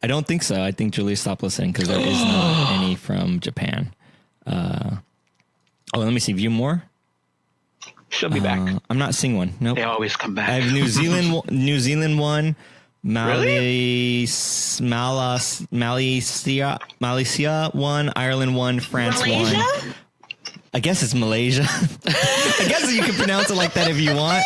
I don't think so. I think Julie stopped listening because there is not any from Japan. Let me see. View more. She'll be back. I'm not seeing one. Nope. They always come back. I have New Zealand one. Really? Malaysia one. Ireland one. France Malaysia? one. I guess it's Malaysia. I guess you can pronounce it like that if you want.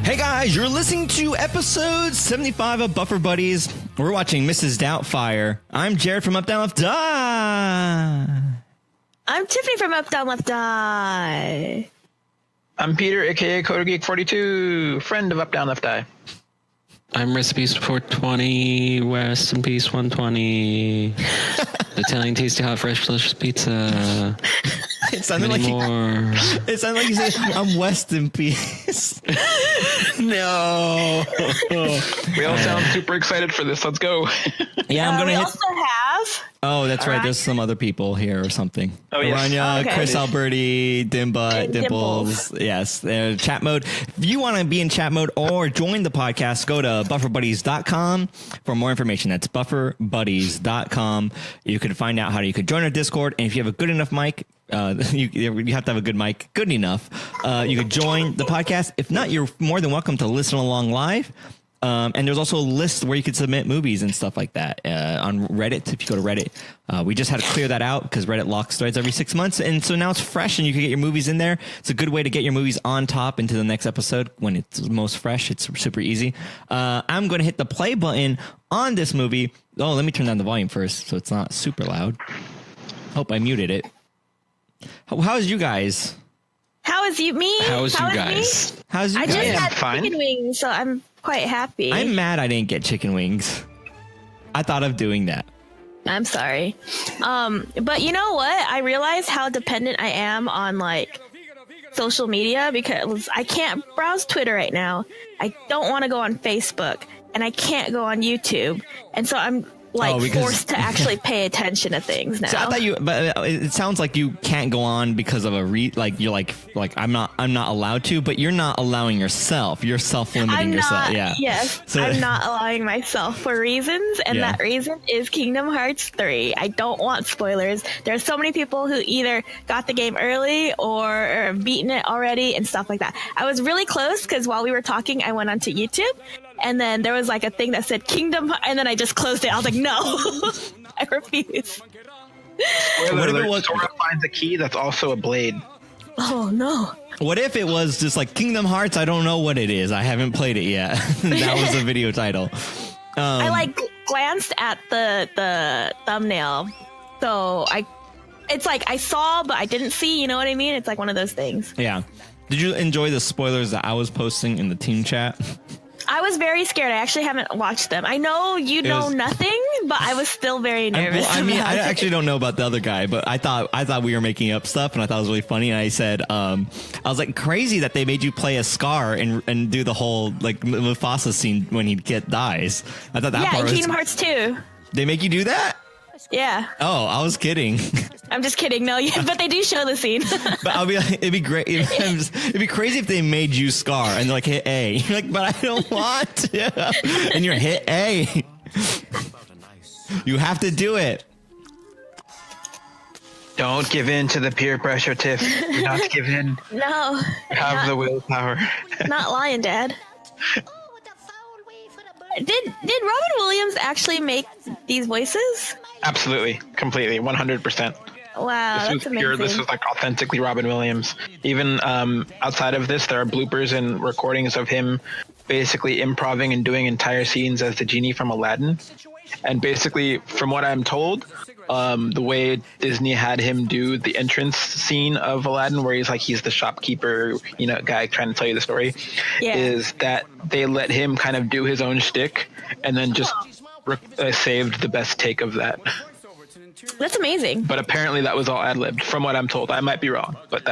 Hey guys, you're listening to episode 75 of Buffer Buddies. We're watching Mrs. Doubtfire. I'm Jared from UpDownLeftDie. I'm Tiffany from UpDownLeftDie. I'm Peter, aka CoderGeek42, friend of UpDownLeftDie. I'm Recipes 420, West in Peace 120, Italian Tasty Hot Fresh Delicious Pizza. It sounded like you said, I'm West in Peace. No. We all sound super excited for this. Let's go. Yeah, I'm going to hit. Also have. Oh, that's right. The's some other people here or something. Oh, yes. Aranya, Okay. Chris Alberti, Dimba, Dimples. Yes. Chat mode. If you want to be in chat mode or join the podcast, go to bufferbuddies.com for more information. That's bufferbuddies.com. You can find out how you could join our Discord. And if you have a good enough mic, you have to have a good mic, good enough. You could join the podcast. If not, you're more than welcome to listen along live. And there's also a list where you could submit movies and stuff like that on Reddit. If you go to Reddit, we just had to clear that out because Reddit locks threads every 6 months. And so now it's fresh and you can get your movies in there. It's a good way to get your movies on top into the next episode when it's most fresh. It's super easy. I'm going to hit the play button on this movie. Oh, let me turn down the volume first so it's not super loud. Hope I muted it. How's you guys? How's you guys? How's you I guys? just had Fine. chicken wings, so I'm quite happy. I'm mad I didn't get chicken wings. I thought of doing that. I'm sorry. But you know what? I realized how dependent I am on like social media because I can't browse Twitter right now. I don't want to go on Facebook and I can't go on YouTube. And so I'm forced to actually pay attention to things now. So I thought but it sounds like you can't go on because of you're like I'm not allowed to, but you're not allowing yourself. You're self-limiting yourself. Yeah. Yes. So, I'm not allowing myself for reasons, and that reason is Kingdom Hearts 3. I don't want spoilers. There's so many people who either got the game early or have beaten it already and stuff like that. I was really close because while we were talking, I went onto YouTube. And then there was like a thing that said Kingdom, and then I just closed it. I was like, no, I refuse. What if it was Sora finds a key that's also a blade? Oh no. What if it was just like Kingdom Hearts? I don't know what it is. I haven't played it yet. That was the video title. I glanced at the thumbnail, so it's like I saw, but I didn't see. You know what I mean? It's like one of those things. Yeah. Did you enjoy the spoilers that I was posting in the team chat? I was very scared. I actually haven't watched them. I know you know nothing, but I was still very nervous. I actually don't know about the other guy, but I thought we were making up stuff, and I thought it was really funny. And I said, I was like, crazy that they made you play a Scar and do the whole like Mufasa scene when he dies. I thought that part was. Yeah, Kingdom Hearts 2. They make you do that? Yeah. Oh, I was kidding. I'm just kidding. No, but they do show the scene. But I'll be like, it'd be great. It'd be crazy if they made you Scar and they're like, hit A. You're like, but I don't want to. And you're hit A. You have to do it. Don't give in to the peer pressure, Tiff. Do not give in. No. Have the willpower. Not lying, Dad. Did Robin Williams actually make these voices? Absolutely. Completely. 100%. Wow, that's amazing. This was like authentically Robin Williams. Even outside of this, there are bloopers and recordings of him basically improvising and doing entire scenes as the genie from Aladdin. And basically, from what I'm told, the way Disney had him do the entrance scene of Aladdin, where he's the shopkeeper, guy trying to tell you the story, is that they let him kind of do his own shtick and then just saved the best take of that. That's amazing. But apparently that was all ad-libbed, from what I'm told. I might be wrong, but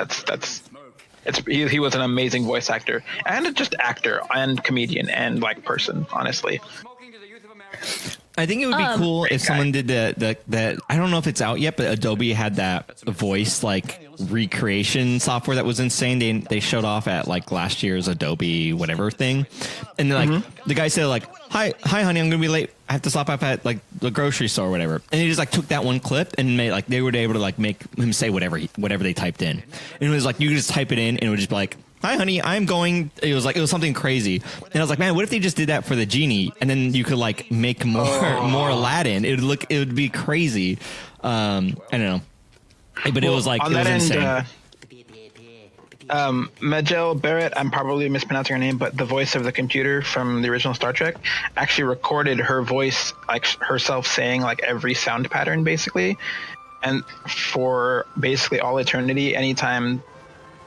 he was an amazing voice actor and just actor and comedian and person, honestly. I think it would be cool if someone did that. I don't know if it's out yet, but Adobe had that voice like recreation software that was insane. They showed off at like last year's Adobe whatever thing, and then like the guy said like, "Hi, honey, I'm gonna be late. I have to stop off at like the grocery store or whatever." And he just like took that one clip and made like they were able to like make him say whatever they typed in. And it was like you could just type it in and it would just be like, "Hi, honey, I'm going." It was something crazy, and I was like, "Man, what if they just did that for the genie, and then you could like make more Aladdin? It would be crazy." I don't know, but it was like on it was that insane. End, Majel Barrett, I'm probably mispronouncing her name, but the voice of the computer from the original Star Trek actually recorded her voice, like herself saying like every sound pattern basically, and for basically all eternity, anytime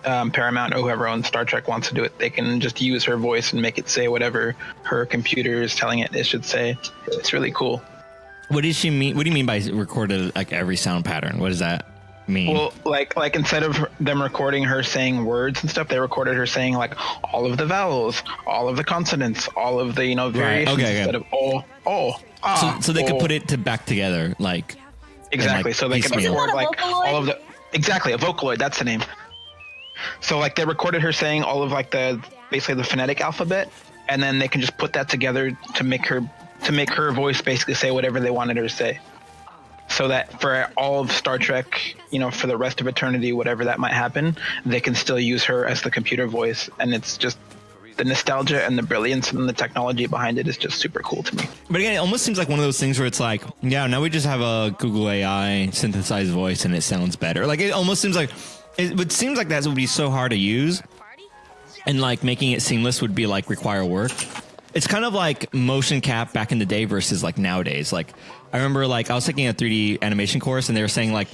Paramount or whoever owns Star Trek wants to do it, they can just use her voice and make it say whatever her computer is telling it should say. It's really cool. What does she mean? What do you mean by recorded like every sound pattern? What does that mean? Well, like instead of them recording her saying words and stuff, they recorded her saying like all of the vowels, all of the consonants, all of the variations instead of so they could put it back together like exactly. So they can record like all of the a Vocaloid. That's the name. So like they recorded her saying all of like basically the phonetic alphabet, and then they can just put that together to make her voice basically say whatever they wanted her to say. So that for all of Star Trek, for the rest of eternity, whatever that might happen, they can still use her as the computer voice. And it's just the nostalgia and the brilliance and the technology behind it is just super cool to me. But again, it almost seems like one of those things where it's like, yeah, now we just have a Google AI synthesized voice and it sounds better. Like it almost seems like it seems like that would be so hard to use, and like making it seamless would be like require work. It's kind of like motion cap back in the day versus like nowadays. Like I remember like I was taking a 3D animation course and they were saying like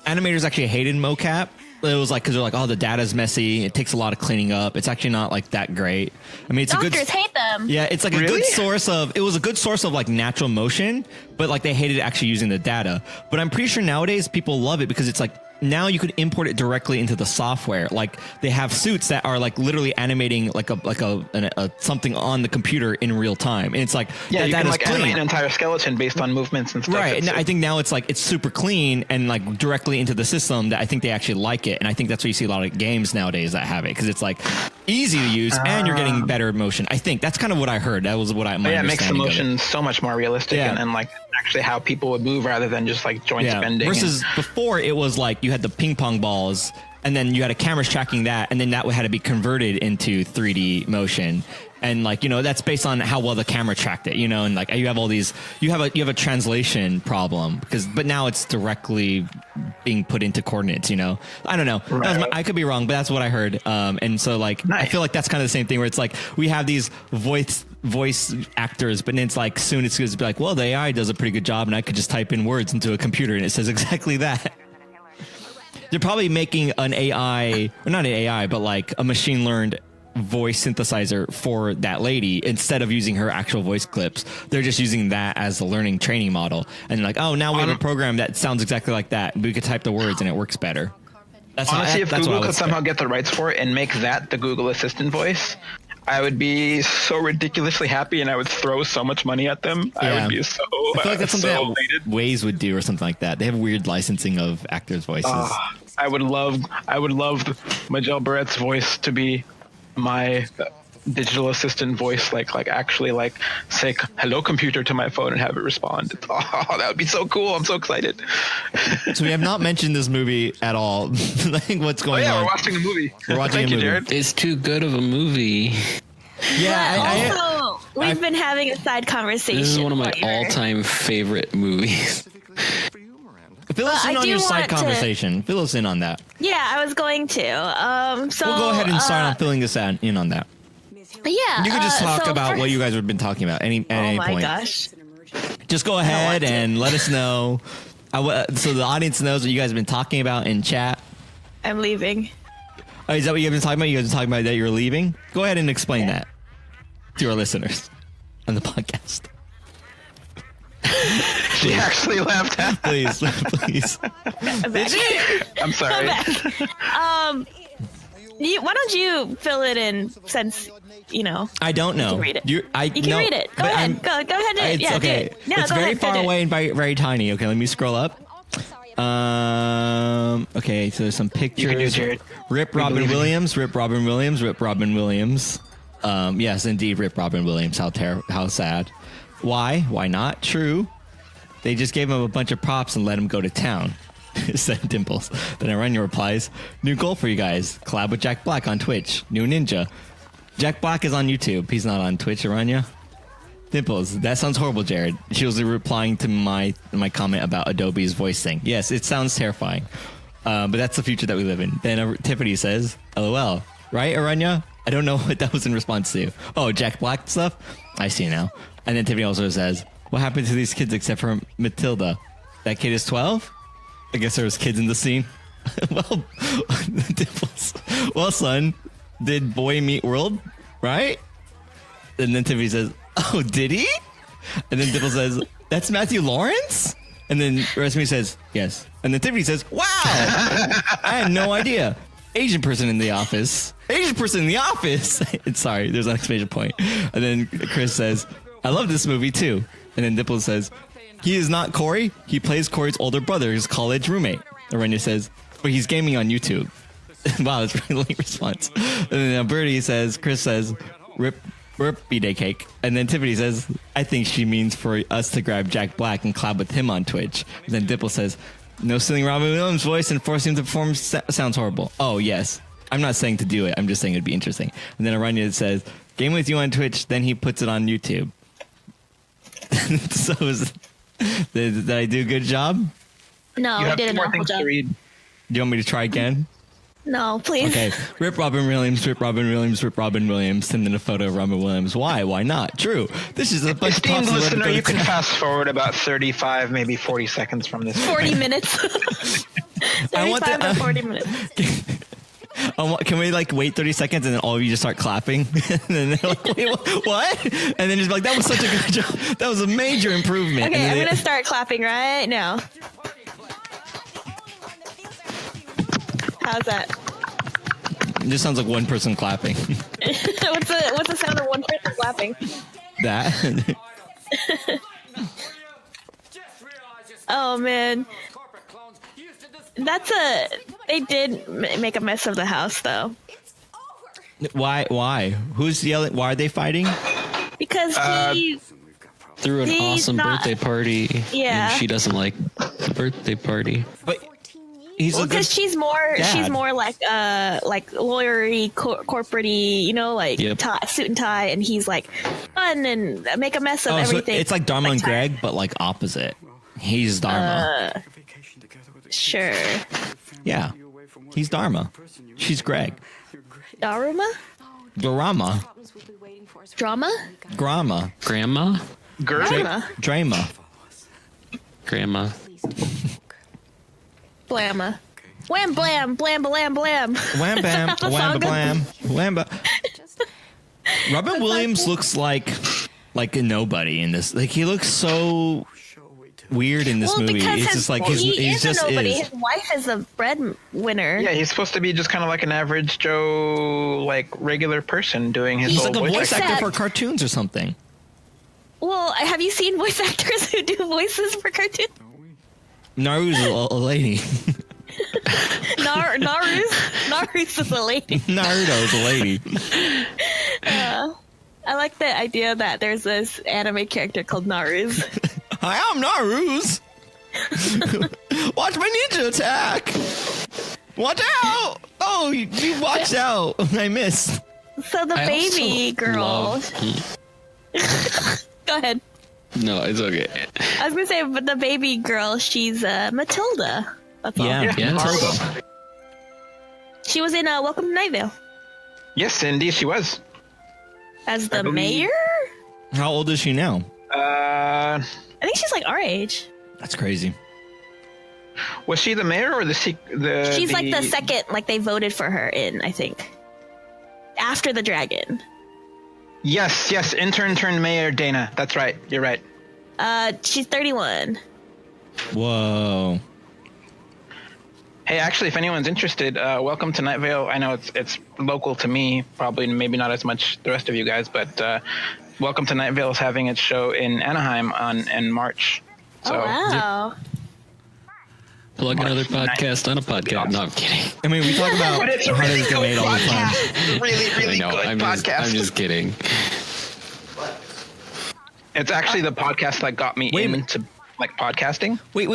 animators actually hated mocap. It was like because they're like, oh, the data's messy. It takes a lot of cleaning up. It's actually not like that great. I mean, it's Doctors hate them. Yeah, it's like a good source of. It was a good source of like natural motion, but like they hated actually using the data. But I'm pretty sure nowadays people love it because it's like. Now you could import it directly into the software. Like they have suits that are like literally animating like a something on the computer in real time, and it's like you can like animate an entire skeleton based on movements and stuff. Right, and I think now it's like it's super clean and like directly into the system. That I think they actually like it, and I think that's why you see a lot of games nowadays that have it because it's like easy to use and you're getting better motion. I think that's kind of what I heard. That was what I. It makes the motion so much more realistic and like actually how people would move rather than just like joints bending. Versus before it was like you had the ping pong balls and then you had a camera tracking that and then that had to be converted into 3D motion. And like, that's based on how well the camera tracked it, and like you have all these, you have a translation problem but now it's directly being put into coordinates, I don't know. Right. I could be wrong, but that's what I heard. And so like, nice. I feel like that's kind of the same thing where it's like, we have these voice actors, but then it's like, soon it's going to be like, well, the AI does a pretty good job and I could just type in words into a computer and it says exactly that. They're probably making an AI, or not an AI, but like a machine learned voice synthesizer for that lady instead of using her actual voice clips. They're just using that as the learning training model and like, oh, now we have a program that sounds exactly like that. We could type the words and it works better. Honestly, if Google could somehow get the rights for it and make that the Google Assistant voice, I would be so ridiculously happy and I would throw so much money at them. Yeah. I would be so I feel like that's something that Waze would do or something like that. They have weird licensing of actors' voices. I would love Majel Barrett's voice to be my digital assistant voice, like actually like say hello computer to my phone and have it respond. That would be so cool. I'm so excited. So we have not mentioned this movie at all. Like what's going on? We're watching a movie. We're watching a movie. Jared. It's too good of a movie. Yeah. We've been having a side conversation. This is one of my all-time favorite movies. Fill us in on your side conversation. Fill us in on that. Yeah, I was going to. So we'll go ahead and start on filling this in on that. Yeah. You can just talk about what you guys have been talking about at any point. Oh my gosh. Just go ahead and let us know. So the audience knows what you guys have been talking about in chat. I'm leaving. Oh, is that what you guys been talking about? You guys been talking about that you're leaving? Go ahead and explain that to our listeners on the podcast. She actually left. Please. I'm sorry. Why don't you fill it in since I don't know. You can read it. You can read it. Go ahead. Go ahead. It's yeah, okay. Do it. No, it's very far away and very tiny. Okay, let me scroll up. Okay, so there's some pictures. Rip Robin Williams. Rip Robin Williams. Rip Robin Williams. Yes, indeed, Rip Robin Williams. How sad. Why? Why not? True. They just gave him a bunch of props and let him go to town. Said Dimples. Then Aranya replies, new goal for you guys. Collab with Jack Black on Twitch. New ninja. Jack Black is on YouTube. He's not on Twitch, Aranya. Dimples, that sounds horrible, Jared. She was replying to my comment about Adobe's voice thing. Yes, it sounds terrifying. But that's the future that we live in. Then Tiffany says, LOL. Right, Aranya? I don't know what that was in response to. Oh, Jack Black stuff? I see now. And then Tiffany also says, what happened to these kids except for Matilda? That kid is 12? I guess there was kids in the scene. Well, Dimples. Well, son, did Boy Meet World? Right? And then Tiffany says, oh, did he? And then Dimples says, that's Matthew Lawrence? And then Resmi says, yes. And then Tiffany says, wow, I had no idea. Asian person in the office. Asian person in the office. Sorry, there's an exclamation point. And then Chris says, I love this movie too. And then Dimples says, he is not Corey. He plays Corey's older brother's college roommate. Aranya says, but he's gaming on YouTube. Wow, that's a really late response. And then Birdie says, Chris says, rip B-Day cake. And then Tiffany says, I think she means for us to grab Jack Black and collab with him on Twitch. And then Dimple says, no stealing Robin Williams' voice and forcing him to perform sounds horrible. Oh, yes. I'm not saying to do it. I'm just saying it'd be interesting. And then Aranya says, game with you on Twitch, then he puts it on YouTube. So did I do a good job? No, I did an awful job. Do you want me to try again? No, please. Okay. Rip Robin Williams, Rip Robin Williams, Rip Robin Williams. Send in a photo of Robin Williams. Why? Why not? True. This is a bunch of esteemed listener, you can fast forward about 35, maybe 40 seconds from this. 40 minutes. 35 to 40 minutes. Can we wait 30 seconds and then all of you just start clapping? And then they're like, wait, what? And then just be like, that was such a good job. That was a major improvement. Okay, I'm going to start clapping right now. How's that? It just sounds like one person clapping. What's the sound of one person clapping? That. Oh man, they did make a mess of the house though. Why? Who's yelling? Why are they fighting? Because he threw an awesome birthday party. Yeah, and she doesn't like the birthday party. But because she's more like lawyery, corporate-y, suit and tie, and he's like fun and make a mess of everything. So it's like Dharma and Greg, but opposite. He's Dharma. Sure. Yeah, he's Dharma. She's Greg. Dharma? Drama. Drama? Grandma. Grandma? Drama. Grandma. Blamma. Wham blam, blam blam blam. Wham bam, wham blam, wham bam. Robin Williams looks like a nobody in this. He looks so weird in this movie. It's just he's just a nobody. His wife is a breadwinner. Yeah, he's supposed to be just kind of like an average Joe, regular person doing his. He's like a voice actor for cartoons or something. Well, have you seen voice actors who do voices for cartoons? Naru's a lady. Naru's is a lady. Naruto's a lady. I like the idea that there's this anime character called Naruz. Hi, I'm Naruz. Watch my ninja attack. Watch out. Oh, you watched out. I missed. So the baby girl. Go ahead. No, it's okay. I was gonna say, but the baby girl, she's Matilda. That's all. Yeah. Matilda. She was in Welcome to Night Vale. Yes, indeed, she was. As the mayor? How old is she now? I think she's our age. That's crazy. Was she the mayor or the? She's the second. They voted for her in. I think after the dragon. Yes, intern turned mayor Dana. That's right. You're right. She's 31. Whoa. Hey, actually, if anyone's interested, welcome to Night Vale. I know it's local to me, probably maybe not as much the rest of you guys, but welcome to Night Vale is having its show in Anaheim in March. So, wow. Plug another podcast on a podcast. No, I'm kidding. I mean, we talk about But it's a how really does get good made all the time. podcast. Really I know. good podcast. I'm just kidding. It's actually the podcast that got me into like podcasting. Wait.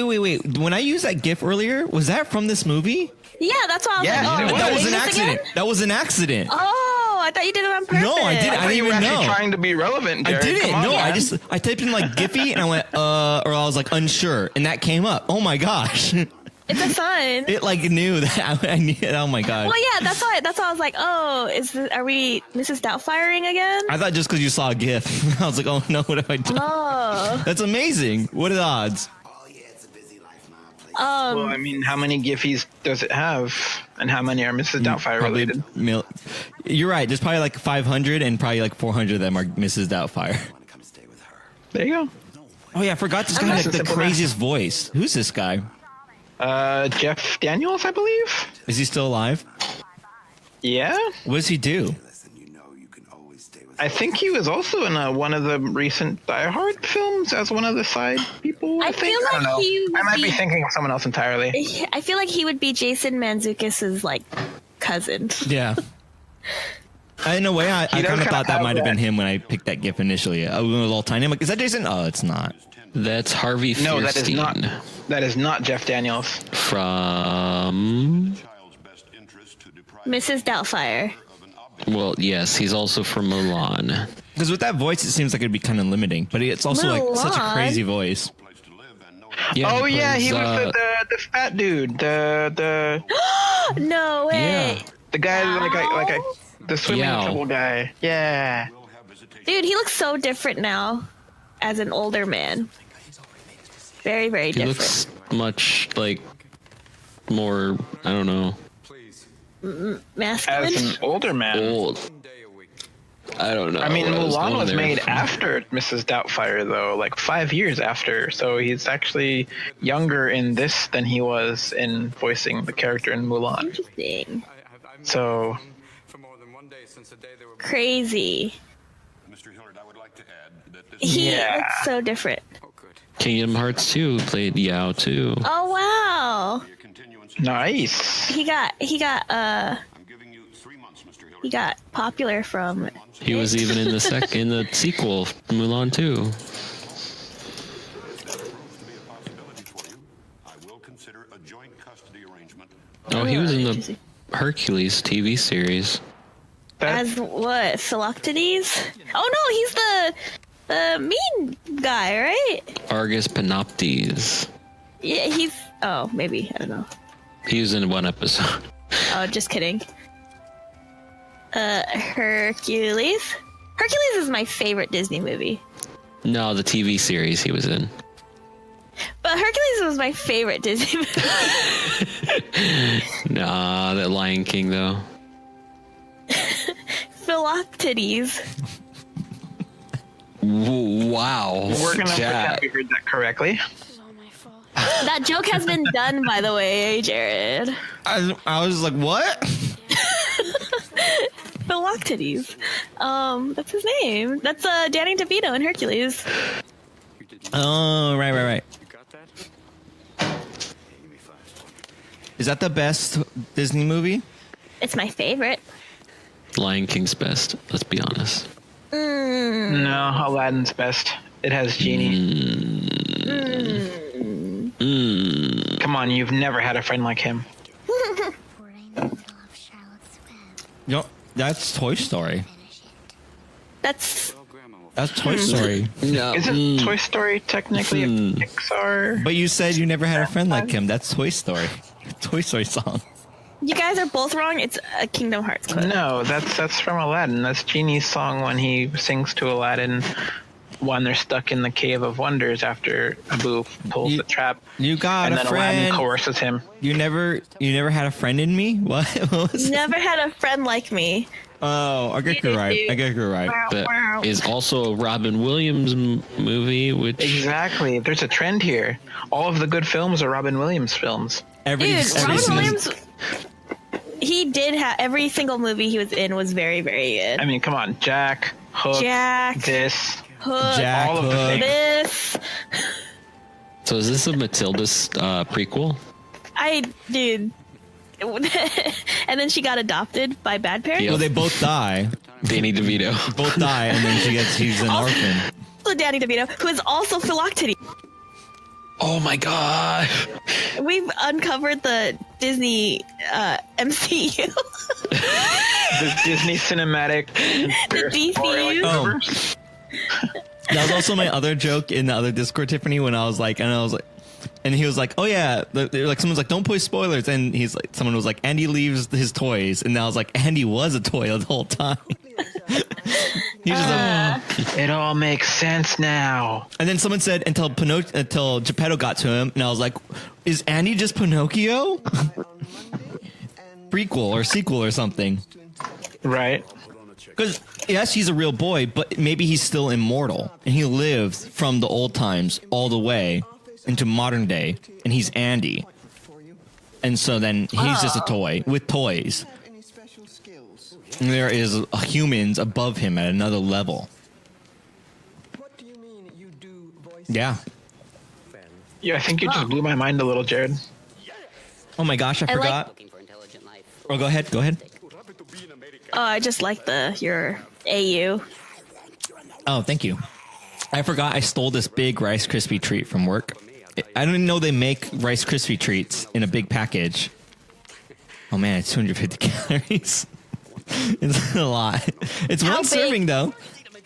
When I used that GIF earlier, was that from this movie? Yeah, that's why I was Yeah, like, it oh, was. That was is an this accident. again? That was an accident. Oh, I thought you did it on purpose. No, I didn't. I thought you were didn't actually know. trying to be relevant, I Jared. didn't. Come on, No, man. I typed in like Giphy and I went, or I was like unsure, and that came up. Oh my gosh. It's a sign. It like knew that I knew it. Oh my god. Well, yeah, that's why I was like, oh, are we Mrs. Doubtfiring again? I thought just because you saw a GIF, I was like, oh no, what have I done? Oh. That's amazing. What are the odds? Well, I mean, how many Giphies does it have, and how many are Mrs. Doubtfire related? You're right. There's probably like 500, and probably like 400 of them are Mrs. Doubtfire. There you go. Oh yeah, I forgot this guy not had so the simple craziest voice. Who's this guy? Jeff Daniels, I believe. Is he still alive? Yeah, What does he do? I think he was also in one of the recent Die Hard films as one of the side people. I think. feel like I don't know. he would I might be be- thinking of someone else entirely. I feel like he would be Jason Mantzoukas' like cousin. Yeah. In a way, I does kind of kinda thought that have might have been that- him when I picked that GIF initially. I was a little tiny. I'm like, is that Jason? Oh, it's not. That's Harvey No, that is Fierstein not. That is not Jeff Daniels. from. Mrs. Doubtfire. Well, yes, he's also from Mulan. Because with that voice, it seems like it'd be kind of limiting. But it's also like such a Mulan. crazy voice. Yeah, Oh yeah, he was plays, the fat dude, the No way. the guy like the swimming Yao. trouble guy. Yeah. Dude, he looks so different now as an older man. Very, very He different. looks much like more. I don't know. Masculine. As an older man. Old. I don't know. I mean, where Mulan going was there. made after Mrs. Doubtfire, though, like 5 years after. So he's actually younger in this than he was in voicing the character in Mulan. Interesting. So Crazy. He Yeah. looks so different. Kingdom Hearts 2 played Yao too. Oh wow. nice. He got popular from He was even in the in the sequel, Mulan 2. Oh, he was in the Hercules TV series. as what? Philoctetes? Oh no, he's the mean guy, right? Argus Panoptes. Yeah, he's maybe, I don't know. He was in one episode. Oh, just kidding. Hercules? Hercules is my favorite Disney movie. No, the TV series he was in. But Hercules was my favorite Disney movie. Nah, that Lion King though. Philoctetes. Wow. We're gonna Chat. pretend we heard that correctly. That joke has been done, by the way, Jared. I was like, what? Philoctetes. That's his name. That's Danny DeVito in Hercules. Oh, right. Is that the best Disney movie? It's my favorite. Lion King's best. Let's be honest. No, Aladdin's best. It has Genie. Come on, you've never had a friend like him. Yo, that's Toy Story. That's That's Toy Story. No. Isn't Toy Story technically a Pixar? But you said you never had a friend like him. That's Toy Story. Toy Story song. you guys are both wrong. It's a Kingdom Hearts quote. No, that's from Aladdin. That's Genie's song when he sings to Aladdin when they're stuck in the Cave of Wonders after Abu pulls the trap. You got And a then Aladdin friend. coerces him. You never had a friend in me? What was it? Never had a friend like me. Oh, I guess you're right. That is also a Robin Williams movie, which Exactly. There's a trend here. All of the good films are Robin Williams films. Robin Williams, he did have every single movie he was in was very, very good. I mean, come on, Jack, Hook, this, Hook, Jack, all of the things. this. So is this a Matilda prequel? Dude. And then she got adopted by bad parents. Well, they both die. Danny DeVito. Both die, and then she's an orphan. Also Danny DeVito, who is also Philoctony. Oh my god. We've uncovered the Disney MCU. The Disney cinematic. The DCU. Oh. That was also my other joke in the other Discord, Tiffany, when I was like, and he was like, oh yeah, like someone's like, don't put spoilers, and he's like, someone was like, Andy leaves his toys, and I was like, Andy was a toy the whole time. He's just like, It all makes sense now. and then someone said until Geppetto got to him, and I was like, is Andy just Pinocchio? Prequel or sequel or something. Right. Because yes, he's a real boy, but maybe he's still immortal, and he lived from the old times all the way into modern day, and he's Andy, and so then he's just a toy with toys. And there is humans above him at another level. Yeah. Yeah, I think you just blew my mind a little, Jared. Oh my gosh, I forgot. Oh, go ahead. Oh, I just like your AU. Oh, thank you. I forgot I stole this big Rice Krispie treat from work. I didn't even know they make Rice Krispie treats in a big package. Oh man, it's 250 calories. It's a lot. It's How one big? serving though.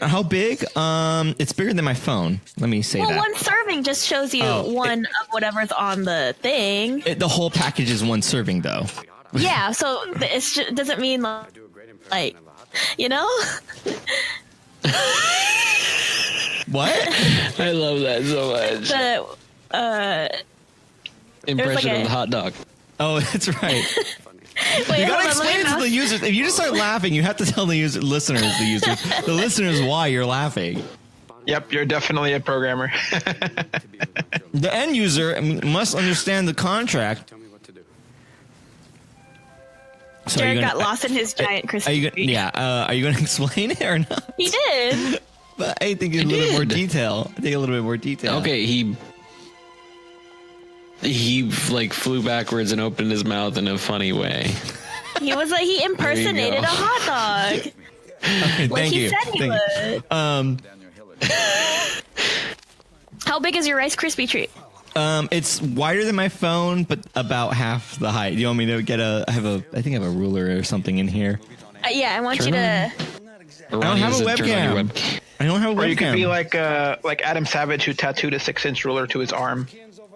How big? It's bigger than my phone. Let me say Well, that. one serving just shows you one of whatever's on the thing. The whole package is one serving though. Yeah, so it doesn't mean like, you know? What? I love that so much. The Impression like of the hot dog. Oh, that's right. wait, You hold gotta on, explain it to the users. If you just start laughing, you have to tell the listeners why you're laughing. Yep, you're definitely a programmer. The end user must understand the contract. So Jared got lost in his giant Christmas tree. Are you going to explain it or not? He did. But I think a little bit more detail. Okay, he like flew backwards and opened his mouth in a funny way. He impersonated a hot dog. Okay, Like thank he you. said he would. How big is your Rice Krispie treat? It's wider than my phone, but about half the height. Do you want me to get I think I have a ruler or something in here. Yeah, I want you to. I don't have a webcam. I don't have a webcam. Or you could be like Adam Savage, who tattooed a 6-inch ruler to his arm,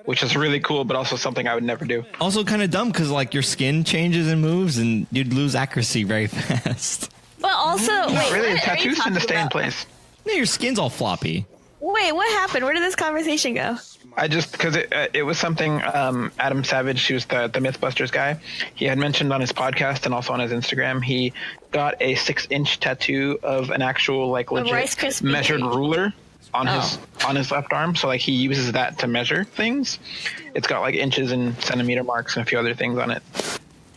which is really cool, but also something I would never do. Also kind of dumb because like your skin changes and moves, and you'd lose accuracy very fast. But also, wait, Really, the what are you tattoos tend to talking stay in about? place. Yeah, your skin's all floppy. Wait, what happened? Where did this conversation go? I just because it was something Adam Savage, he was the Mythbusters guy. He had mentioned on his podcast and also on his Instagram. He got a 6-inch tattoo of an actual like Rice legit Krispie measured treat. ruler on his left arm. So like he uses that to measure things. It's got like inches and centimeter marks and a few other things on it,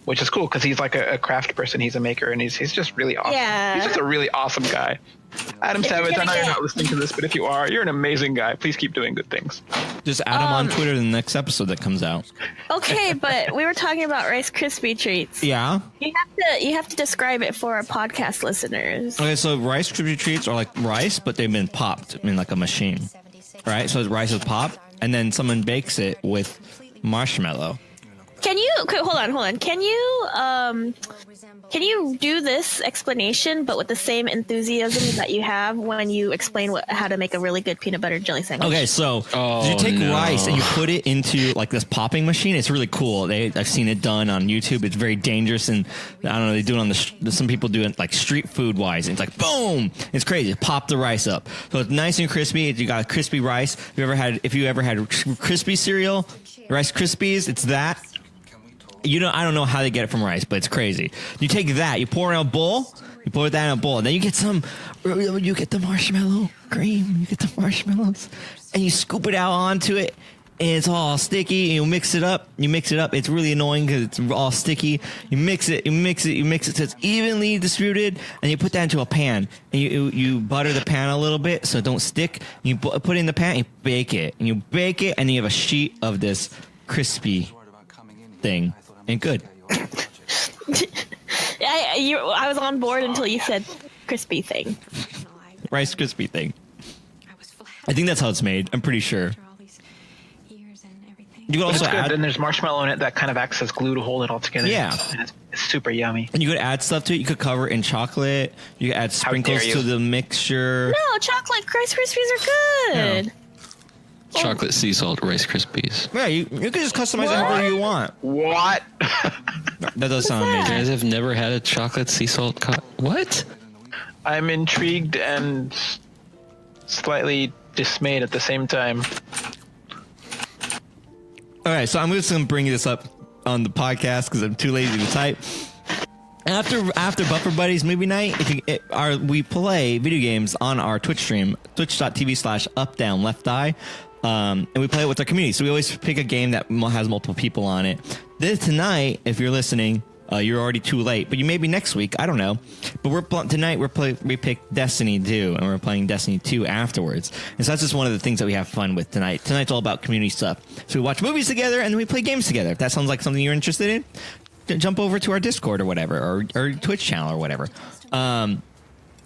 which is cool because he's like a craft person. He's a maker and he's just really awesome. Yeah. He's just a really awesome guy. Adam Savage, I know you're not listening to this, but if you are, you're an amazing guy. Please keep doing good things. Just add him on Twitter in the next episode that comes out. Okay, but we were talking about Rice Krispie treats. Yeah. You have to describe it for our podcast listeners. Okay, so Rice Krispie treats are like rice, but they've been popped in like a machine, right? So rice is popped, and then someone bakes it with marshmallow. Can you hold on? Can you do this explanation, but with the same enthusiasm that you have when you explain how to make a really good peanut butter jelly sandwich? Okay, so you take rice and you put it into like this popping machine. It's really cool. I've seen it done on YouTube. It's very dangerous, and I don't know. They do it on some people do it like street food wise. And it's like boom, it's crazy. Pop the rice up, so it's nice and crispy. You got crispy rice. If you ever had crispy cereal, Rice Krispies, it's that. I don't know how they get it from rice, but it's crazy. You take that, you pour it in a bowl, You put that in a bowl. Then you get the marshmallow cream. You get the marshmallows, and you scoop it out onto it. And it's all sticky, and you mix it up. It's really annoying because it's all sticky. You mix it so it's evenly distributed, and you put that into a pan. And you butter the pan a little bit so it don't stick. You put it in the pan, and you bake it. And you bake it, and then you have a sheet of this crispy thing. And good. I was on board until you said crispy thing. Rice crispy thing. I think that's how it's made. I'm pretty sure. You could also add, then there's marshmallow in it that kind of acts as glue to hold it all together. Yeah. And it's super yummy. And you could add stuff to it. You could cover it in chocolate. You could add sprinkles to the mixture. No, chocolate Rice Krispies are good. No. Chocolate sea salt Rice Krispies. Yeah, you could just customize it however you want. What? That does sound amazing. You guys have never had a chocolate sea salt what? I'm intrigued and slightly dismayed at the same time. All right, so I'm just going to bring this up on the podcast because I'm too lazy to type. After Buffer Buddies movie night, we play video games on our Twitch stream, twitch.tv/UpDownLeftDie, and we play it with our community. So we always pick a game that has multiple people on it. Tonight, if you're listening, you're already too late, but you may be next week. I don't know. But tonight we picked Destiny 2, and we're playing Destiny 2 afterwards. And so that's just one of the things that we have fun with tonight. Tonight's all about community stuff. So we watch movies together, and then we play games together. If that sounds like something you're interested in, jump over to our Discord or whatever, or Twitch channel or whatever.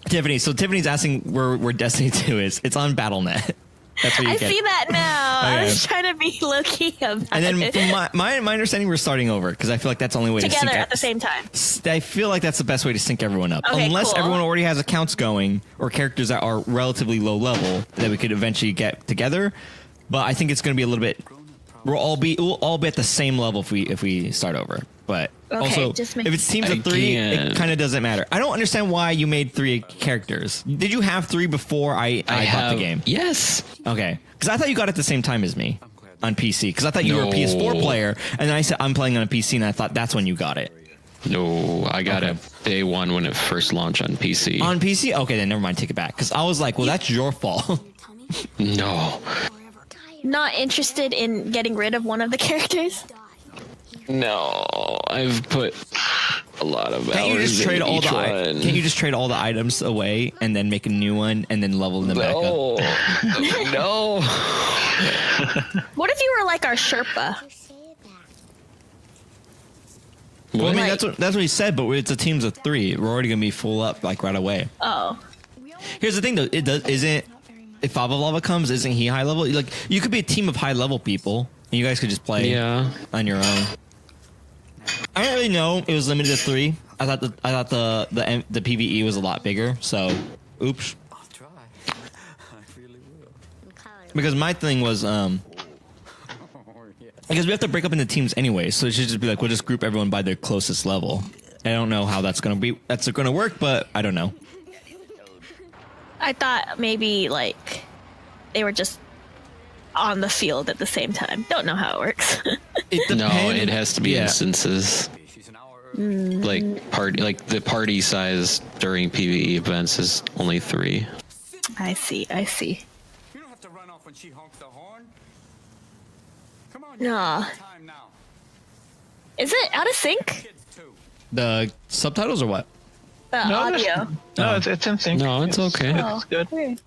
Tiffany. So Tiffany's asking where Destiny 2 is. It's on Battle.net. That's what you get. I see that now. Okay. I was trying to be low-key about And then it. from my understanding, we're starting over because I feel like that's the only way to sync Together at the same time. I feel like that's the best way to sync everyone up. Okay, Unless cool. everyone already has accounts going or characters that are relatively low level that we could eventually get together. But I think it's going to be a little bit. We'll all be at the same level if we start over. But Okay, also, just if it's teams of 3, it kind of doesn't matter. I don't understand why you made 3 characters. Did you have 3 before I bought the game? Yes. Okay, because I thought you got it at the same time as me on PC. Because I thought you were a PS4 player, and then I said I'm playing on a PC, and I thought that's when you got it. No, I got it day one when it first launched on PC. On PC? Okay, then never mind. Take it back. Because I was like, well, that's your fault. No. Not interested in getting rid of one of the characters? No, I've put a lot of Can't you hours just trade in all each one. Can't you just trade all the items away and then make a new one and then level them back up? No. What if you were like our Sherpa? Well, I mean, Like- that's what he said, but it's a teams of 3. We're already gonna be full up like right away. Oh. Here's the thing, though. If Fava Lava comes, isn't he high level? Like, you could be a team of high level people, and you guys could just play on your own. I don't really know. It was limited to 3. I thought the PVE was a lot bigger. So, oops. I'll try. I really will. Because my thing was, because we have to break up into teams anyway, so it should just be like we'll just group everyone by their closest level. I don't know how that's gonna work, but I don't know. I thought maybe like they were just on the field at the same time. Don't know how it works. It depends. No, it has to be instances. She's an hour early. Like the party size during PvE events is only 3. I see. You don't have to run off when she honks the horn. Come on. No. Time now. Is it out of sync? Kids too. The subtitles or what? The No, audio. No, it's in sync. No, it's okay. It's good. Weird.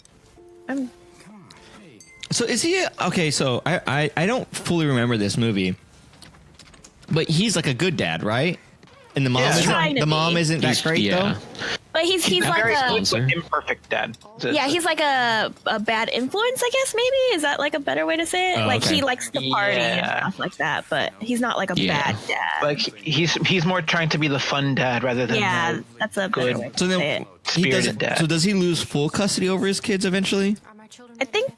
I'm So is he okay? So I don't fully remember this movie, but he's like a good dad, right? And the mom Yeah. Trying to the mom be. isn't that great though. But he's like Very a good, imperfect dad. yeah, he's like a bad influence, I guess. Maybe is that like a better way to say it? Oh, like okay. he likes to party and Yeah. stuff like that, but he's not like a bad dad. Like he's more trying to be the fun dad rather than yeah, the that's a good. better way to So say then it. he Spirited doesn't. dad. So does he lose full custody over his kids eventually? I think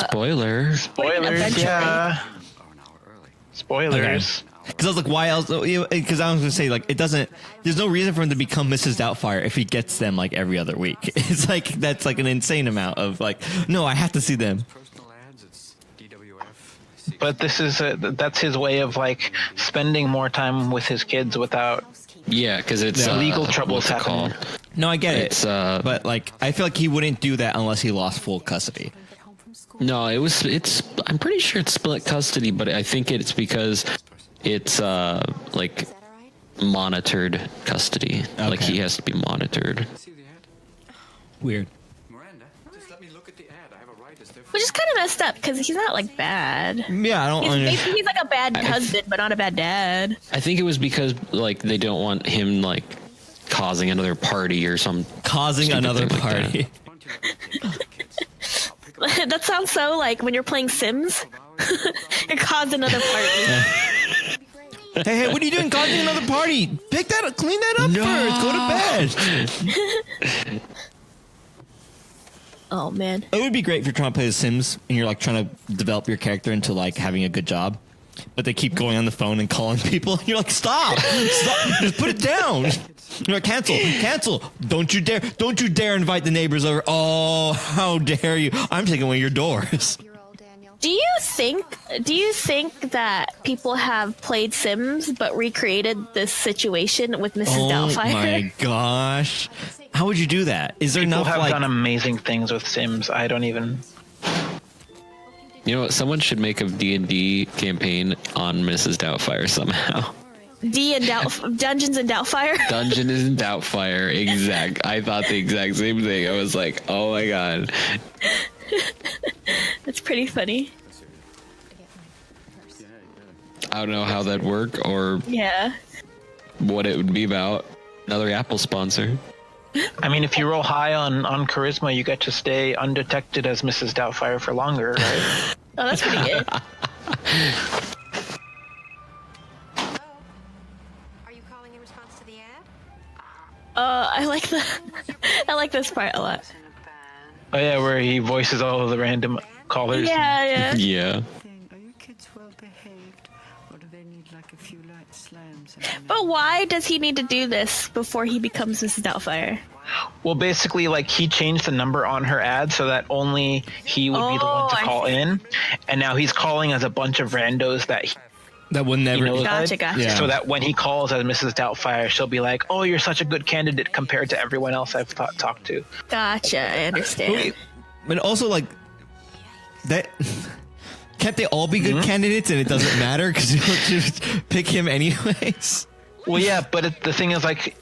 Spoiler. Spoilers, Eventually. yeah. Oh, an hour early. Spoilers. Because I was like, why else? Because I was gonna say like it doesn't. There's no reason for him to become Mrs. Doubtfire if he gets them like every other week. It's like that's like an insane amount of like. No, I have to see them. Personal ads, it's DWF. But this is that's his way of like spending more time with his kids without Yeah, because it's legal what's troubles it happening. called? No, I get It's, it. But like, I feel like he wouldn't do that unless he lost full custody. No, I'm pretty sure it's split custody, but I think it's because it's like monitored custody. Okay. Like he has to be monitored. Weird. Miranda, just let me look at the ad. I have a right to stay. Which is kind of messed up because he's not like bad. Yeah, I don't He's understand. like a bad husband, but not a bad dad. I think it was because like they don't want him like causing another party or some Causing stupid another thing like party. That sounds so like when you're playing Sims. It caused another party. Hey, what are you doing? Causing another party? Pick that up, clean that up first. Go to bed. Oh man. It would be great if you're trying to play The Sims and you're like trying to develop your character into like having a good job, but they keep going on the phone and calling people. You're like, stop, just put it down. You're like, cancel. Don't you dare invite the neighbors over. Oh, how dare you? I'm taking away your doors. Do you think that people have played Sims but recreated this situation with Mrs. Oh Doubtfire? my gosh. How would you do that? Is there People enough have like done amazing things with Sims. I don't even. You know what? Someone should make a D&D campaign on Mrs. Doubtfire somehow. Dungeons and Doubtfire? Dungeon is in Doubtfire. I thought the exact same thing. I was like, oh my god. That's pretty funny. I don't know how that'd work or Yeah. what it would be about. Another Apple sponsor. I mean, if you roll high on charisma, you get to stay undetected as Mrs. Doubtfire for longer, right? Oh, that's pretty good. Are you calling in response to the ad? I like this part a lot. Oh yeah, where he voices all of the random callers. Yeah. Yeah. Are your kids well behaved, or do they need like a few light slams? But why does he need to do this before he becomes Mrs. Doubtfire? Well, basically, like he changed the number on her ad so that only he would be the one to I call in, and now he's calling as a bunch of randos that will never knows Gotcha. Yeah. so that when he calls as Mrs. Doubtfire, she'll be like, "Oh, you're such a good candidate compared to everyone else I've talked to." Gotcha. I understand. But also like that can't they all be good candidates and it doesn't matter because you'll just pick him anyways? Well, yeah, but the thing is, like,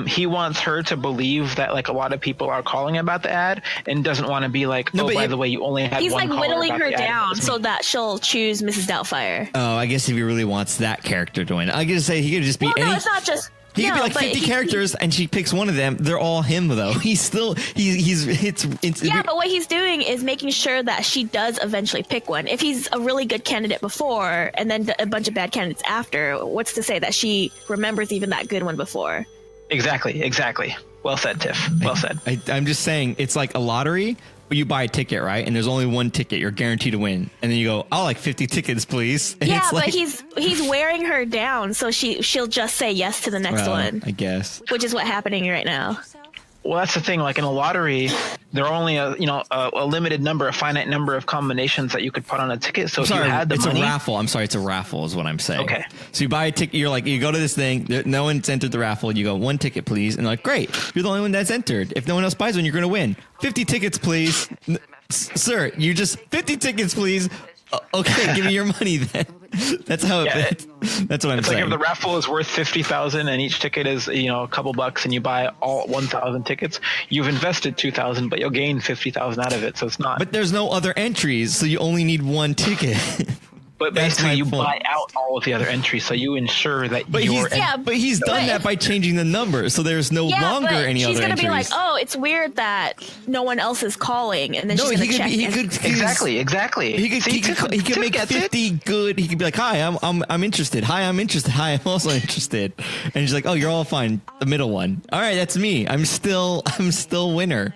he wants her to believe that, like, a lot of people are calling about the ad and doesn't want to be like, No, oh, but by you- the way, you only had He's one like caller whittling about her the ad. down so that she'll choose Mrs. Doubtfire. Oh, I guess if he really wants that character to win, I could say he could just be Well, any. no, it's not just. He could be like 50 characters, and she picks one of them. They're all him, though. He's still it's Yeah, but what he's doing is making sure that she does eventually pick one. If he's a really good candidate before, and then a bunch of bad candidates after, what's to say that she remembers even that good one before? Exactly. Well said, Tiff. Well said. I'm just saying, it's like a lottery. But you buy a ticket, right? And there's only one ticket. You're guaranteed to win. And then you go, I'll like 50 tickets, please. And Yeah, it's but like, he's wearing her down, so she'll just say yes to the next well, one, I guess. which is what's happening right now. Well, that's the thing. Like in a lottery, there are only a limited number, a finite number of combinations that you could put on a ticket. So if Sorry, you had the it's money, a raffle. I'm sorry, it's a raffle is what I'm saying. Okay. So you buy a ticket. You're like, you go to this thing. No one's entered the raffle. You go, one ticket, please. And they're like, great. You're the only one that's entered. If no one else buys one, you're going to win. 50 tickets, please. Sir, you just 50 tickets, please. Okay, give me your money then. That's how it. That's what I'm it's saying. like if the raffle is worth 50,000 and each ticket is a couple bucks, and you buy all 1,000 tickets, you've invested 2,000, but you'll gain 50,000 out of it. So it's not. But there's no other entries, so you only need one ticket. But That's basically, my you point. buy out all of the other entries, so you ensure that But your he's done that by changing the number, so there's no longer but any she's other gonna entries. be like, oh, it's weird that no one else is calling, and then No, she's he gonna could check. be. He in. could exactly. He could. See, He could Tiff make gets 50 good. He could be like, "Hi, I'm interested. Hi, I'm interested. Hi, I'm also interested." And she's like, "Oh, you're all fine. The middle one. All right, that's me. I'm still winner."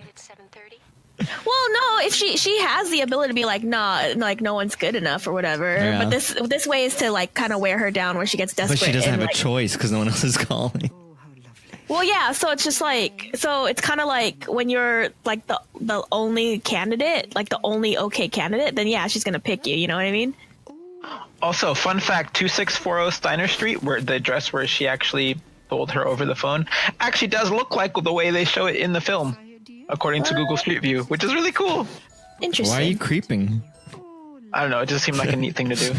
Well, no, if she has the ability to be like, nah, like no one's good enough or whatever. Yeah. But this way is to like kind of wear her down where she gets desperate. But she doesn't and, have a like, choice because no one else is calling. Well, yeah, so it's just like, so it's kind of like when you're like the only candidate, like the only okay candidate, then yeah, she's gonna pick you. You know what I mean? Also, fun fact: 2640 Steiner Street, where the address where she actually told her over the phone actually does look like the way they show it in the film, according to Google Street View, which is really cool. Interesting. Why are you creeping? I don't know. It just seemed like a neat thing to do.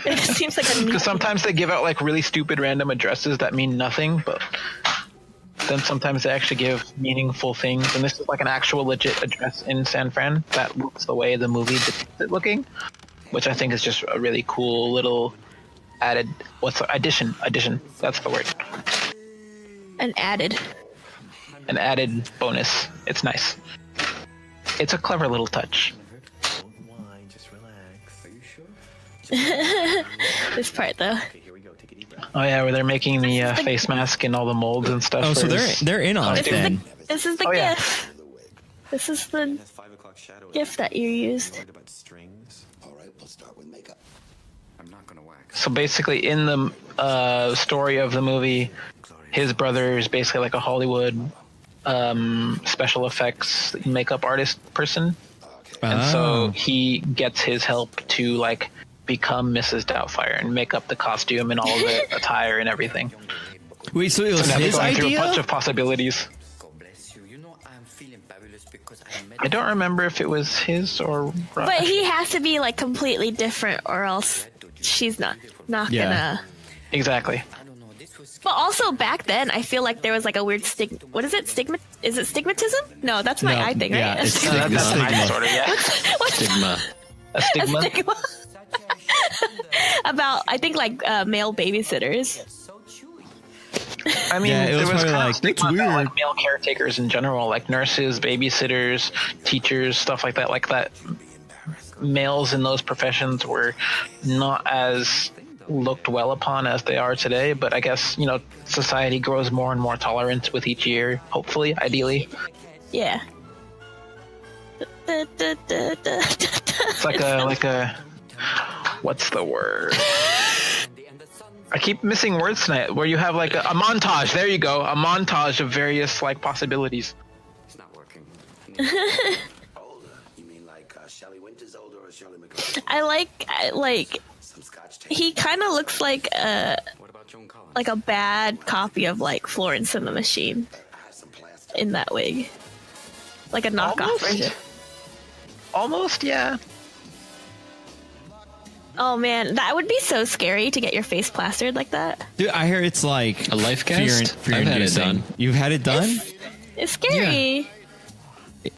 It seems like a neat Because sometimes they give out like really stupid random addresses that mean nothing, but then sometimes they actually give meaningful things. And this is like an actual legit address in San Fran that looks the way the movie depicts it looking, which I think is just a really cool little added addition. That's the word. an added bonus. It's nice. It's a clever little touch. this part though. Oh yeah, where they're making the face mask and all the molds and stuff. Oh, so they're in on it then. This is the GIF. This is the GIF that you used. So basically, in the story of the movie, his brother is basically like a Hollywood special effects makeup artist person, and so he gets his help to like become Mrs. Doubtfire and make up the costume and all the attire and everything. Wait, so it was now his they're going through idea? a bunch of possibilities. I don't remember if it was his or But he has to be like completely different, or else she's not gonna. Exactly. But also back then, I feel like there was like a weird stigma. What is it? Stigma? Is it stigmatism? No, that's my eye thing, yeah, right? it's That's stigma. my sort of, yeah. What's Stigma. A stigma. stigma? About, I think, like male babysitters. I mean, Yeah, it was there was probably kind like, of stigma that's about, weird. like male caretakers in general, like nurses, babysitters, teachers, stuff like that. Like that, males in those professions were not as looked well upon as they are today. But I guess, you know, society grows more and more tolerant with each year. Hopefully, ideally, Yeah. it's like a what's the word? I keep missing words tonight. Where you have like a montage. There you go. A montage of various like possibilities. It's not working. I like he kind of looks like What about Joan Collins? a bad copy of like Florence and the Machine in that wig, like a knockoff Almost. version. Almost, yeah. Oh man, that would be so scary to get your face plastered like that. Dude, I hear it's like A life cast? fear I've had it inducing. done. You've had it done? It's scary.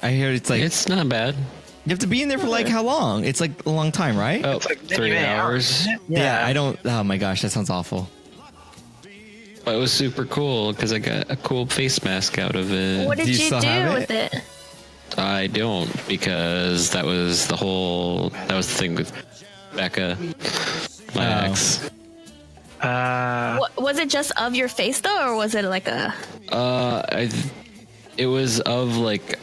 I hear it's like It's not bad. you have to be in there for like how long? It's like a long time, right? Oh, It's like 3 many hours. yeah, I don't. Oh my gosh, that sounds awful. But it was super cool because I got a cool face mask out of it. What did Do you you still have do with it? I don't, because that was the thing with Becca, my ex. Was it just of your face though, or was it like a? It was of like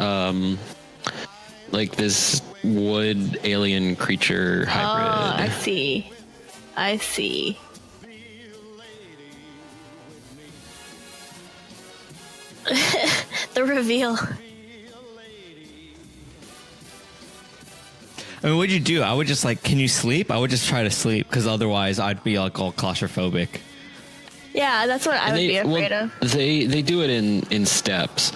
this wood alien creature Oh, I hybrid. see. The reveal. I mean, what'd you do? I would just like, can you sleep? I would just try to sleep because otherwise I'd be like all claustrophobic. Yeah, that's what I would be afraid of. They do it in steps.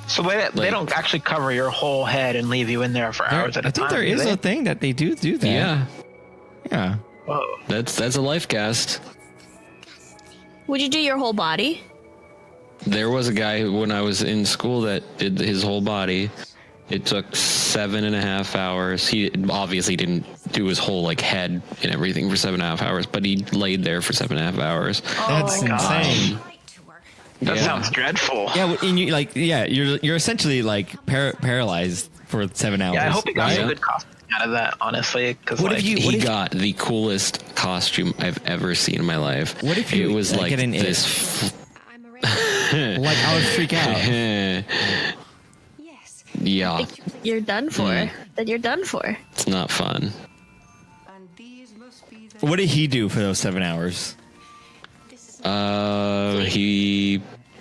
So they don't actually cover your whole head and leave you in there for hours at a I time. think there do is they? a thing that they do that. Yeah, Yeah. Whoa. that's a life cast. Would you do your whole body? There was a guy when I was in school that did his whole body. It took 7.5 hours. He obviously didn't do his whole like head and everything for 7.5 hours, but he laid there for 7.5 hours. That's my gosh. insane. That Yeah. sounds dreadful. Yeah, and you like, you're essentially like paralyzed for 7 hours. Yeah, I hope he got right? some good costume out of that, honestly. Because What if you- He got the coolest costume I've ever seen in my life. What if you, it was like, like get an this? I'm a regular. Like I would freak out. Yes. Yeah, You're done for. Then you're done for. it's not fun. And these must be the What did he do for those 7 hours?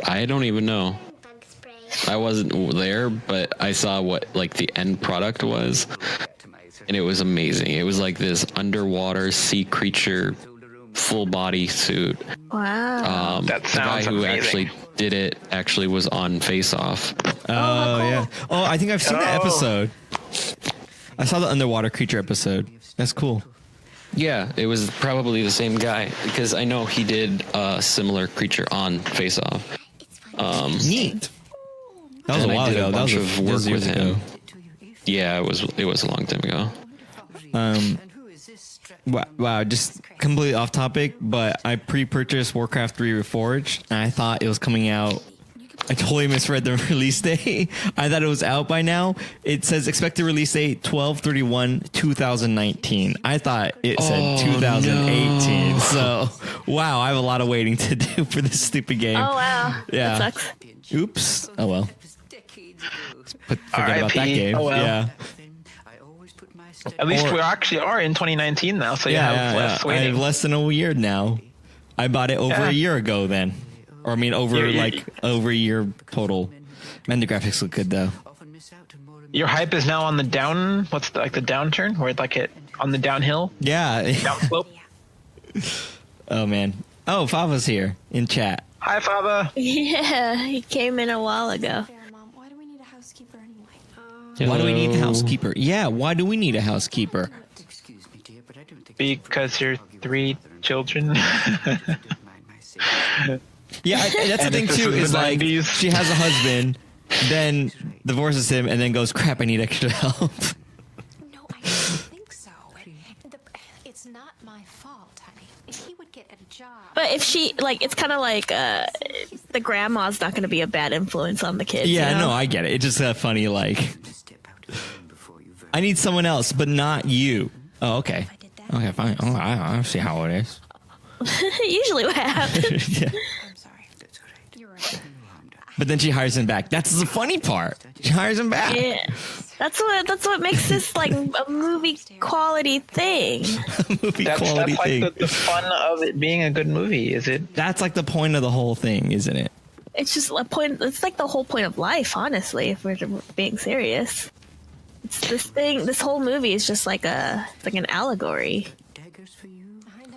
I don't even know. Bug spray. I wasn't there, but I saw what like the end product was, and it was amazing. It was like this underwater sea creature full body suit. Wow. That The guy sounds who amazing. actually did it actually was on Face Off. Oh, cool. yeah. Oh, I think I've seen that Oh. episode. I saw the underwater creature episode. That's cool. Yeah, it was probably the same guy because I know he did a similar creature on Face Off. Neat. That was a And I while did ago. a bunch that of was work years with ago. him. Yeah, it was a long time ago. Wow, just completely off topic, but I pre-purchased Warcraft 3 Reforged, and I thought it was coming out. I totally misread the release date. I thought it was out by now. It says expected release date 12/31/2019. I thought it said 2018. no. So, wow, I have a lot of waiting to do for this stupid game. Oh wow. Yeah. That sucks. Oops. Oh well. Forget about that RIP. game. Oh, well. Yeah. At least Or- we actually are in 2019 now, so you have less I waiting. have less than a year now. I bought it over Yeah. a year ago then. Or I mean over You- over a year total. Man, the graphics look good though. Your hype is now on the down. What's the downturn? Where it like it on the downhill, Yeah. downslope. Oh man. Oh, Fava's here in chat. Hi, Fava. Yeah, he came in a while ago. Fair, Mom. Why do we need a housekeeper anyway? Why do we need a Hello. housekeeper? Yeah, why do we need a housekeeper? Excuse me, dear, but I don't think Because you're 3 children. Yeah, that's the And thing if this too. was Is the like 90s. she has a husband, then divorces him, and then goes, "Crap, I need extra help." No, I don't think so. It's not my fault, honey. If he would get a job. But if she it's kind of like the grandma's not going to be a bad influence on the kids. Yeah, you know? no, I get it. It's just funny. Like, step out of the room before you I need someone else, but not you. Oh, okay. Okay, fine. Oh, I see how it is. Usually what happens. Yeah. I'm sorry. You're right. But then she hires him back. That's the funny part. She hires him back. Yeah, that's what makes this like a movie quality thing. Movie That's quality like thing. the fun of it being a good movie, is it? That's like the point of the whole thing, isn't it? It's just a point. It's like the whole point of life, honestly. If we're being serious, it's this thing. This whole movie is just like an allegory. daggers for you.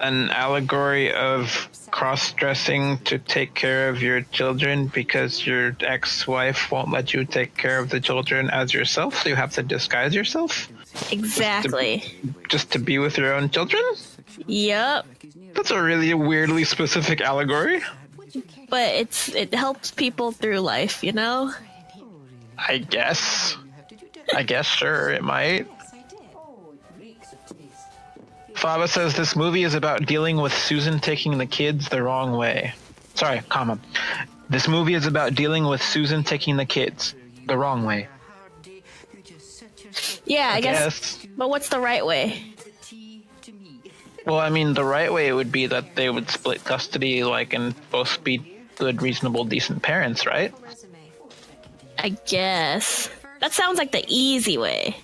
An allegory of cross-dressing to take care of your children because your ex-wife won't let you take care of the children as yourself, so you have to disguise yourself Exactly. just to be with your own children? Yep. That's a really weirdly specific allegory. But it helps people through life, you know. I guess. Sure, it might. Fava says this movie is about dealing with Susan taking the kids the wrong way. Sorry, comma. This movie is about dealing with Susan taking the kids the wrong way. Yeah, I guess. But what's the right way? Well, I mean, the right way would be that they would split custody, and both be good, reasonable, decent parents, right? I guess. That sounds like the easy way.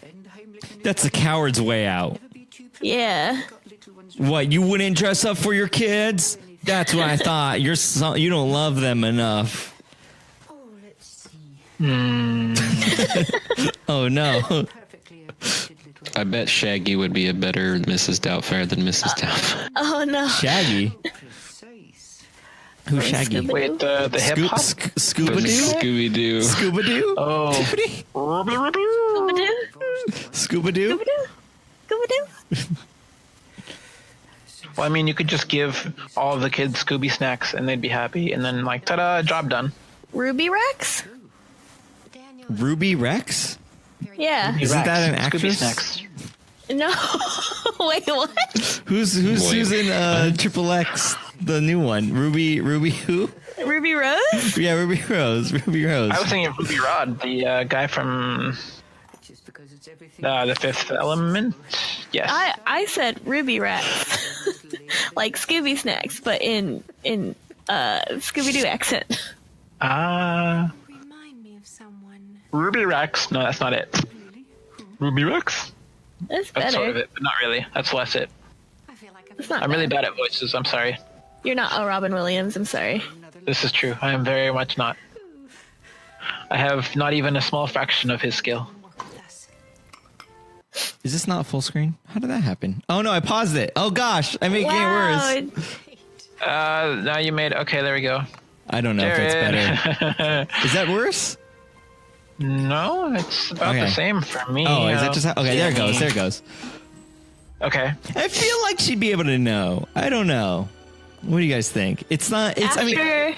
That's the coward's way out. Yeah. What, you wouldn't dress up for your kids? That's what I thought. You don't love them enough. Oh no. I bet Shaggy would be a better Mrs. Doubtfire than Mrs. Doubtfire. Oh no. Shaggy? Who's Shaggy? Scooby-Doo? Wait, the hip hop? Scuba Doo? Scooby Doo. Scuba Doo? Oh. Tiffany? Scooby-Doo? Scuba Doo? Scooby-Doo? Scooby-Doo? Well, I mean, you could just give all of the kids Scooby snacks and they'd be happy, and then ta-da, job done. Ruby Rex? Ruby Rex? Yeah. Isn't Rex, that an Scooby actress? snacks. No. Wait, what? Who's Wait. Susan Triple X, the new one? Ruby who? Ruby Rose? Yeah, Ruby Rose. I was thinking of Ruby Rod, the guy from Just because it's everything. The Fifth Element. Yes. I said Ruby Rex. Like Scooby Snacks, but in Scooby-Doo accent. Remind me of someone. Ruby Rex. No, that's not it. Ruby Rex? That's That's better. sort of it, but not really. That's less it. I feel like It's not I'm really bad. bad at voices. I'm sorry. You're not a Robin Williams, I'm sorry. This is true. I am very much not. I have not even a small fraction of his skill. Is this not full screen? How did that happen? Oh no, I paused it. Oh gosh, I'm making it worse. Now you made. Okay, there we go. I don't know if it's better. Is that worse? No, it's about the same for me. Oh, is that just okay? There it goes. There it goes. Okay. I feel like she'd be able to know. I don't know. What do you guys think? It's not. It's. I mean. I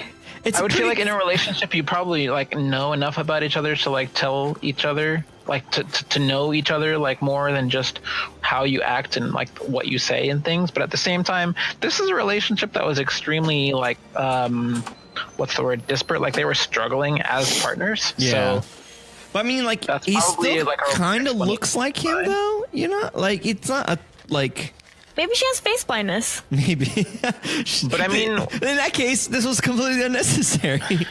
would feel like in a relationship, you probably like know enough about each other to like tell each other, like to know each other like more than just how you act and like what you say and things. But at the same time, this is a relationship that was extremely like, what's the word? Disparate. Like they were struggling as partners. Yeah. So but I mean, like he still like kind of looks like him, though. You know, like it's not a like. Maybe she has face blindness. Maybe. But I mean, in that case, this was completely unnecessary. Like,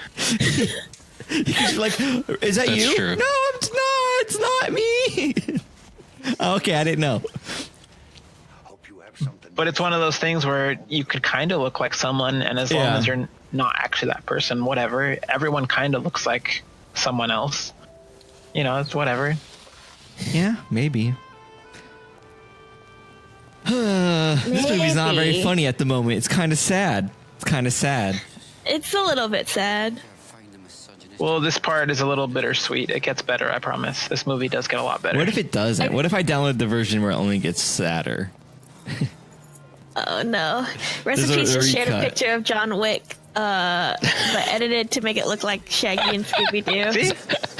is that That's you? true. No, it's not me. Okay, I didn't know. but it's one of those things where you could kind of look like someone, and as long as you're not actually that person, whatever, everyone kind of looks like someone else. You know, it's whatever. Yeah, maybe. This movie's not very funny at the moment. It's kind of sad. It's a little bit sad. Well, this part is a little bittersweet. It gets better, I promise. This movie does get a lot better. What if it doesn't? What if I download the version where it only gets sadder? Oh no. Recipe just shared a picture of John Wick, but edited to make it look like Shaggy and Scooby-Doo. See?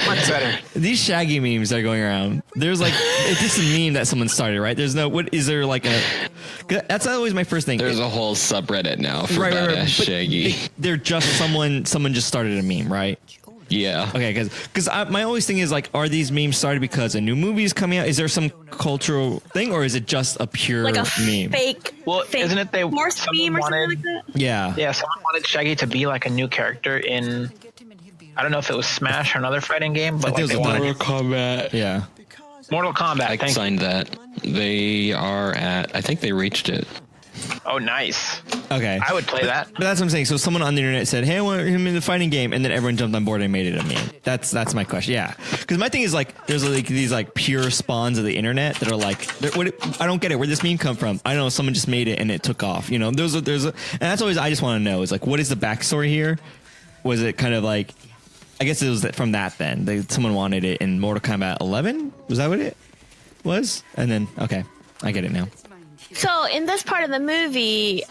Much better. These Shaggy memes are going around. There's like, it's just a meme that someone started, right? There's no, what is there like a, that's always my first thing. There's a whole subreddit now for badass Shaggy. They're just someone just started a meme, right? Yeah. Okay, because my always thing is like, are these memes started because a new movie is coming out? Is there some cultural thing, or is it just a pure like a meme? fake? Well, fake isn't it they horse meme or something like that? Yeah. Yeah, someone wanted Shaggy to be like a new character in, I don't know if it was Smash or another fighting game, but like they wanted Mortal Kombat. Yeah. Mortal Kombat. I signed that. They are at, I think they reached it. Oh, nice. Okay. I would play that. But that's what I'm saying. So someone on the internet said, "Hey, I want him in the fighting game," and then everyone jumped on board and made it a meme. That's my question. Yeah, because my thing is like, there's like these like pure spawns of the internet that are like, I don't get it. Where did this meme come from? I don't know. Someone just made it and it took off. You know, and that's always I just want to know is like, what is the backstory here? Was it kind of like, I guess it was from that then. Someone wanted it in Mortal Kombat 11. Was that what it was? And then okay, I get it now. So in this part of the movie,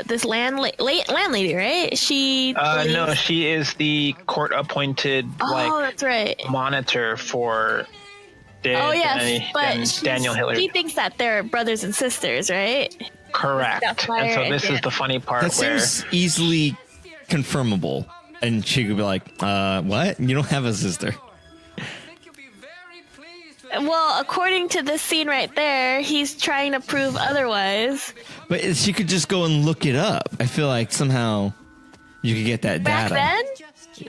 this landlady, right? She no, she is the court-appointed that's right. monitor for Daniel Hillard. He thinks that they're brothers and sisters, right? Correct. Doubtfire And so this is the funny part That where seems easily confirmable, and she could be like, "What? You don't have a sister." Well, according to this scene right there, he's trying to prove otherwise. But she could just go and look it up. I feel like somehow you could get that Back data. then?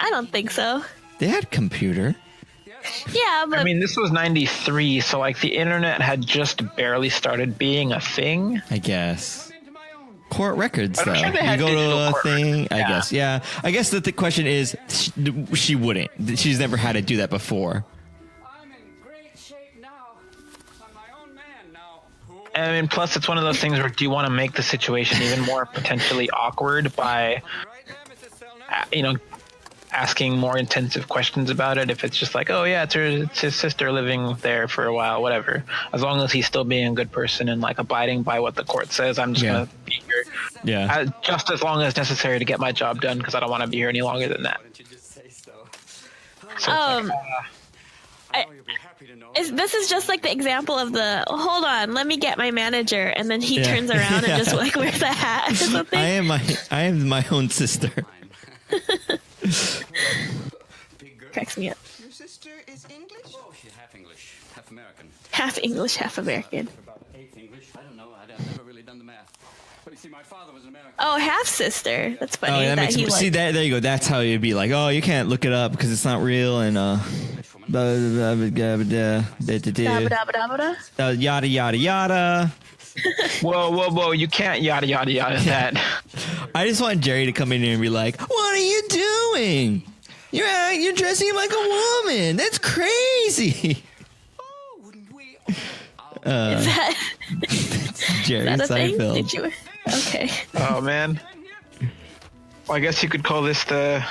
I don't think so. They had computer. Yeah, but I mean, this was 93, so like the internet had just barely started being a thing. I guess. Court records, though. I'm sure they You had go to digital a court thing, records. I Yeah. guess. Yeah. I guess that the question is, she wouldn't. She's never had to do that before. I'm in great shape now. I'm my own man now. I mean, plus it's one of those things where do you want to make the situation even more potentially awkward by, asking more intensive questions about it? If it's just like, oh yeah, it's his sister living there for a while, whatever. As long as he's still being a good person and like abiding by what the court says, I'm just gonna be here. Yeah. Just as long as necessary to get my job done, because I don't want to be here any longer than that. So this is just like the example of the, hold on, let me get my manager, and then he turns around and just like wears a hat or something. I am my own sister. Cracks me up. Your sister is English? Oh, she's half English, half American. Half English, half American. About eighth English. I don't know. I've never really done the math. But you see, my father was an American. Oh, half sister. That's funny. Oh, yeah, that makes he, sense. like, See, there you go. That's how you'd be like, oh, you can't look it up because it's not real, and yada yada yada. whoa, you can't yada yada yada that. I just want Jerry to come in here and be like, "What are you doing? You're dressing like a woman. That's crazy." Is that, Jerry is that a thing? Seinfeld. Did you? Okay. Oh man. Well, I guess you could call this the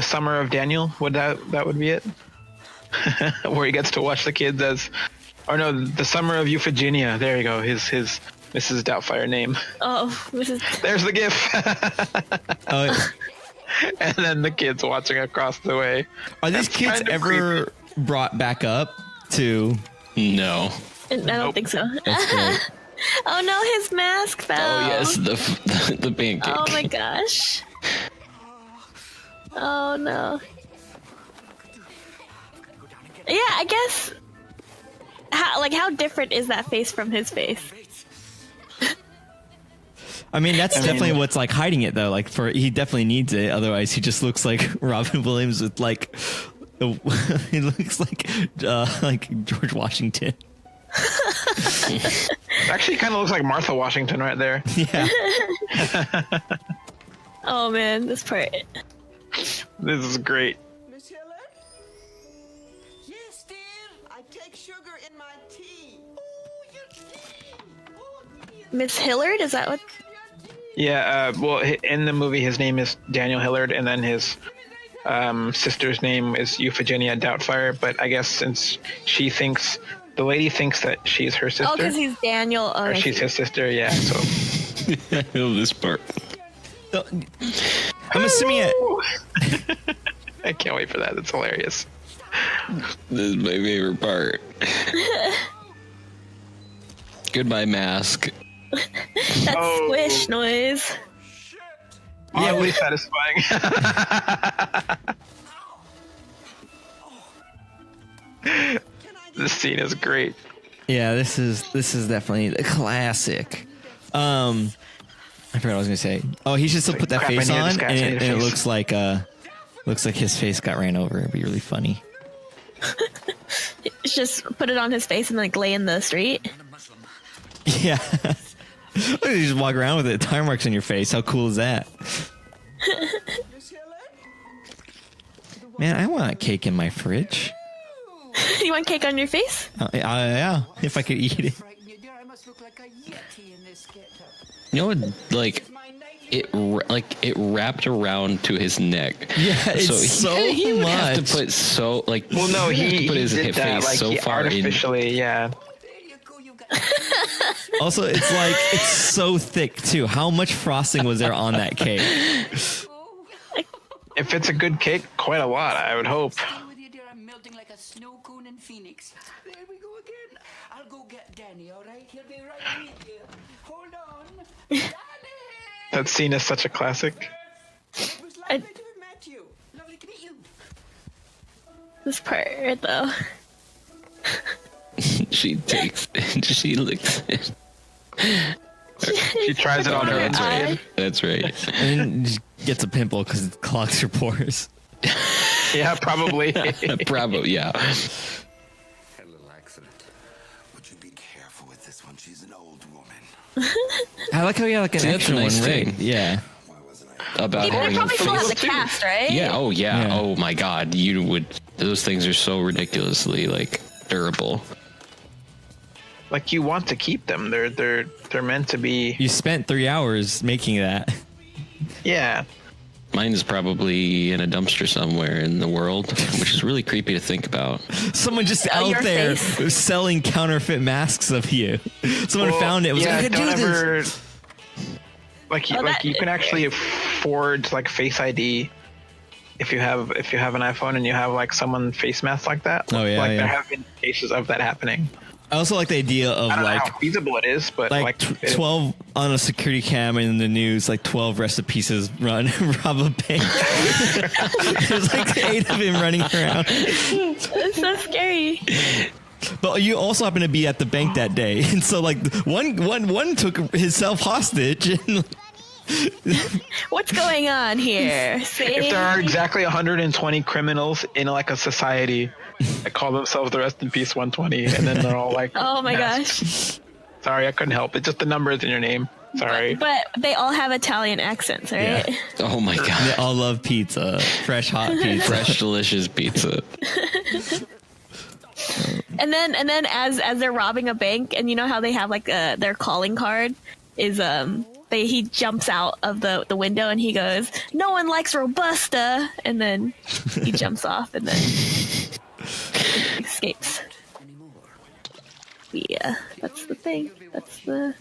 summer of Daniel. Would that would be it? Where he gets to watch the kids the summer of Euphigenia. There you go. His Mrs. Doubtfire name. Oh, Mrs. There's the GIF. Oh, And then the kids watching across the way. are these kids kind of ever brought back up to? No. I don't think so. That's great. Oh no, his mask fell. Oh yes, the pancake. Oh my gosh. Oh no. Yeah, I guess. How different is that face from his face? I mean, that's definitely what's like hiding it though. Like he definitely needs it. Otherwise, he just looks like Robin Williams with like, he looks like George Washington. Actually, kind of looks like Martha Washington right there. Yeah. Oh man, this part. This is great. Miss Helen? Yes, dear. I take sugar in my tea. Oh, your tea. Oh, dear. Miss Hillard, is that what? Yeah. Well, in the movie, his name is Daniel Hillard, and then his sister's name is Euphigenia Doubtfire. But I guess since the lady thinks that she's her sister. Oh, because he's Daniel. Oh, or she's his sister, yeah. So I know this part. I'm assuming it. I can't wait for that. It's hilarious. This is my favorite part. Goodbye, mask. That squish noise. Oddly satisfying. This scene is great. Yeah, this is definitely a classic. I forgot what I was gonna say. Oh, he should still put that crap, I face need to on, scratch and your it face. looks like his face got ran over. It'd be really funny. Just put it on his face and lay in the street. Yeah. Look, you just walk around with it. Tire marks on your face. How cool is that? Miss Helen? Man, I want cake in my fridge. You want cake on your face? Yeah, if I could eat it. Frighten you, dear. I must look like a yeti in this getup. You know what? Like My night. it wrapped around to his neck. Yeah, it's so he would have to much. put so like. Well, no, he he put his did that. face Like so he far in. artificially, yeah. There you go. You got. Also, it's so thick too. How much frosting was there on that cake? If it's a good cake, quite a lot, I would hope. With you, dear. I'm melting like a snow cone in Phoenix. There we go again. I'll go get Danny. All right, he'll be right with you. Hold on, Danny. That scene is such a classic. It was lovely to have met you. Lovely to meet you. This part right though. She takes. She licks it. She tries it on her That's own. right. That's right. And then just gets a pimple because it clogs your pores. Yeah, probably. Bravo. Yeah. Had a little accident. Would you be careful with this one? She's an old woman. I like how you have like an See, that's extra a nice one, right? thing. Yeah. Why wasn't I? About They having. probably still have the cast, right? Yeah. Oh yeah. Yeah. Oh my God. You would. Those things are so ridiculously like durable. Like you want to keep them. They're meant to be. You spent 3 hours making that. Yeah. Mine is probably in a dumpster somewhere in the world, which is really creepy to think about. Someone just Oh, out your there face. selling counterfeit masks of you. Someone Well, found it. Was yeah, like, I don't do this. ever. Like Oh, that- you can actually forge like Face ID if you have an iPhone and you have like someone face mask like that. Oh, yeah, Like yeah. there have been cases of that happening. I also like the idea of I don't know like how feasible it is, but like 12 on a security cam in the news, like 12 recipes run rob a bank. There's like 8 of him running around. It's so scary. But you also happen to be at the bank that day, and so like one took himself hostage. And What's going on here? See? if there are exactly 120 criminals in like a society that call themselves the Rest in Peace 120, and then they're all like, Oh my masked. gosh. Sorry, I couldn't help it. Just the numbers in your name. Sorry. But they all have Italian accents, right? Yeah. Oh my they God. all love pizza, fresh hot pizza. Fresh, delicious pizza. And then as they're robbing a bank, and you know how they have like their calling card is he jumps out of the window and he goes, "No one likes Robusta," and then he jumps off and then escapes. Yeah, that's the thing. That's the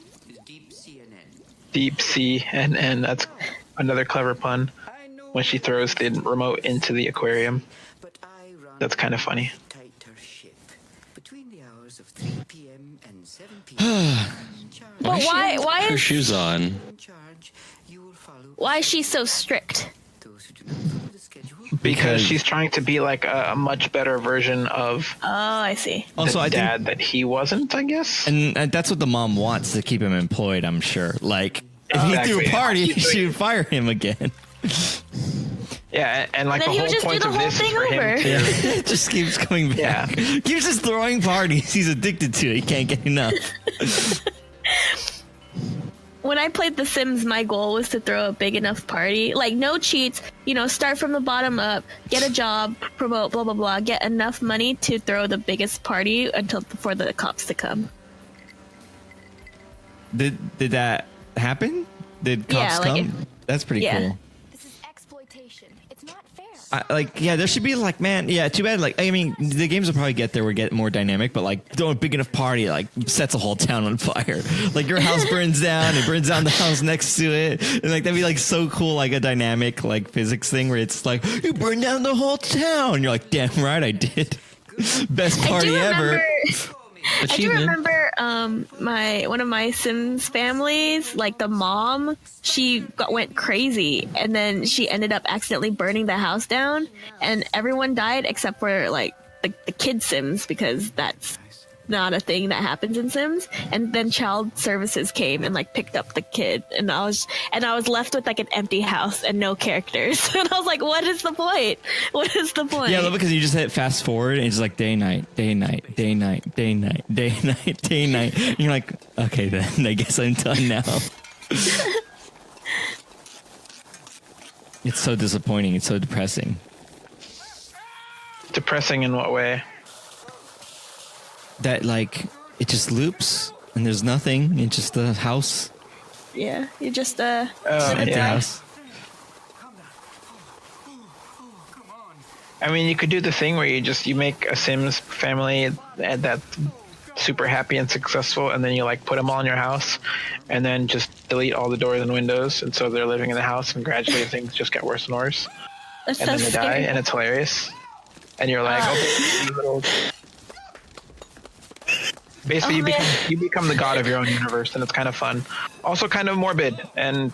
Deep CNN. That's another clever pun. When she throws the remote into the aquarium. That's kind of funny. But why Her is shoes on. why is she so strict? Because she's trying to be like a much better version of Oh, I see. Also, the I dad that he wasn't, I guess. And that's what the mom wants, to keep him employed, I'm sure. Like, if he threw a Exactly. party, she would fire him again. Yeah, and like Then the he whole would just do point the of whole this is thing for him over. to It just keeps coming back. Yeah. Keeps just throwing parties. He's addicted to it. He can't get enough. When I played The Sims, my goal was to throw a big enough party. Like, no cheats, start from the bottom up, get a job, promote, blah, blah, blah, get enough money to throw the biggest party for the cops to come. Did that happen? Did cops come? That's pretty cool. This is exploitation. It's not fair. There should be like, man, yeah, too bad. Like, I mean, the games will probably get more dynamic, but like, throw a big enough party, like, sets a whole town on fire. Like, your house burns down, it burns down the house next to it, and like that'd be like so cool, like a dynamic like physics thing where it's like, you burned down the whole town. You're like, damn right, I did. Best party ever. I do remember one of my Sims families, like the mom, she went crazy, and then she ended up accidentally burning the house down, and everyone died except for like the kid Sims, because that's not a thing that happens in Sims. And then child services came and like picked up the kid, and I was left with like an empty house and no characters. And I was like, what is the point? What is the point? Yeah, because you just hit fast forward and it's like day night, day night, day night, day night, day night, day night. And you're like, okay, then I guess I'm done now. It's so disappointing. It's so depressing. Depressing in what way? That like it just loops and there's nothing. It's just a house. Yeah, you just Empty house. I mean, you could do the thing where you make a Sims family that's super happy and successful, and then you like put them all in your house, and then just delete all the doors and windows, and so they're living in the house, and gradually things just get worse and worse, That's and so then they die, scary. and it's hilarious, and you're like, okay, you little. Basically, you become the god of your own universe, and it's kind of fun. Also, kind of morbid, and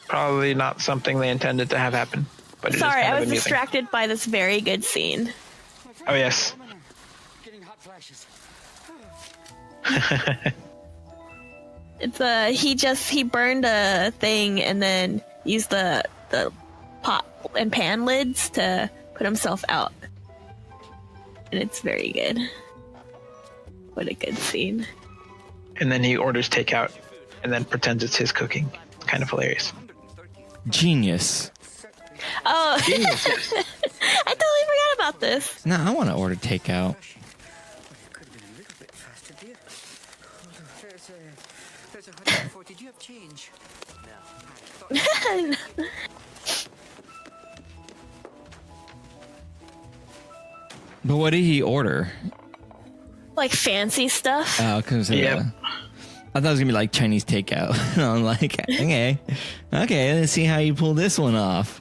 probably not something they intended to have happen. But Sorry, I was amusing. distracted by this very good scene. Oh yes. Getting hot flashes. It's he burned a thing and then used the pot and pan lids to put himself out. And it's very good. What a good scene. And then he orders takeout, and then pretends it's his cooking. It's kind of hilarious. Genius. Oh, I totally forgot about this. No, I want to order takeout. Could have been a little bit faster, dear. There's 140. Do you have change? But what did he order? Like fancy stuff. Oh, because Yep. I thought it was gonna be like Chinese takeout. I'm like, okay, let's see how you pull this one off.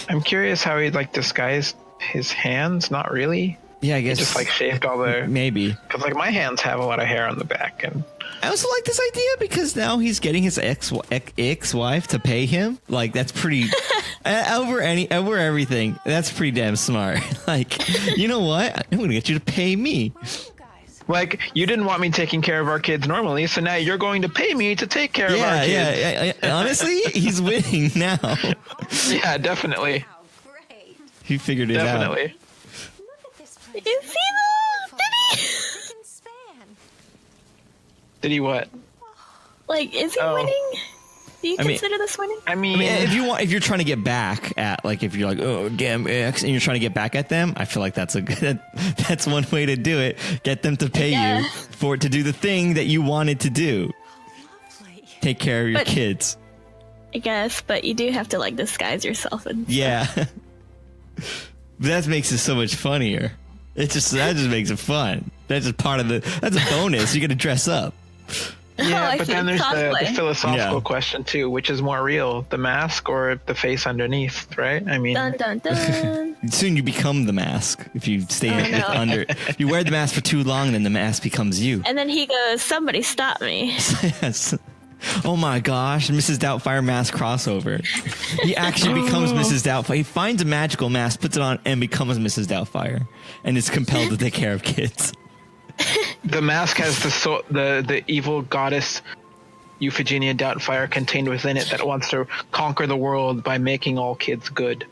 I'm curious how he like disguised his hands. Not really. Yeah, I He guess just like shaved all the. maybe. Because like my hands have a lot of hair on the back, and I also like this idea because now he's getting his ex-wife to pay him. Like that's pretty over everything. That's pretty damn smart. Like, you know what? I'm gonna get you to pay me. like you didn't want me taking care of our kids normally, so now you're going to pay me to take care of our kids. Yeah. Honestly, he's winning now. Yeah, definitely, Wow, great. He figured it out. definitely. Look at this You place. see that? Did he? Freaking span. Did he what? Like, is he Oh. winning? Do you consider this winning? I mean, if you're trying to get back at, like, if you're like, oh damn X, and you're trying to get back at them, I feel like that's one way to do it. Get them to pay you for it to do the thing that you wanted to do. Take care of your kids. I guess, but you do have to like disguise yourself and stuff. That makes it so much funnier. That just makes it fun. That's just part of that's a bonus. You get to dress up. Yeah, but then there's the philosophical question too, which is more real, the mask or the face underneath, right? I mean, dun, dun, dun. Soon you become the mask if you stay under. If you wear the mask for too long, then the mask becomes you. And then he goes, "Somebody stop me!" Yes. Oh my gosh, Mrs. Doubtfire mask crossover. He actually becomes Mrs. Doubtfire. He finds a magical mask, puts it on, and becomes Mrs. Doubtfire, and is compelled to take care of kids. The mask has the evil goddess Euphigenia Doubtfire contained within it that wants to conquer the world by making all kids good.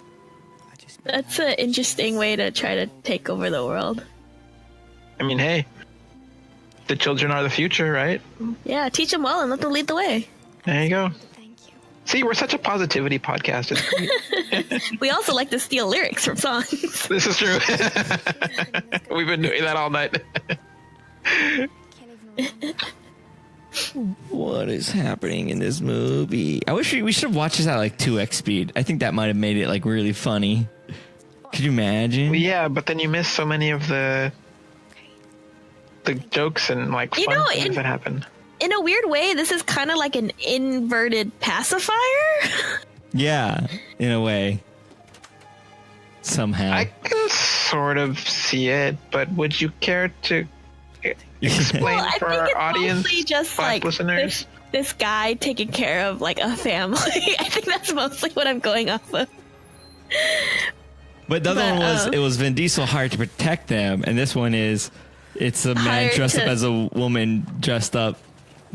That's an interesting way to try to take over the world. I mean, hey, the children are the future, right? Yeah, teach them well and let them lead the way. There you go. Thank you. See, we're such a positivity podcast. It's great. We also like to steal lyrics from songs. This is true. We've been doing that all night. What is happening in this movie? I wish we should have watched this at like 2x speed. I think that might have made it like really funny. Could you imagine? Well, yeah, but then you miss so many of the jokes and like fun things that happen. In a weird way, this is kind of like an inverted pacifier. Yeah, in a way. Somehow. I can sort of see it, but would you care to explain for our audience, just like listeners? This guy taking care of like a family. I think that's mostly what I'm going off of. But the other one was Vin Diesel hired to protect them, and this one it's a man dressed up as a woman dressed up.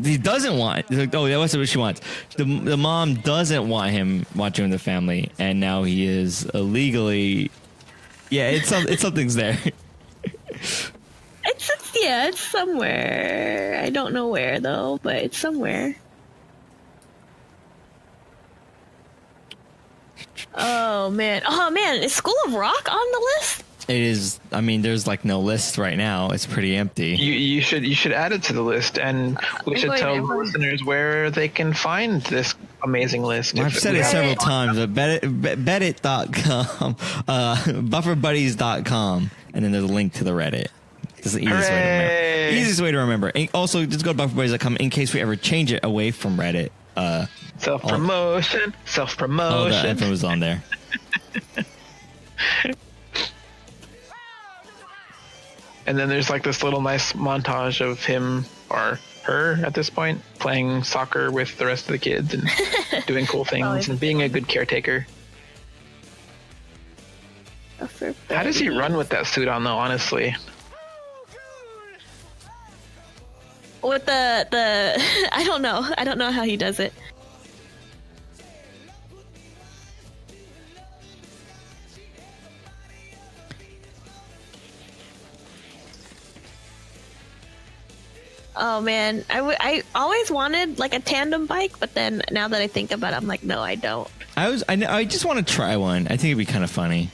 He doesn't want. He's like, oh, that's what she wants. The mom doesn't want him watching the family, and now he is illegally. Yeah, it's something's there. It's somewhere. I don't know where though, but it's somewhere. Oh man, is School of Rock on the list? It is. I mean, there's like no list right now. It's pretty empty. You should add it to the list, and we should tell listeners where they can find this amazing list. Well, I've said it several times. Beddit.com, bufferbuddies.com, and then there's a link to the Reddit. This is the easiest way to remember. And also, just go to bufferbuddies.com in case we ever change it away from Reddit. Self-promotion. Oh, that info was on there. And then there's like this little nice montage of him or her at this point playing soccer with the rest of the kids and doing cool things and being a good caretaker. How does he run with that suit on though, honestly? With the I don't know how he does it. Oh man, I always wanted like a tandem bike, but then now that I think about it, I'm like, no, I don't. I just want to try one. I think it'd be kind of funny.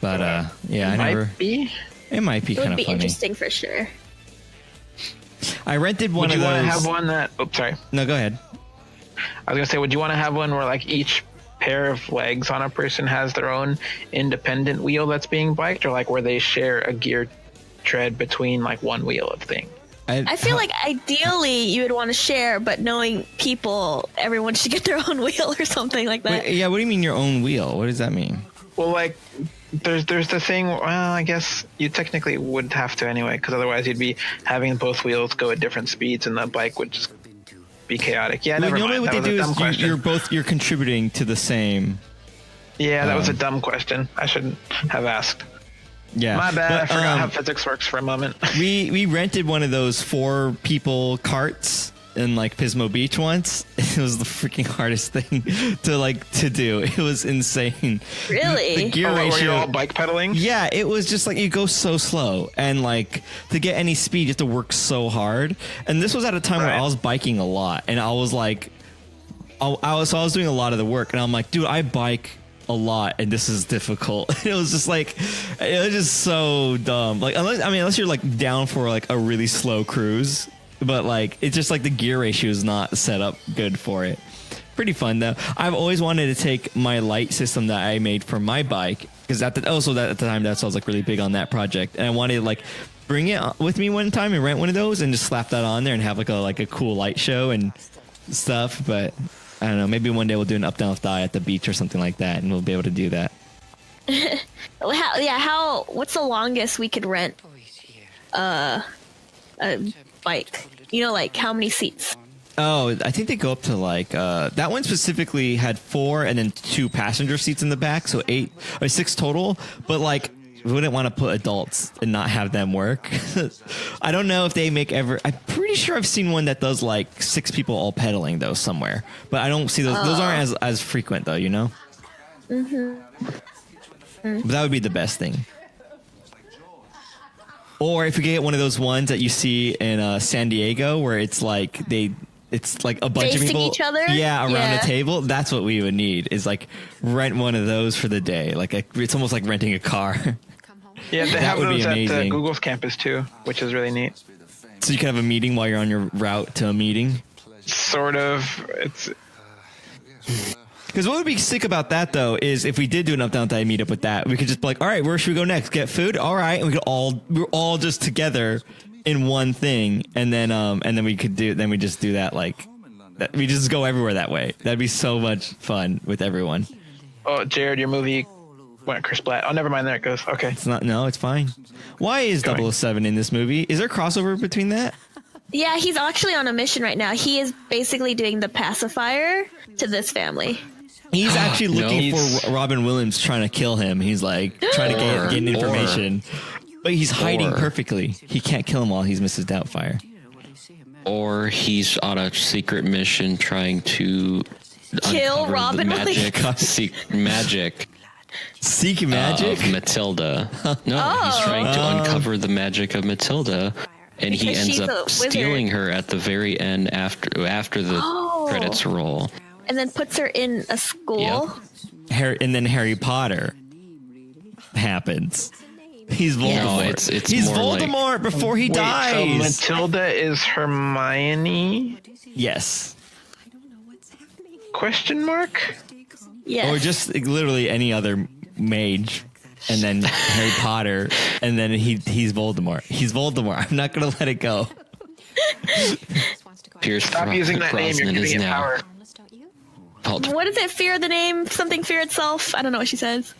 But yeah, it might be kind of funny. It would be interesting for sure. I rented one of those. Would you want to have one that? Oops, sorry. No, go ahead. I was gonna say, would you want to have one where like each pair of legs on a person has their own independent wheel that's being biked, or like where they share a gear tread between like one wheel of thing? I feel like ideally you would want to share, but knowing people, everyone should get their own wheel or something like that. Wait, yeah, what do you mean your own wheel? What does that mean? Well, like there's the thing. Well, I guess you technically would have to anyway, because otherwise you'd be having both wheels go at different speeds, and the bike would just be chaotic. Yeah, never mind. What they do is you're contributing to the same. Yeah, that was a dumb question. I shouldn't have asked. Yeah, my bad. I forgot how physics works for a moment. We rented one of those 4 people carts in like Pismo Beach once. It was the freaking hardest thing to do. It was insane. Really? The gear ratio. Were you all bike pedaling? Yeah, it was just like you go so slow, and like to get any speed, you have to work so hard. And this was at a time where I was biking a lot, and I was like I was doing a lot of the work, and I'm like, dude, I bike a lot, and this is difficult. It was just like, it was just so dumb. Like, unless you're like down for like a really slow cruise, but like it's just like the gear ratio is not set up good for it. Pretty fun though. I've always wanted to take my light system that I made for my bike, because at the time that's I was like really big on that project, and I wanted to like bring it with me one time and rent one of those and just slap that on there and have like a cool light show and stuff. But I don't know, maybe one day we'll do an UpDownLeftDie at the beach or something like that, and we'll be able to do that. What's the longest we could rent a bike? You know, like how many seats? Oh, I think they go up to like that one specifically had 4 and then 2 passenger seats in the back, so 8 or 6 total. But like, we wouldn't want to put adults and not have them work. I don't know if they make ever. I'm pretty sure I've seen one that does like 6 people all pedaling though somewhere, but I don't see those. Those aren't as frequent though, you know. But that would be the best thing. Or if we get one of those ones that you see in San Diego, where it's like it's like a bunch Facing of people, each other? around Yeah. a table. That's what we would need, is like rent one of those for the day. Like it's almost like renting a car. Yeah, they That have would be those at amazing. Google's campus too, which is really neat. So you can have a meeting while you're on your route to a meeting. Sort of. It's Because what would be sick about that though is if we did do an UpDownLeftDie meetup with that, we could just be like, all right, where should we go next? Get food, all right, and we're all just together in one thing, and then we just do that like that. We just go everywhere that way. That'd be so much fun with everyone. oh, Jared, your movie went Chris Blatt. Oh, never mind. There it goes. Okay. It's not. No, it's fine. Why is 007 in this movie? Is there crossover between that? Yeah, he's actually on a mission right now. He is basically doing the pacifier to this family. He's actually looking No. for Robin Williams, trying to kill him. He's like trying to get information, but he's hiding perfectly. He can't kill him while he's Mrs. Doubtfire. Or he's on a secret mission trying to Kill uncover Robin the magic, Williams. Seek magic? of Matilda. No, he's trying to uncover the magic of Matilda, and he Because ends she's a up wizard. stealing her at the very end after the credits roll. And then puts her in a school. Yep. And then Harry Potter happens. He's Voldemort. No, it's He's more like- Voldemort before he Wait, so dies. Matilda is Hermione? Yes. Question mark? Yes. Or just literally any other mage. And then Harry Potter. And then he's Voldemort. He's Voldemort. I'm not going to let it go. Pierce Stop using that name. You're Brosnan is giving it now power. called What is it? Fear the name? Something fear itself? I don't know what she says.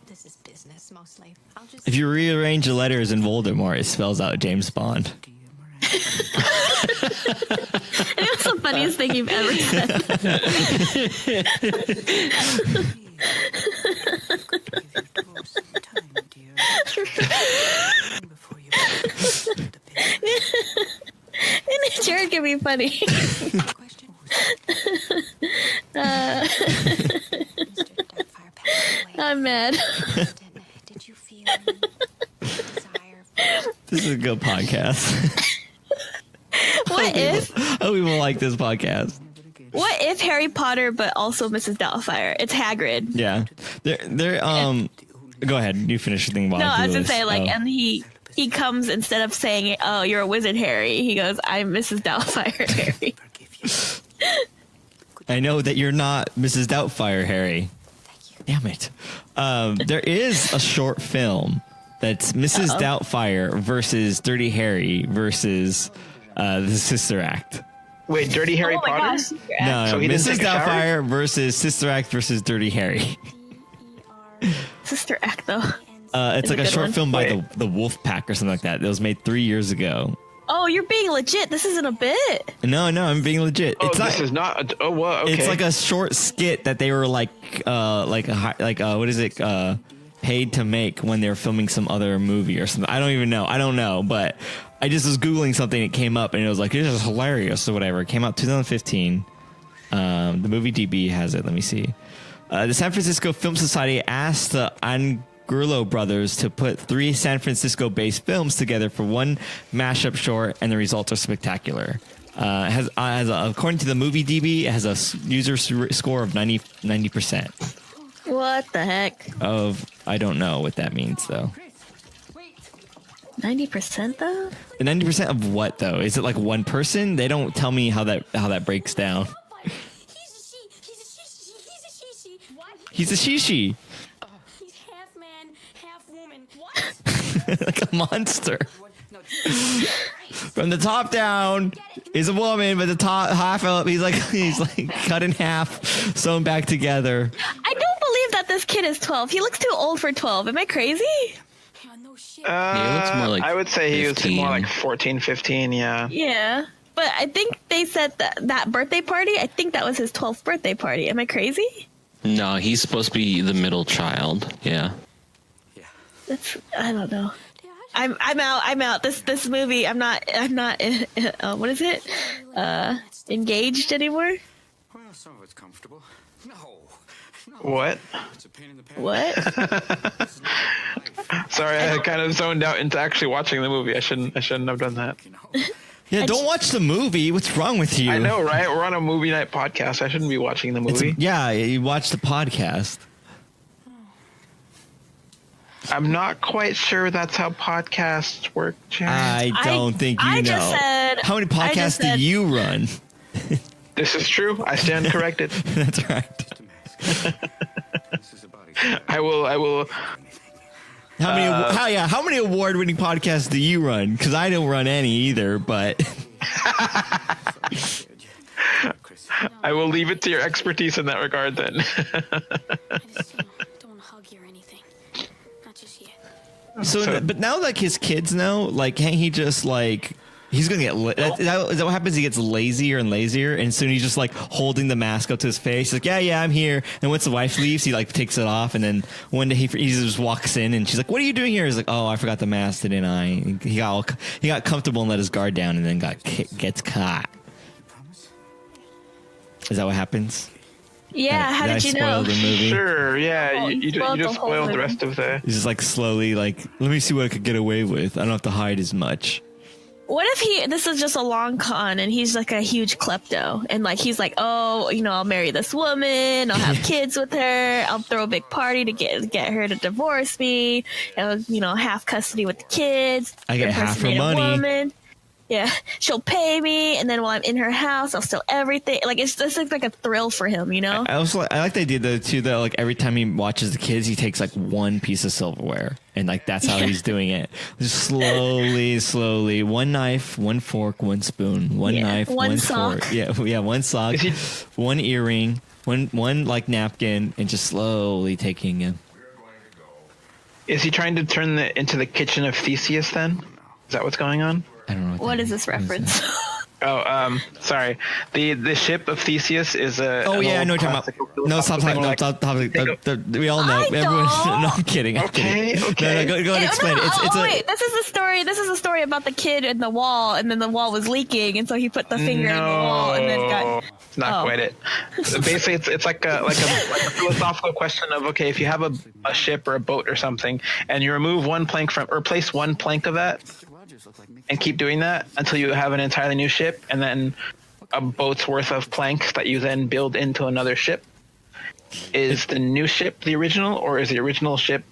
This is business mostly. I'll just If you rearrange the letters in Voldemort, it spells out James Bond. And it was the funniest thing you've ever said. And Jared can be funny. I'm mad. Did you feel desire? This is a good podcast. What if? Oh, we will like this podcast. What if Harry Potter, but also Mrs. Doubtfire? It's Hagrid. Yeah. They're go ahead. You finish your thing. No, I was gonna say and he comes, instead of saying, "Oh, you're a wizard, Harry," he goes, "I'm Mrs. Doubtfire, Harry." I know that you're not Mrs. Doubtfire, Harry. Damn it. There is a short film that's Mrs. Doubtfire versus Dirty Harry versus the Sister Act. Wait, Dirty Harry Oh my Potter? gosh. No, So he didn't Mrs. take a shower? Doubtfire versus Sister Act versus Dirty Harry. Sister Act, though. It's a like a good short one. film by Wait. the Wolf Pack or something like that. It was made 3 years ago. Oh, you're being legit. This isn't a bit. No, I'm being legit. Oh, It's this not. is not. Oh, well, okay. It's like a short skit that they were paid to make when they were filming some other movie or something. I don't know, but I just was Googling something. It came up and it was like, this is hilarious or whatever. It came out 2015. The movie DB has it. Let me see. The San Francisco Film Society asked the Angulo brothers to put 3 San Francisco-based films together for one mashup short, and the results are spectacular. According to the movie DB, it has a user score of 90%. What the heck? I don't know what that means though. 90% though? 90% of what though? Is it like one person? They don't tell me how that breaks down. He's a shishi. He's half man, half woman. What? Like a monster. From the top down is a woman, but the top half up, he's like cut in half, sewn back together. I don't believe that this kid is 12. He looks too old for 12. Am I crazy? Yeah, no shit. He looks more like I would say 15. he was more like 14, 15, yeah. Yeah. But I think they said that birthday party, I think that was his 12th birthday party. Am I crazy? No, he's supposed to be the middle child. Yeah. I don't know. I'm out. This movie, I'm not what is it? Engaged anymore? Well, some of it's comfortable. No. What? It's a pain in the pants. What? Sorry, I kind of zoned out into actually watching the movie. I shouldn't have done that. Yeah, don't watch the movie. What's wrong with you? I know, right? We're on a movie night podcast. I shouldn't be watching the movie. You watch the podcast. I'm not quite sure that's how podcasts work, Jerry. I don't think you know. Just said, how many podcasts do you run? This is true. I stand corrected. That's right. This is a body. I will. How many award-winning podcasts do you run? Because I don't run any either, but I will leave it to your expertise in that regard then. I just, don't want to hug you or anything. Not just yet. so but now like his kids know, like can't he just like he's gonna get is that what happens? He gets lazier and lazier, and soon he's just like holding the mask up to his face. He's like, yeah, I'm here. And once the wife leaves, he like takes it off, and then one day he just walks in, and she's like, "What are you doing here?" He's like, "Oh, I forgot the mask, didn't I?" He got comfortable and let his guard down, and then gets caught. Is that what happens? Yeah, how did you know? The movie? Sure, yeah. You spoiled just the whole spoiled the movie. rest of the... He's just like slowly like, let me see what I could get away with. I don't have to hide as much. What if this is just a long con and he's like a huge klepto and like he's like, oh, I'll marry this woman, I'll have kids with her, I'll throw a big party to get her to divorce me, and half custody with the kids. I get half her impersonate a money. woman. Yeah, she'll pay me, and then while I'm in her house, I'll steal everything. Like it's just like a thrill for him, I also I like the idea though too that like every time he watches the kids, he takes like one piece of silverware, and like that's how he's doing it. Just slowly, one knife, one fork, one spoon, one knife, one sock. fork. Yeah, one sock, one earring, one like napkin, and just slowly taking him. Is he trying to turn into the kitchen of Theseus then? Is that what's going on? I don't know. What is this reference? Oh, sorry. The ship of Theseus is a. Oh an yeah, I old know what you're talking classical about. No, stop philosophical talking. thing, We all know. I Everyone. don't. No, I'm kidding. Okay. No, go ahead and explain it. Wait. This is a story. This is a story about the kid in the wall, and then the wall was leaking, and so he put the finger in the wall, and then got. It's not quite it. Basically, it's like a philosophical question of, okay, if you have a ship or a boat or something, and you remove one plank or place one plank of that, and keep doing that until you have an entirely new ship, and then a boat's worth of planks that you then build into another ship. Is the new ship the original, or is the original ship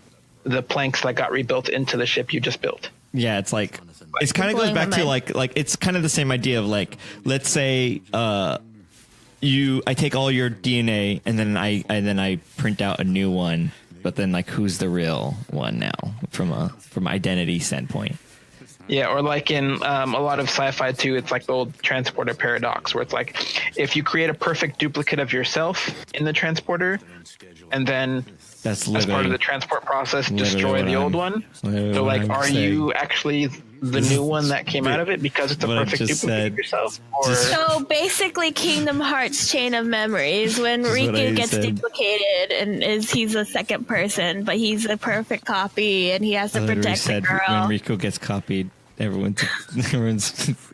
the planks that got rebuilt into the ship you just built? Yeah, it's like it kind of goes back to like it's kind of the same idea of like, let's say I take all your DNA and then I print out a new one, but then like who's the real one now from identity standpoint? Yeah, or like in a lot of sci-fi too, it's like the old transporter paradox, where it's like if you create a perfect duplicate of yourself in the transporter, and then that's as part of the transport process destroy the old one. So like, are you actually the new one that came out of it because it's a perfect duplicate of yourself? Or So basically, Kingdom Hearts Chain of Memories, when Riku gets duplicated and he's a second person, but he's a perfect copy and he has to protect the girl. When Riku gets copied, everyone's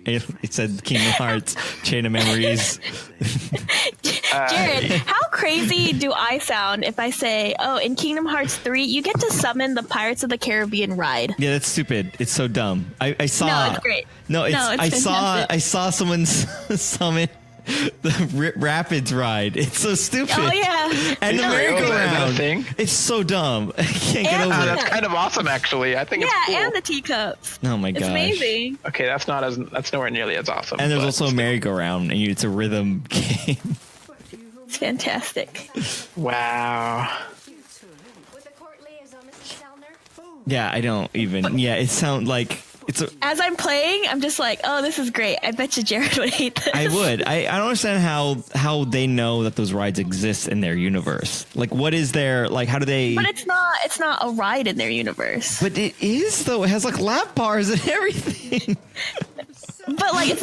it said Kingdom Hearts Chain of Memories. Jared, how crazy do I sound if I say, oh, in Kingdom Hearts 3, you get to summon the Pirates of the Caribbean ride? Yeah, that's stupid. It's so dumb. I saw. No, it's great. No, it's fantastic. I saw someone summon the Rapids ride. It's so stupid. Oh, yeah. And the Is that a merry-go-round. thing? It's so dumb. I can't get over That's it. kind of awesome, actually. I think it's cool. And the teacups. Oh my gosh. It's amazing. Okay, that's nowhere nearly as awesome. And there's but also a merry-go-round, and it's a rhythm game. It's fantastic. Wow. With the court liaison, Mrs. Selner. Yeah, I don't even. Yeah, it sounds like it's a. As I'm playing, I'm just like, oh, this is great. I bet you Jared would hate this. I would. I don't understand how they know that those rides exist in their universe. Like, what is their like? How do they? But it's not a ride in their universe. But it is though. It has like lap bars and everything. But like, it's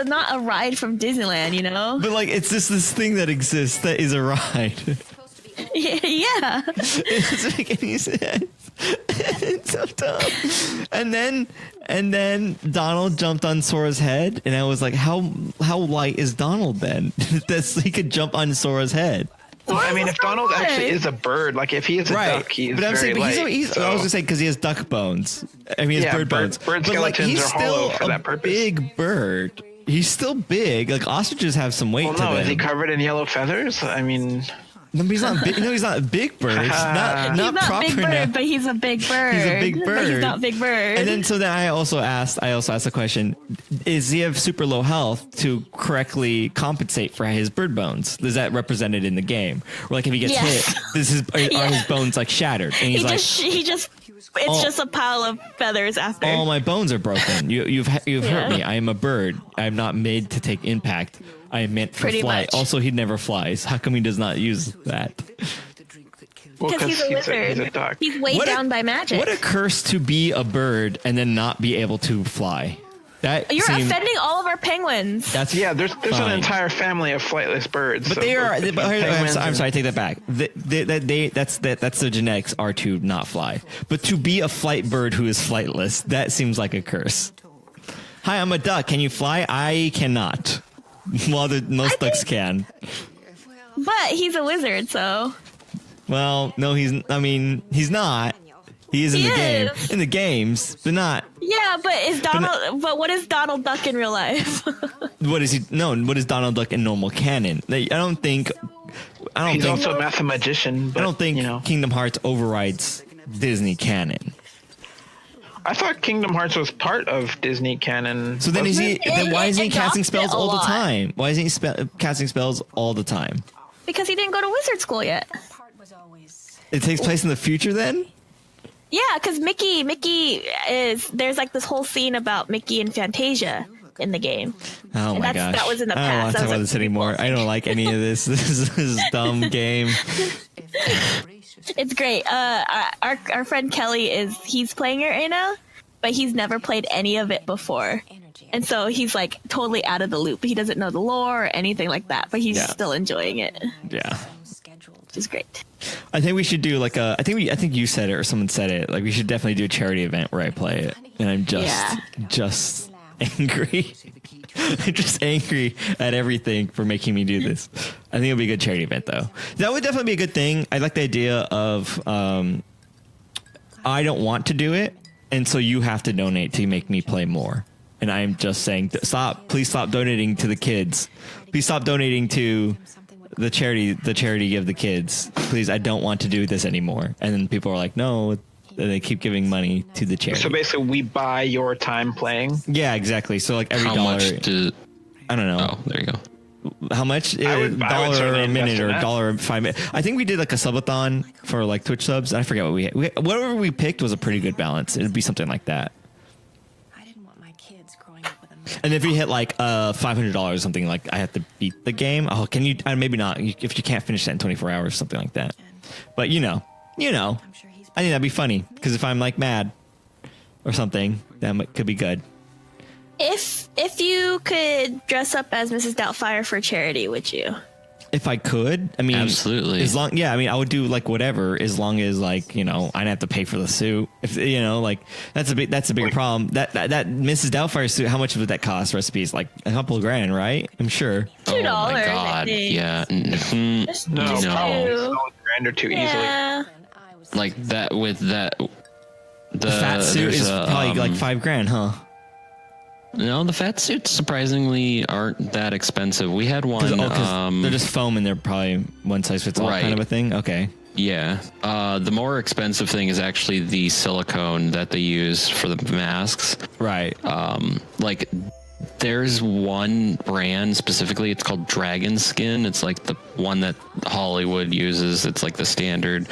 not a ride from Disneyland, you know? But like, it's just this thing that exists that is a ride. Yeah. It doesn't make any sense. It's so dumb. And then Donald jumped on Sora's head, and I was like, how light is Donald then? He could jump on Sora's head. Well, I mean, if Donald actually is a bird, like if he is a duck, he is very light. I was gonna say because he has duck bones. I mean, he has bird bones. Bird but like, skeletons he's are still hollow for that purpose. Big bird. He's still big. Like ostriches have some weight Well, to them. no, is he covered in yellow feathers? I mean, no, but he's not big. No, he's not a big bird. Not He's not proper big bird, now. but he's a big bird. He's a big bird. But he's not big bird. And then I also asked the question: is he have super low health to correctly compensate for his bird bones? Is that represented in the game? Or like if he gets hit, are his bones like shattered? And he's it's just a pile of feathers after. All my bones are broken. You've hurt me. I am a bird. I am not made to take impact. I am meant for Pretty flight. much. Also, he never flies. How come he does not use that? Because he's a wizard. He's a duck. He's weighed down by magic. What a curse to be a bird and then not be able to fly. You're offending all of our penguins. There's an entire family of flightless birds. But they are. I'm sorry, I take that back. That's the genetics are to not fly. But to be a flight bird who is flightless, that seems like a curse. Hi, I'm a duck. Can you fly? I cannot. Well, most ducks can. But he's a wizard, so. Well, no, he's not. He is in the game. In the games, but not. Yeah, but what is Donald Duck in real life? What is he? No, what is Donald Duck in normal canon? I don't think. He's also a mathematician. But, I don't think Kingdom Hearts overrides Disney canon. I thought Kingdom Hearts was part of Disney canon. So then then why isn't he casting spells all the time? Why isn't he casting spells all the time? Because he didn't go to wizard school yet. It takes place in the future then? Yeah, because there's like this whole scene about Mickey and Fantasia in the game. Oh my gosh. That was in the past. I don't want to talk about this anymore. I don't like any of this. This is a dumb game. It's great. Our friend Kelly he's playing it right now, but he's never played any of it before. And so he's like totally out of the loop. He doesn't know the lore or anything like that, but he's still enjoying it. Yeah. Which is great. I think we should do like I think you said it or someone said it. Like we should definitely do a charity event where I play it. And I'm just angry. I'm just angry at everything for making me do this. I think it'll be a good charity event though. That would definitely be a good thing. I like the idea of I don't want to do it, and so you have to donate to make me play more. And I'm just saying, please stop donating to the kids. Please stop donating to the charity Give the Kids. Please, I don't want to do this anymore. And then people are like, no, and they keep giving money to the charity. So basically, we buy your time playing. Yeah, exactly. So like every How dollar. much I don't know. Oh, there you go. How much? I would $1 a minute or that. $1 5 minutes. I think we did like a subathon for like Twitch subs. I forget what we had. Whatever we picked was a pretty good balance. It'd be something like that. And if you hit like $500 or something, like I have to beat the game. Oh, can you? Maybe not. If you can't finish that in 24 hours, something like that. But you know, I think that'd be funny because if I'm like mad or something, that could be good. If you could dress up as Mrs. Doubtfire for charity, would you? if I could. I mean, absolutely. As long, yeah. I mean, I would do like whatever, as long as like, you know, I didn't have to pay for the suit. If you know, like that's a bigger problem. That Mrs. Doubtfire suit. How much would that cost? Recipes like a couple of grand, right? I'm sure. $2. Oh my God. Yeah. Just No, just probably two. $1 grand or two Yeah. Like that with that. The fat suit is probably like $5,000, huh? No, the fat suits surprisingly aren't that expensive. We had one. They're just foam and they're probably one size fits all kind of a thing. Okay. Yeah. The more expensive thing is actually the silicone that they use for the masks. Right. Like there's one brand specifically. It's called Dragon Skin. It's like the one that Hollywood uses. It's like the standard,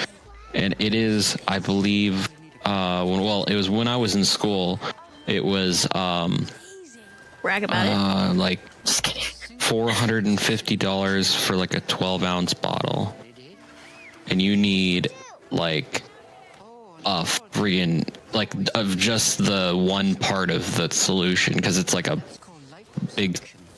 and it is, I believe, it was when I was in school. It was Brag about it. like Just kidding. $450 for like a 12-ounce bottle, and you need like a freaking like of just the one part of the solution, because it's like a big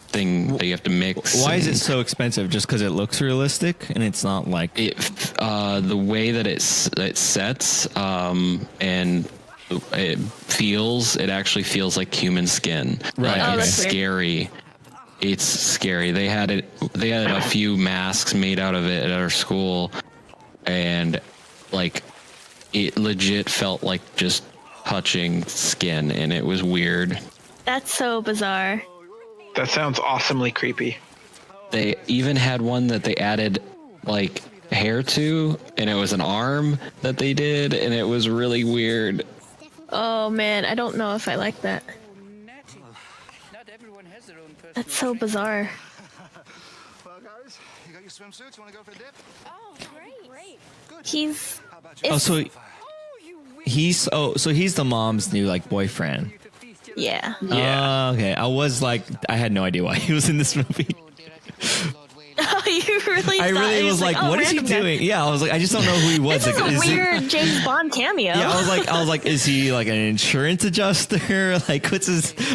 thing that you have to mix. Why is it so expensive? Just because it looks realistic and it's not like it? The way that it sets and it actually feels like human skin. Right. Oh, It's that's weird. scary. It's scary. They had a few masks made out of it at our school, and like it legit felt like just touching skin, and it was weird. That's so bizarre. That sounds awesomely creepy. They even had one that they added like hair to, and it was an arm that they did, and it was really weird. Oh man, I don't know if I like that. Not everyone has their own personal That's so bizarre. Well, guys, you got your swimsuits? You want to go for a dip? Oh, great. He's. oh, It's, so he's the mom's new like boyfriend. yeah. Yeah. Okay. I had no idea why he was in this movie. Oh, you really? I thought really it was like, oh, what is he random guy. doing? Yeah, I was like, I just don't know who he was. This Like, is a he- weird James Bond cameo. Yeah, I was like, is he like an insurance adjuster? Like,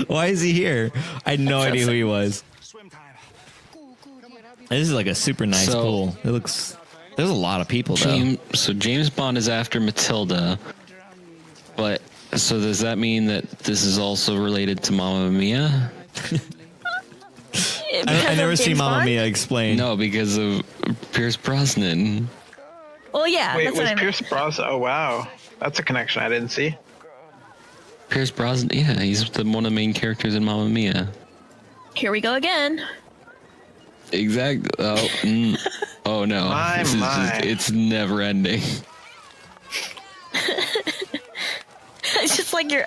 why is he here? I had no idea who he was. Swim time. This is like a super nice So- pool. There's a lot of people though. James Bond is after Matilda, but so does that mean that this is also related to Mamma Mia? I never seen Mamma Mia explained. No, because of Pierce Brosnan. Well, yeah. Wait, that's what was I meant. Pierce Brosnan? Oh wow, that's a connection I didn't see. Pierce Brosnan, yeah, he's one of the main characters in Mamma Mia. Here we go again. Exactly. Oh no, My, This is my. it's never ending. It's just like your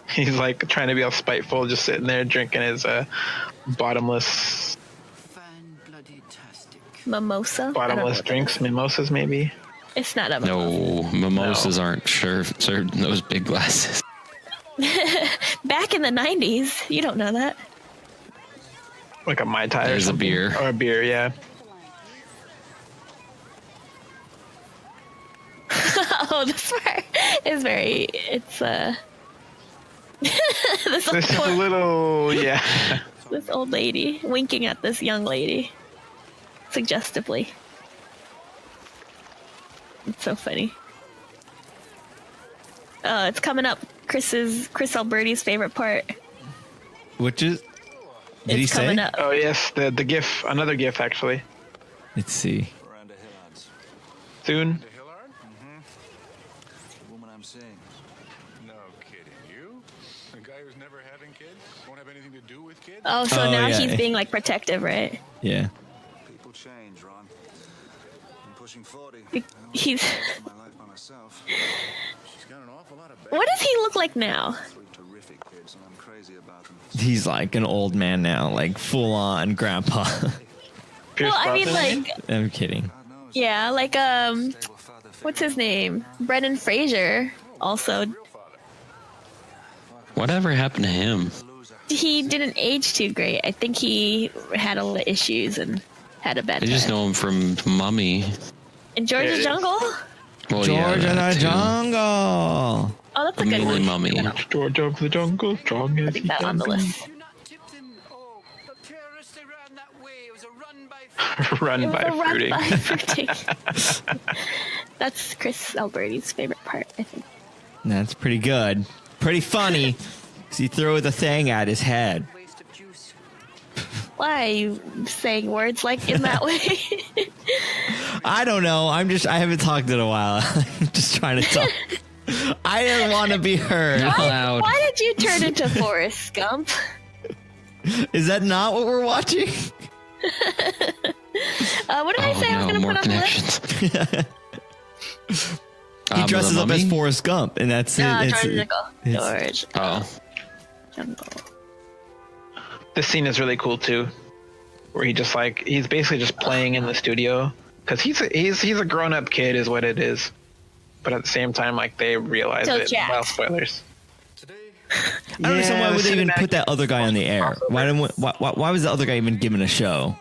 He's like trying to be all spiteful, just sitting there drinking his bottomless Fan bloody tastic. mimosa. I don't know bottomless what that drinks, is. mimosas maybe. It's not a mimosa. No, mimosas aren't served in those big glasses. Back in the 90s, you don't know that. Like a Mai Tai or There's a something. beer. Or a beer, yeah. Oh, this part is very. It's this This is a little, yeah. this old lady winking at this young lady, suggestively. It's so funny. Oh, it's coming up. Chris Alberti's favorite part. Which is? Did he It's say? coming up. Oh yes, the GIF, another GIF actually. Let's see. Miranda Hillard's. Soon. Hillard? The woman I'm seeing. No kidding. You? The guy who's never having kids? Won't have anything to do with kids? Oh, so Oh, now yeah. he's being like protective, right? Yeah. People change, Ron. I'm pushing 40. He's. My life by myself. She's got an awful lot of What does he look like now? 3 terrific kids, and I'm crazy about them. He's like an old man now, like full on grandpa. Pierce Well, I mean, Brosnan. like, I'm kidding. God knows. yeah, like They were father what's his name? Brendan Fraser. Also, Whatever happened to him? he didn't age too great. I think he had a lot of issues and had a bad I just time. know him from Mummy. In George's Yeah. Jungle? Well, George in that the too. jungle. Oh, that's a good Mainly one. Mummy. George of the Jungle, strong as I think he that on the can be. list. You not tipped him? Oh, the terrorists, they ran that way. It was a run by... Run by It was a run Fruiting. by Fruiting. That's Chris Alberti's favorite part, I think. That's pretty good. Pretty funny. 'Cause he threw the thing at his head. Waste of juice. Why are you saying words like in that way? I don't know. I haven't talked in a while. I'm just trying to talk. I didn't want to be heard. Loud. Why did you turn into Forrest Gump? Is that not what we're watching? What did I say I was going to more put on the list? connections. He dresses The up as Mummy? Forrest Gump, and that's it. No, It's- George Nickel. it's- George Oh. Jungle. This scene is really cool too, where he's basically just playing in the studio because he's a grown up kid is what it is, but at the same time like they realize So it. Jack. Well, spoilers. I don't understand why the would they even cinematic put that other guy on the air? Why was the other guy even given a show?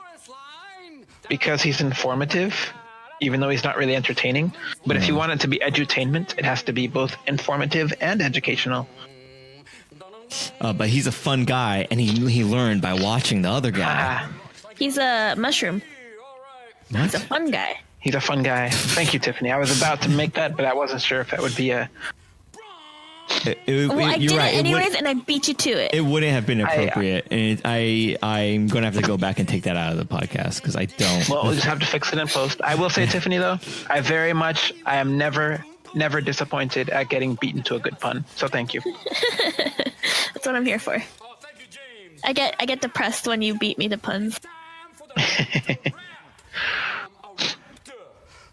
Because he's informative, even though he's not really entertaining. But if you want it to be edutainment, it has to be both informative and educational. But he's a fun guy, and he learned by watching the other guy. Ah, He's a mushroom. He's a fun guy. he's a fun guy. Thank you, Tiffany. I was about to make that, but I wasn't sure if that would be a. Well, I you're did right. it anyways, and I beat you to it. It wouldn't have been appropriate, and I'm going to have to go back and take that out of the podcast because I don't. Well, we'll just have to fix it in post. I will say, Tiffany, though, I am never disappointed at getting beaten to a good pun. So thank you. That's what I'm here for. I get depressed when you beat me to puns.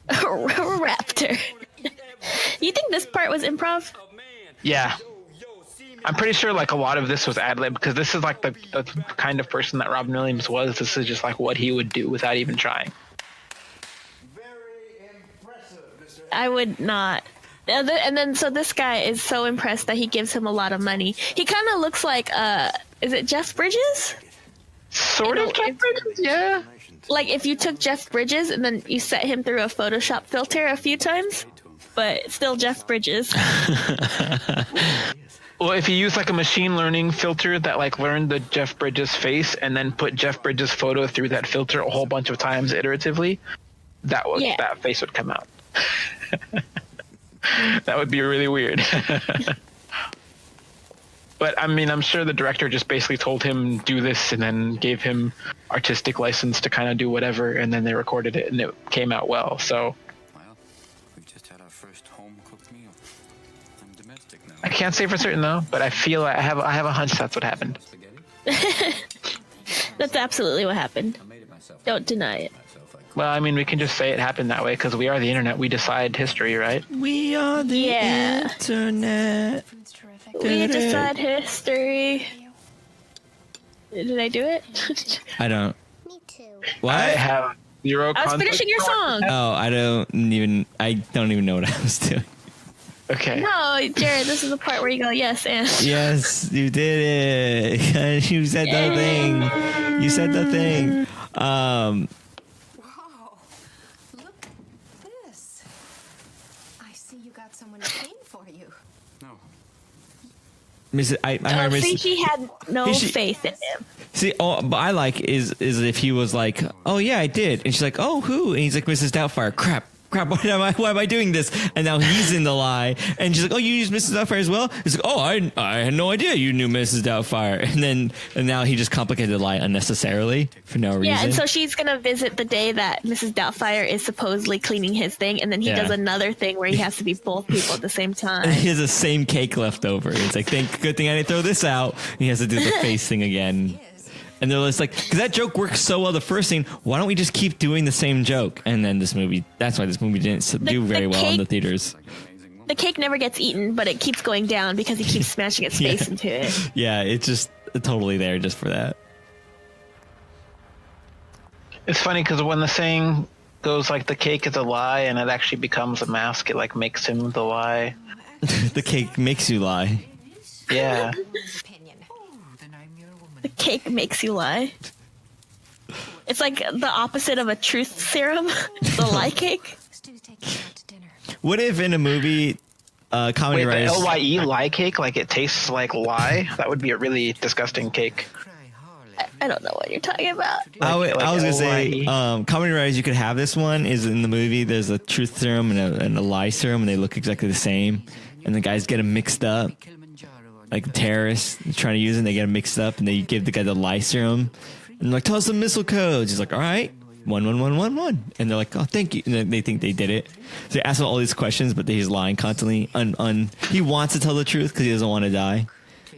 Raptor. You think this part was improv? Yeah. I'm pretty sure like a lot of this was ad-lib because this is like the kind of person that Robin Williams was. This is just like what he would do without even trying. I would not. And then so this guy is so impressed that he gives him a lot of money. He kind of looks like is it Jeff Bridges? Sort of. Yeah. Like if you took Jeff Bridges and then you set him through a Photoshop filter a few times, but still Jeff Bridges. Well, if you use like a machine learning filter that like learned the Jeff Bridges face and then put Jeff Bridges photo through that filter a whole bunch of times iteratively, that face would come out. That would be really weird. But I mean, I'm sure the director just basically told him do this and then gave him artistic license to kind of do whatever, and then they recorded it and it came out well. So Well, we just had our first home-cooked meal. I'm domestic now. I can't say for certain though, but I feel I have a hunch that's what happened. Spaghetti? That's absolutely what happened. I made it myself. Don't deny it. Myself, I Well, I mean, we can just say it happened that way because we are the internet. We decide history, right? We are the Yeah. internet. It's terrific. We decide history. Did I do it? I don't. Me too. What? I have zero. I was context finishing your for song. it. Oh, I don't even know what I was doing. Okay. No, Jared, this is the part where you go, yes, and. Yes, you did it. You said the thing. You said the thing. Wow. Look at this. I see you got someone to clean for you. No. Mrs. I remember. See, she had no He should- faith in him. See, but I like is if he was like, oh yeah, I did, and she's like, oh who? And he's like, Mrs. Doubtfire. Crap. Why am I doing this? And now he's in the lie. And she's like, oh, you used Mrs. Doubtfire as well? He's like, oh, I had no idea you knew Mrs. Doubtfire. And now he just complicated the lie unnecessarily for no reason. Yeah, and so she's gonna visit the day that Mrs. Doubtfire is supposedly cleaning his thing, and then he does another thing where he has to be both people at the same time. He has the same cake left over. It's like, good thing I didn't throw this out. And he has to do the face thing again. And they're just like, because that joke worked so well the first scene, why don't we just keep doing the same joke? And then that's why this movie didn't do very well in the theaters. The cake never gets eaten, but it keeps going down because he keeps smashing its face into it. Yeah, it's just totally there just for that. It's funny because when the saying goes like the cake is a lie and it actually becomes a mask, it like makes him the lie. The cake makes you lie. Yeah. Opinion. Then I'm your woman. The cake makes you lie. It's like the opposite of a truth serum, the lie cake. Stu taking you out to dinner. What if in a movie comedy Wait, the writers. LYE lie cake, like it tastes like lie? That would be a really disgusting cake. I don't know what you're talking about. I was gonna LYE. say, comedy writers, you could have this one. Is in the movie. There's a truth serum and a lie serum, and they look exactly the same. And the guys get them mixed up, like the terrorists trying to use it. And they get them mixed up, and they give the guy the lie serum, and like, tell us the missile codes. He's like, all right, 11111, and they're like, oh, thank you. And they think they did it. So they ask him all these questions, but he's lying constantly. He wants to tell the truth because he doesn't want to die.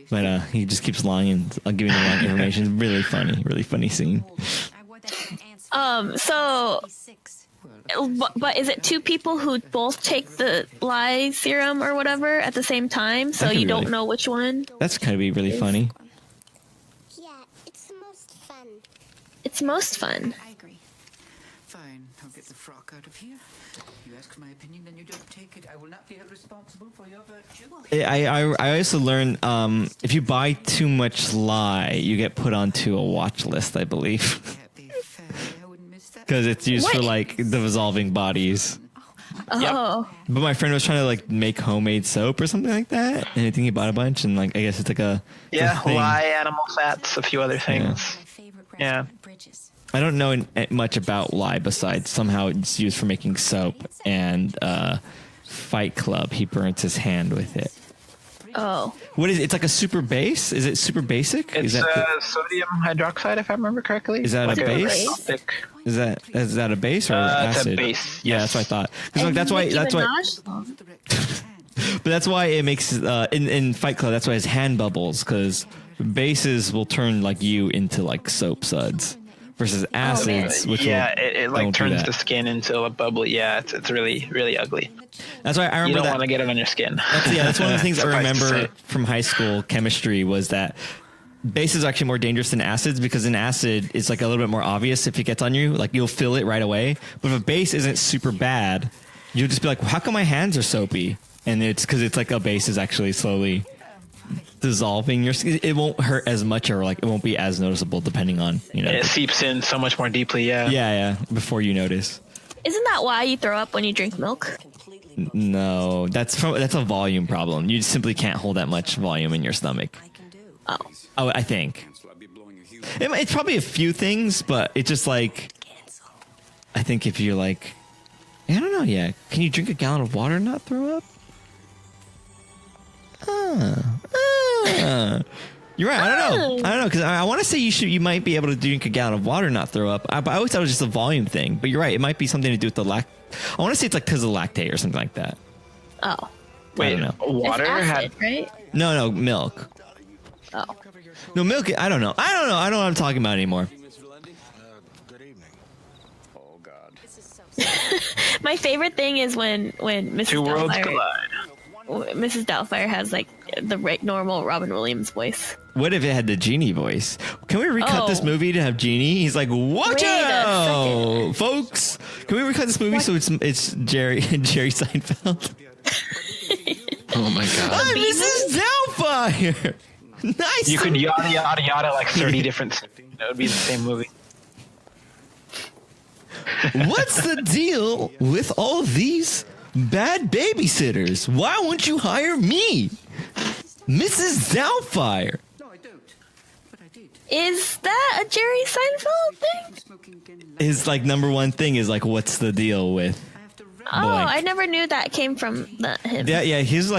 But he just keeps lying and giving the wrong information. Really funny scene. So, but is it two people who both take the lie serum or whatever at the same time? So you don't know which one? That's kind of be really funny. Yeah, it's the most fun. It's most fun. I agree. Fine, I'll get the frock out of here. You ask my opinion, then you don't take it. I will not be held responsible for your virtue. I also learned if you buy too much lie, you get put onto a watch list, I believe. Because it's used for like the dissolving bodies. Oh. But my friend was trying to like make homemade soap or something like that, and I think he bought a bunch, and like I guess it's like a lye, animal fats, a few other things. Yeah. I don't know much about lye besides somehow it's used for making soap, and Fight Club, he burns his hand with it. Oh. What is it? It's like a super base? Is it super basic? It's is that sodium hydroxide, if I remember correctly. Is that like a base? Is that a base or acid? It's a base. Yeah, that's what I thought. Like, that's why. But that's why it makes in Fight Club. That's why his hand bubbles, because bases will turn like you into like soap suds. Versus acids, which it like turns the skin into a bubbly. Yeah, it's really, really ugly. That's why I remember you don't want to get it on your skin. That's one of the things I remember from high school chemistry was that bases are actually more dangerous than acids, because in acid it's like a little bit more obvious if it gets on you, like you'll feel it right away. But if a base isn't super bad, you'll just be like, well, how come my hands are soapy? And it's because it's like a base is actually slowly dissolving your skin. It won't hurt as much, or like it won't be as noticeable depending on, it seeps in so much more deeply. Yeah, before you notice. Isn't that why you throw up when you drink milk? No, that's a volume problem. You simply can't hold that much volume in your stomach. Oh, I think it's probably a few things, but it's just like, I think if you're like, I don't know. Yeah, can you drink a gallon of water and not throw up? You're right. I don't know, because I want to say you might be able to drink a gallon of water and not throw up. But I always thought it was just a volume thing. But you're right. It might be something to do with the I want to say it's like because of lactate or something like that. Oh. Wait, water acid, right? No, milk. Oh. No, milk. I don't know. I don't know what I'm talking about anymore. Good evening. Oh God. My favorite thing is when Mrs. Two worlds Doubtfire, collide. Mrs. Doubtfire has like the normal Robin Williams voice. What if it had the genie voice? Can we recut this movie to have Genie? He's like, watch Wait out, folks! Can we recut this movie so it's Jerry Seinfeld? Oh my God! Mrs. Doubtfire. Nice. You could yada like 30 different things. That would be the same movie. What's the deal with all these bad babysitters? Why won't you hire me, Mrs. Doubtfire? No, I don't. But I did. Is that a Jerry Seinfeld thing? His like number one thing is like, what's the deal with? Oh, I never knew that came from him. Yeah. He's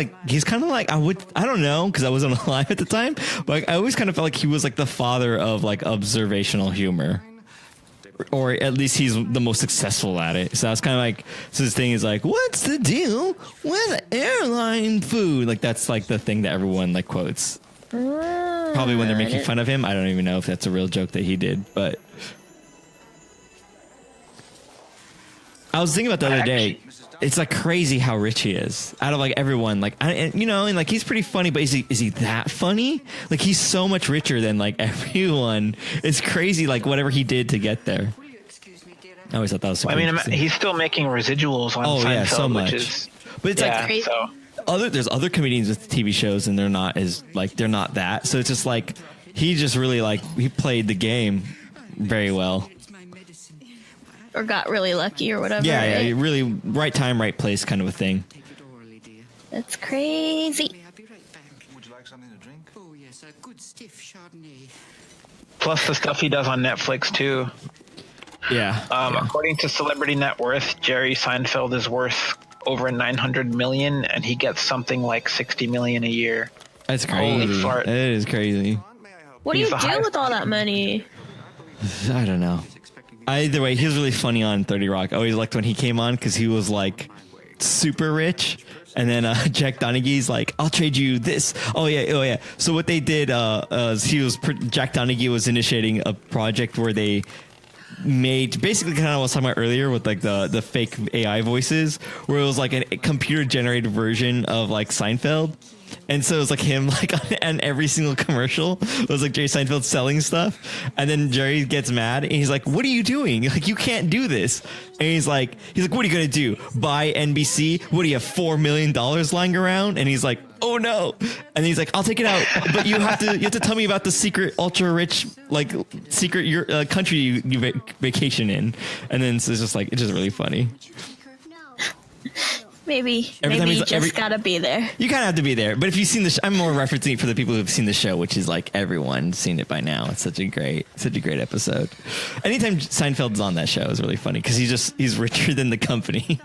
kind of like, I don't know, because I wasn't alive at the time, but like, I always kind of felt like he was like the father of like observational humor, or at least he's the most successful at it. So I was kind of like, so his thing is like, what's the deal with airline food? Like that's like the thing that everyone like quotes. Probably when they're making fun of him. I don't even know if that's a real joke that he did, but I was thinking about the other day. It's like crazy how rich he is. Out of like everyone, like and like he's pretty funny, but is he that funny? Like he's so much richer than like everyone. It's crazy, like whatever he did to get there. I always thought that was super interesting. He's still making residuals on Seinfeld, yeah, so much. Which is, but it's like crazy. There's other comedians with TV shows, and they're not that. So it's just like he just really like he played the game very well. Or got really lucky or whatever. Yeah, really right time, right place kind of a thing. That's crazy. I'll be right back. Would you like something to drink? Oh, yes, a good stiff Chardonnay. Plus the stuff he does on Netflix too. Yeah. According to Celebrity Net Worth, Jerry Seinfeld is worth over 900 million, and he gets something like 60 million a year. That's Holy crazy. fart. It is crazy. What do He's you the do highest- with all that money? I don't know. Either way, he was really funny on 30 Rock. I always liked when he came on because he was like super rich. And then Jack Donaghy's like, I'll trade you this. Oh yeah. So what they did, Jack Donaghy was initiating a project where they made basically kind of what I was talking about earlier with like the fake AI voices, where it was like a computer generated version of like Seinfeld. And so it was like him like on every single commercial. It was like Jerry Seinfeld selling stuff. And then Jerry gets mad and he's like, what are you doing? Like, you can't do this. And he's like, what are you going to do? Buy NBC? What do you have, $4 million lying around? And he's like, oh no. And he's like, I'll take it out. But you have to tell me about the secret ultra rich, like secret country you vacation in. And then it's just like, it's just really funny. Maybe you just gotta be there. You kind of have to be there. But if you've seen the I'm more referencing it for the people who've seen the show, which is like everyone's seen it by now. It's such a great episode. Anytime Seinfeld's on that show is really funny because he's richer than the company.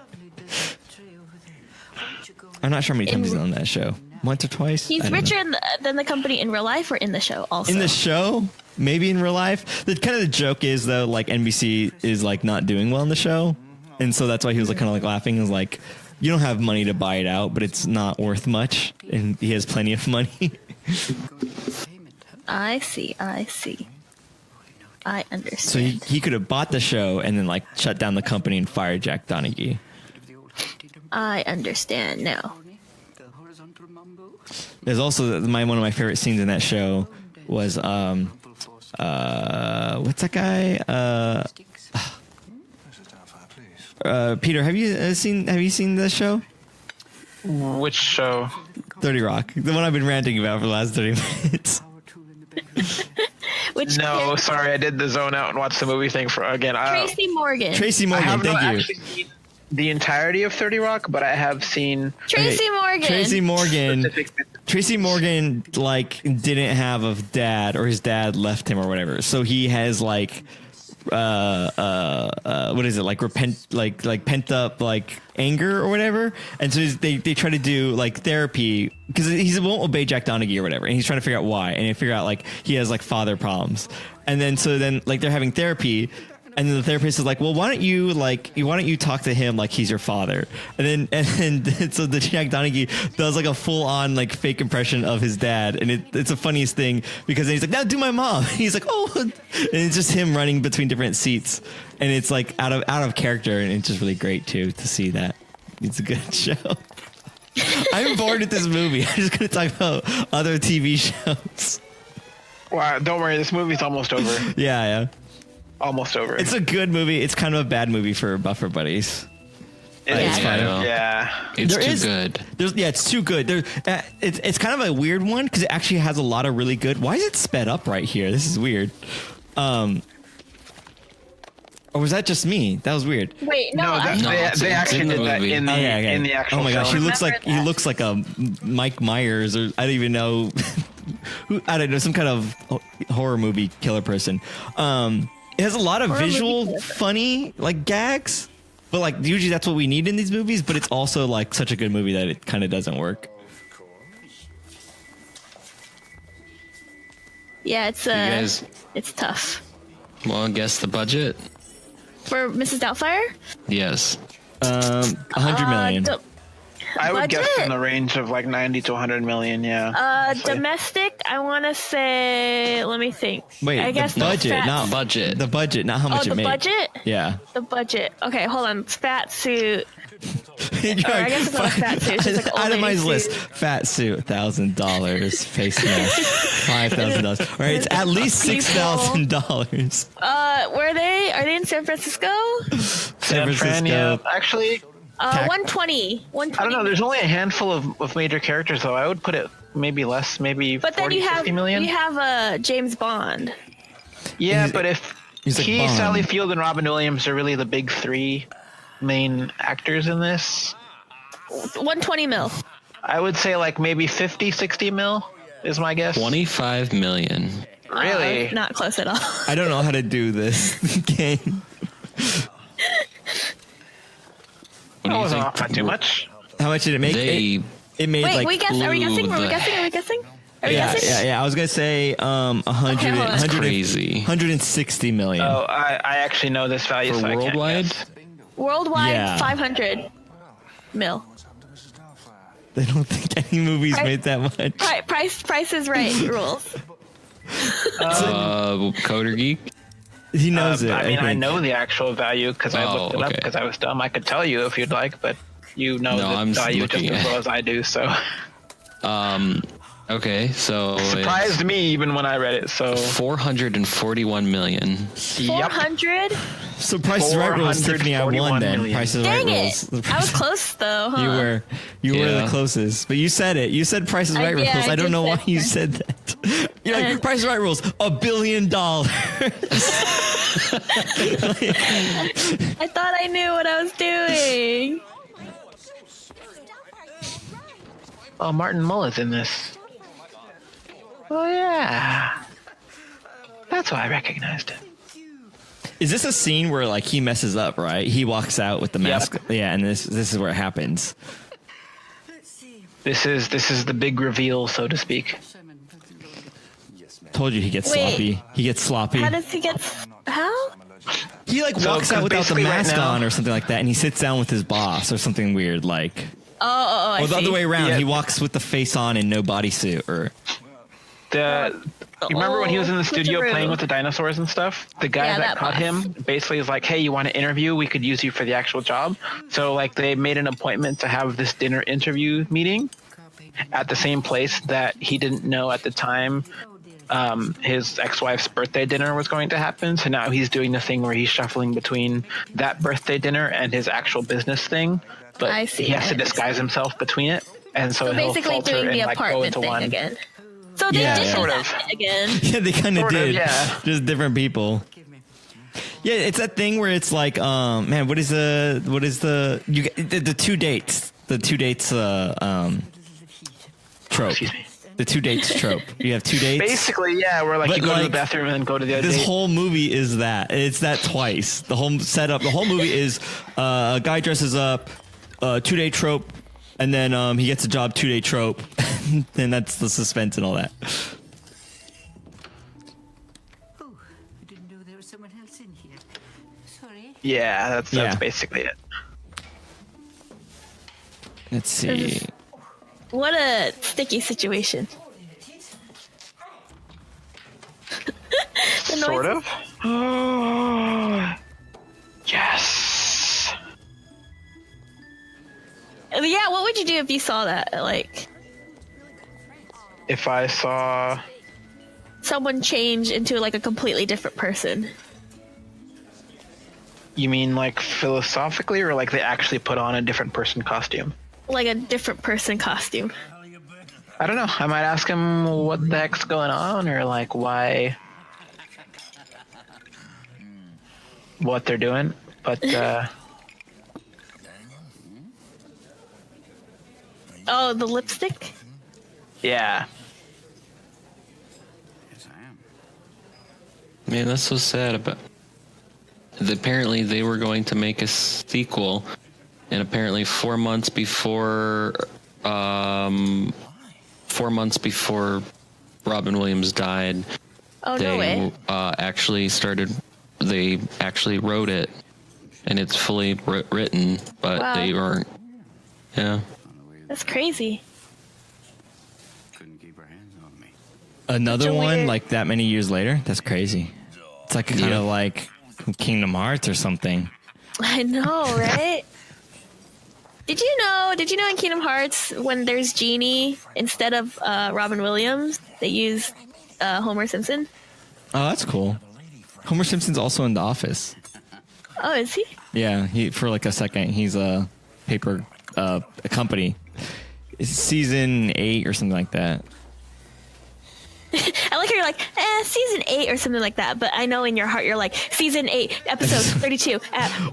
I'm not sure how many times he's on that show. Once or twice? He's richer than the company in real life or in the show also? In the show, maybe in real life. The kind of the joke is though, like NBC is like not doing well in the show. And so that's why he was like kind of like laughing. Is like, you don't have money to buy it out, but it's not worth much, and he has plenty of money. I see. I understand. So he could have bought the show and then like shut down the company and fired Jack Donaghy. I understand now. There's also one of my favorite scenes in that show was what's that guy? Peter, have you seen the show? Which show? 30 Rock, the one I've been ranting about for the last 30 minutes. No, sorry, I did the zone out and watch the movie thing for again. Tracy Morgan. I have not actually seen the entirety of 30 Rock, but I have seen Tracy Morgan. Tracy Morgan like didn't have a dad, or his dad left him or whatever. So he has like what is it, like pent up like anger or whatever, and so they try to do like therapy because he won't obey Jack Donaghy or whatever, and he's trying to figure out why, and they figure out like he has like father problems, and then like they're having therapy. And then the therapist is like, well, why don't you talk to him like he's your father? And then so the Jack Donaghy does like a full on like fake impression of his dad. And it's the funniest thing because then he's like, now do my mom. He's like, oh, and it's just him running between different seats. And it's like out of character. And it's just really great too, to see that. It's a good show. I'm bored with this movie. I'm just going to talk about other TV shows. Wow, don't worry. This movie's almost over. Yeah. Almost over. It's a good movie. It's kind of a bad movie for Buffer Buddies. It's good. It's too good. It's kind of a weird one because it actually has a lot of really good. Why is it sped up right here? This is weird. Or was that just me? That was weird. Wait, they actually did that in the actual. Oh my gosh, film. he looks like a Mike Myers, or I don't even know some kind of horror movie killer person. It has a lot of visual funny like gags, but like usually that's what we need in these movies, but it's also like such a good movie that it kind of doesn't work. Yeah, it's tough. Well, guess the budget for Mrs. Doubtfire. Yes, 100 million. I would guess in the range of like 90 to 100 million. Yeah. Domestic, I want to say. Let me think. Wait, I guess the budget, not budget. The budget, not how much it made. The budget. Yeah. The budget. Okay, hold on. Fat suit. I guess it's not a fat suit. It's just like an old lady suit. List. Fat suit, $1,000. Face mask, $5,000. All right, it's at least $6,000. Where are they? Are they in San Francisco? San Francisco. Yeah. Actually. 120. I don't know. There's only a handful of major characters, though. I would put it maybe less, maybe but 40, then you have, 50 million. You have James Bond. Yeah, but if he, Bond. Sally Field, and Robin Williams are really the big three main actors in this. 120 mil. I would say like maybe 50, 60 mil is my guess. 25 million. Really? Not close at all. I don't know how to do this game. What do That you wasn't think? off by too much. How much did it make? It made Wait, like we guess. Are we guessing? Are we guessing? Are we guessing? Are we guessing? yeah. I was gonna say 100, Okay, hold on. 100 Crazy. 160 million. Oh, I actually know this value, For so worldwide? I can't guess. Worldwide, Yeah. 500 mil. They don't think any movies made that much. Price is right rules. Coder Geek? He knows it. I mean, I think. know the actual value because I looked it up because I was dumb. I could tell you if you'd like, but you know I'm the value just looking as at- well as I do. So Okay, so surprised me even when I read it. So 441 million. 400. So Price is Right rules, Tiffany. I won 441 then. million. Price is Dang Right it! rules. I was close though. Huh? You were Yeah. the closest, but you said it. You said Price is Right rules. I I don't did know say why you Price. said that. You're like Price is Right rules. $1 billion. I thought I knew what I was doing. oh, Martin Mullen's in this. Oh yeah, that's why I recognized him. Is this a scene where like he messes up? Right, he walks out with the mask. Yeah, and this is where it happens. This is the big reveal, so to speak. Told you he gets Wait. sloppy. He gets sloppy. How does he get? How? He like So, walks out 'cause without the basically right mask now- on or something like that, and he sits down with his boss or something weird like. I Or the see. other way around, Yeah. he walks with the face on and no bodysuit. Or You remember when he was in the studio switcheroo. playing with the dinosaurs and stuff? The guy Yeah, that that caught boss. him basically is like, hey, you want to interview? We could use you for the actual job. So like they made an appointment to have this dinner interview meeting at the same place that he didn't know at the time his ex-wife's birthday dinner was going to happen. So now he's doing the thing where he's shuffling between that birthday dinner and his actual business thing. But I see. he has to disguise himself between it. And so, So he'll basically falter doing the and like go apartment into thing one. again. So they Yeah, did yeah. Sort that of. again. yeah, they kind of Sort of, did. yeah. Just different people. Yeah, it's that thing where it's like, man, what is the the 2 dates? The 2 dates trope. Excuse me. The 2 dates trope. You have 2 dates. Basically, yeah, where like But you go to the like, bathroom and then go to the other This date. whole movie is that. It's that twice. The whole setup. The whole movie is a guy dresses up, 2-day trope, and then he gets a job, 2-day trope, and that's the suspense and all that. Oh, I didn't know there was someone else in here. Sorry. Yeah, that's Yeah. basically it. Let's see. What a sticky situation. The Sort noises. of. Yes. Yeah, what would you do if you saw that? Like If I saw, someone change into like a completely different person. you mean like philosophically, or like they actually put on a different person costume? Like a different person costume. I don't know. I might ask him what the heck's going on, or like why, what they're doing. But Oh, the lipstick? yeah, Man, that's so sad. About apparently they were going to make a sequel, and apparently 4 months before, 4 months before Robin Williams died, Oh, no way. actually started. They actually wrote it, and it's fully written, but Wow. they weren't. Yeah. That's crazy. Couldn't keep her hands on me. Another Such a one weird- like that many years later? That's crazy. It's like kind of like Kingdom Hearts or something. I know, right? Did you know in Kingdom Hearts when there's Genie, instead of Robin Williams, they use Homer Simpson? Oh, that's cool. Homer Simpson's also in The Office. Oh, is he? Yeah, he for like a second he's a paper a company. It's season 8 or something like that. I like how you're like, season 8 or something like that. But I know in your heart you're like, season 8, episode 32.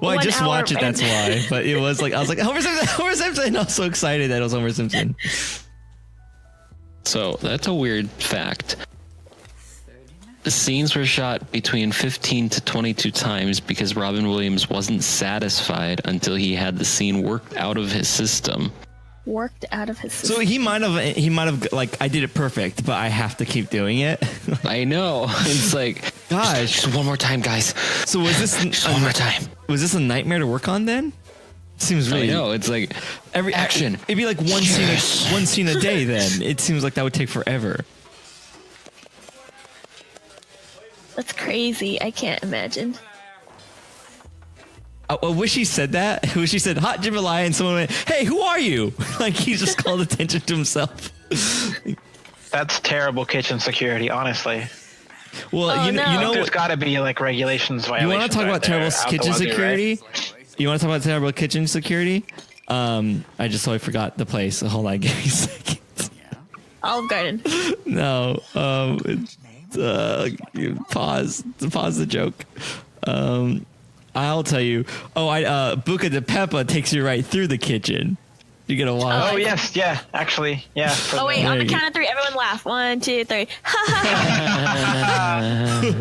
Well, I just watched it, that's why. But it was like, I was like, Homer Simpson. I was so excited that it was Homer Simpson. So that's a weird fact. The scenes were shot between 15 to 22 times because Robin Williams wasn't satisfied until he had the scene worked out of his system. So he might have like, I did it perfect, but I have to keep doing it. I know. It's like, gosh, just one more time, guys. So was this just one more time? Was this a nightmare to work on then? Seems really. I know. It's like every action. It'd be like one scene a day. Then it seems like that would take forever. That's crazy. I can't imagine. I wish he said that. I wish he said hot jambalaya and someone went, "Hey, who are you?" Like he just called attention to himself. That's terrible kitchen security, honestly. Well, you know, there's got to be like regulations violations. You want to talk about terrible kitchen security? Right? You want to talk about terrible kitchen security? I just totally forgot the place. Hold on, give me a second. Olive Garden. No. Pause the joke. I'll tell you. Buca de Pepa takes you right through the kitchen. You get a watch. Oh yes, yeah, actually, yeah. Oh wait, on the count of 3, everyone laugh. 1, 2, 3.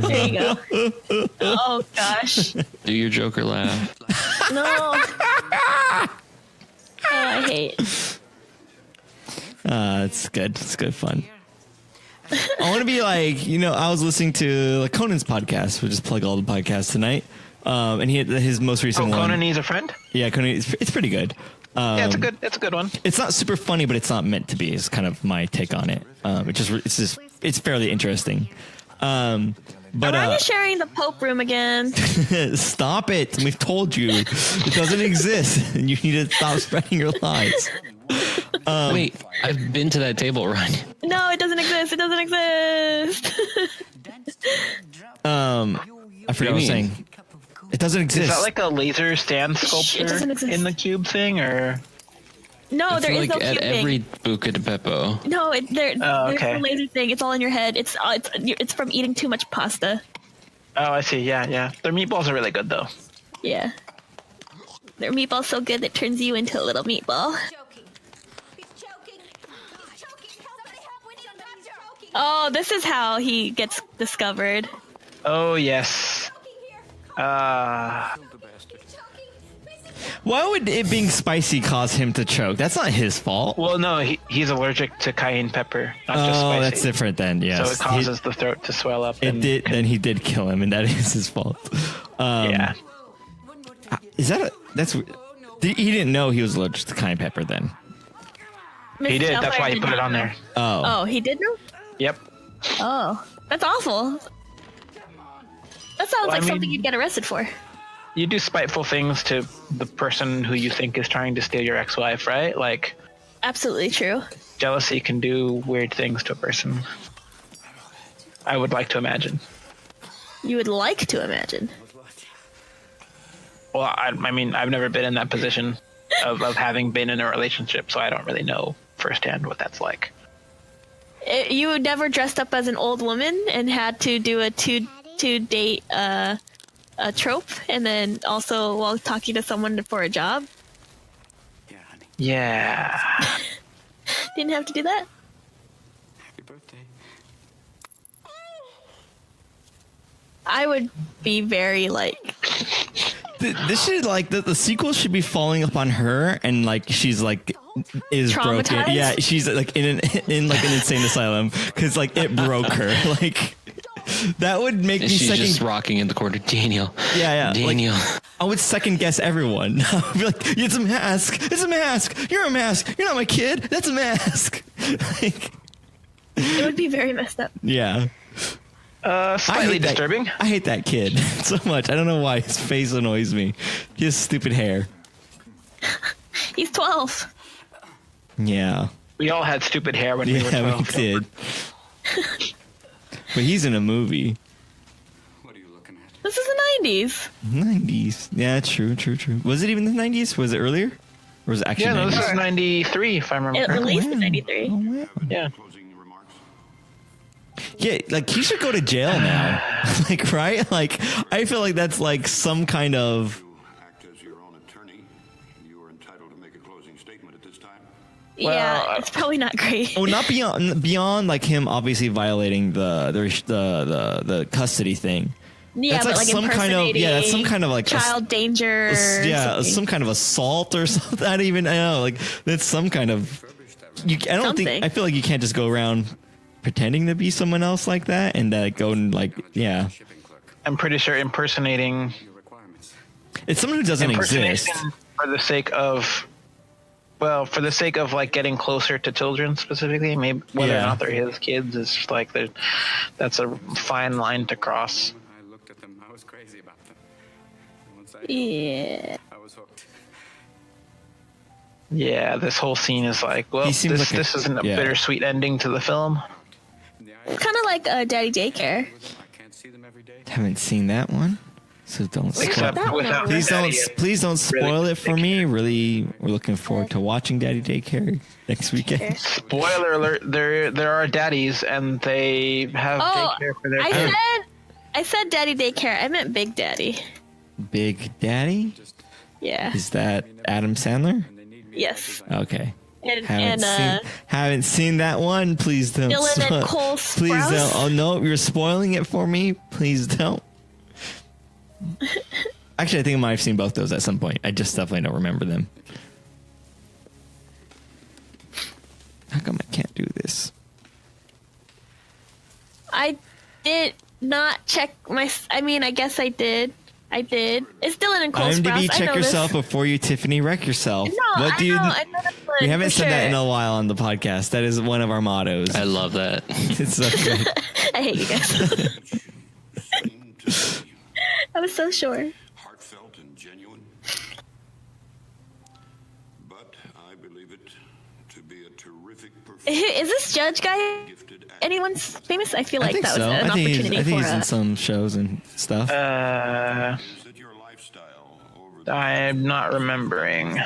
There you go. Oh gosh. Do your Joker laugh. No. Oh, I hate. It's good. It's good fun. I want to be like, I was listening to like Conan's podcast. We'll just plug all the podcasts tonight. And he had his most recent one. Conan needs a friend? Yeah, Conan. It's pretty good. Yeah, it's a good one. It's not super funny, but it's not meant to be. Is kind of my take on it. It's fairly interesting. But are you sharing the Pope room again? Stop it! We've told you it doesn't exist, and you need to stop spreading your lies. Wait, I've been to that table, Ryan. No, it doesn't exist. It doesn't exist. I forgot what I was saying. It doesn't exist. Is that like a laser stand sculpture in the cube thing, or? No, there is no cube at thing. every Buca de Beppo. No, there's okay. a laser thing. It's all in your head. It's from eating too much pasta. Oh, I see. Yeah. Their meatballs are really good, though. Yeah. Their meatball's so good that it turns you into a little meatball. Oh, this is how he gets discovered. Oh, yes. Why would it being spicy cause him to choke? That's not his fault. Well, no, he's allergic to cayenne pepper, not just spicy. Oh, that's different then, yes. So it causes the throat to swell up. Then he did kill him, and that is his fault. Yeah. Is that he didn't know he was allergic to cayenne pepper then? He did, that's why he put it on there. Oh, he did know? Yep. Oh, that's awful. That sounds like something you'd get arrested for. You do spiteful things to the person who you think is trying to steal your ex-wife, right? Like, absolutely true. Jealousy can do weird things to a person. I would like to imagine. You would like to imagine? Well, I mean, I've never been in that position of having been in a relationship, so I don't really know firsthand what that's like. You never dressed up as an old woman and had to do a two date a trope, and then also while talking to someone for a job? Yeah. Didn't have to do that? Happy birthday. I would be very like... This should the sequel should be falling upon her, and like she's like is broken. Yeah, she's like in like an insane asylum because like it broke her. Like that would make me she's second. Just rocking in the corner, Daniel. Yeah. Daniel. Like, I would second guess everyone. I would be like, it's a mask. It's a mask. You're a mask. You're not my kid. That's a mask. Like, it would be very messed up. Yeah. Slightly disturbing. I hate that kid so much. I don't know why his face annoys me. He has stupid hair. He's 12. Yeah. We all had stupid hair when we were 12. Yeah, we did. But he's in a movie. What are you looking at? This is the 90s. 90s. Yeah, true. Was it even the 90s? Was it earlier? Or was it actually 90s? No, this is 93, if I remember It correctly. released in 93. Oh, wow. Yeah. Yeah, like he should go to jail now. Like, right? Like, I feel like that's like some kind of. Act as your own attorney. You are entitled to make a closing statement at this time. Yeah, it's probably not great. Well, not beyond like him obviously violating the custody thing. Yeah, that's but like some kind of that's some kind of like child danger. Some kind of assault or something. I don't know. Like that's some kind of. I feel like you can't just go around pretending to be someone else like that and go and like I'm pretty sure impersonating. It's someone who doesn't exist for the sake of. Well, for the sake of like getting closer to children specifically, maybe whether or not they're his kids is like that's a fine line to cross. I looked at them. I was crazy about them. I was hooked. Yeah, this whole scene is like, well, this isn't a bittersweet ending to the film. It's kind of like Daddy Daycare. I can't see them every day. Haven't seen that one, so don't. Please don't spoil it for me. Really, we're looking forward to watching Daddy Daycare next weekend. Spoiler alert: there are daddies, and they have daycare for their kids. I said Daddy Daycare. I meant Big Daddy. Big Daddy? Yeah. Is that Adam Sandler? Yes. Okay. And haven't seen that one. Please don't. Dylan and Cole Sprouse? Please don't. Oh no, you're spoiling it for me. Please don't. Actually, I think I might have seen both those at some point. I just definitely don't remember them. How come I can't do this? I did not check my. I mean, I guess I did. It's Dylan and Cole Sprouse. IMDb, check yourself before you Tiffany wreck yourself. No, what do you? I know we haven't said that in a while on the podcast. That is one of our mottos. I love that. It's so good. I hate you guys. I was so sure. Heartfelt and genuine. But I believe it to be a terrific performance. Is this Judge guy anyone's famous? I feel like that was an opportunity I think he's in some shows and stuff. I'm not remembering.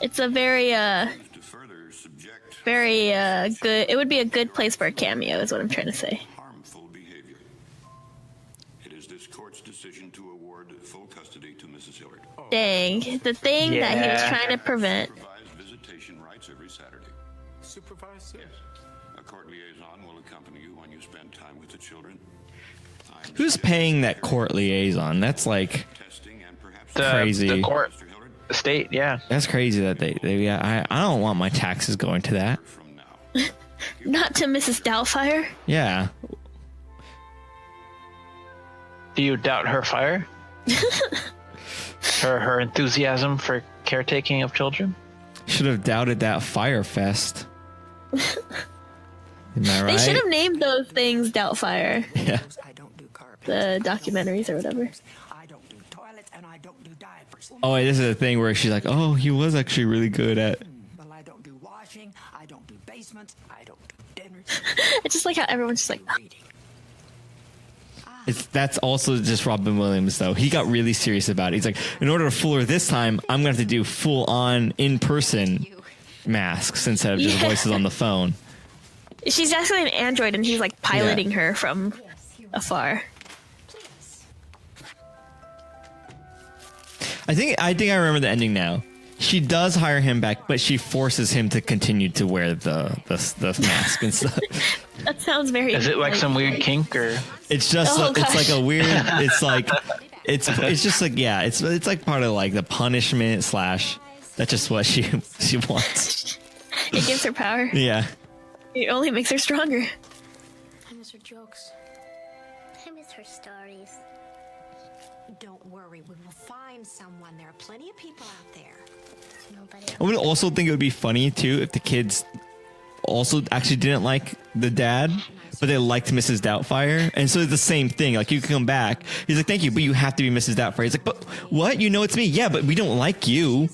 It's a very good. It would be a good place for a cameo, is what I'm trying to say. Harmful behavior. It is this court's decision to award full custody to Mrs. Hillard. Dang, the thing that he was trying to prevent. Supervised visitation rights every Saturday. Supervised? Yes. A court liaison will accompany you when you spend time with the children. Who's paying that court liaison? That's like crazy. The court, the state, yeah. That's crazy that they I don't want my taxes going to that. Not to Mrs. Doubtfire. Yeah. Do you doubt her fire? her enthusiasm for caretaking of children? Should have doubted that Fire Fest. Isn't that right? They should have named those things Doubtfire. Yeah. The documentaries or whatever. Oh, wait, this is a thing where she's like, oh, he was actually really good at. Well, I don't do washing. I don't do basements. I don't do dinners. It's just like how everyone's just like. That's also just Robin Williams, though. He got really serious about it. He's like, in order to fool her this time, I'm going to have to do full-on, in-person masks instead of just voices on the phone. She's actually an android, and he's like piloting her from afar. I think I remember the ending now. She does hire him back, but she forces him to continue to wear the mask and stuff. That sounds very. Is it like some weird kink or? It's just it's like a weird. It's like it's just like it's like part of like the punishment / that's just what she wants. It gives her power. Yeah. It only makes her stronger. I miss her jokes. I miss her stories. Don't worry, we will find someone. There are plenty of people out there. Nobody. I would also think it would be funny too if the kids also actually didn't like the dad, but they liked Mrs. Doubtfire, and so it's the same thing. Like you can come back. He's like, "Thank you, but you have to be Mrs. Doubtfire." He's like, "But what? You know it's me." Yeah, but we don't like you.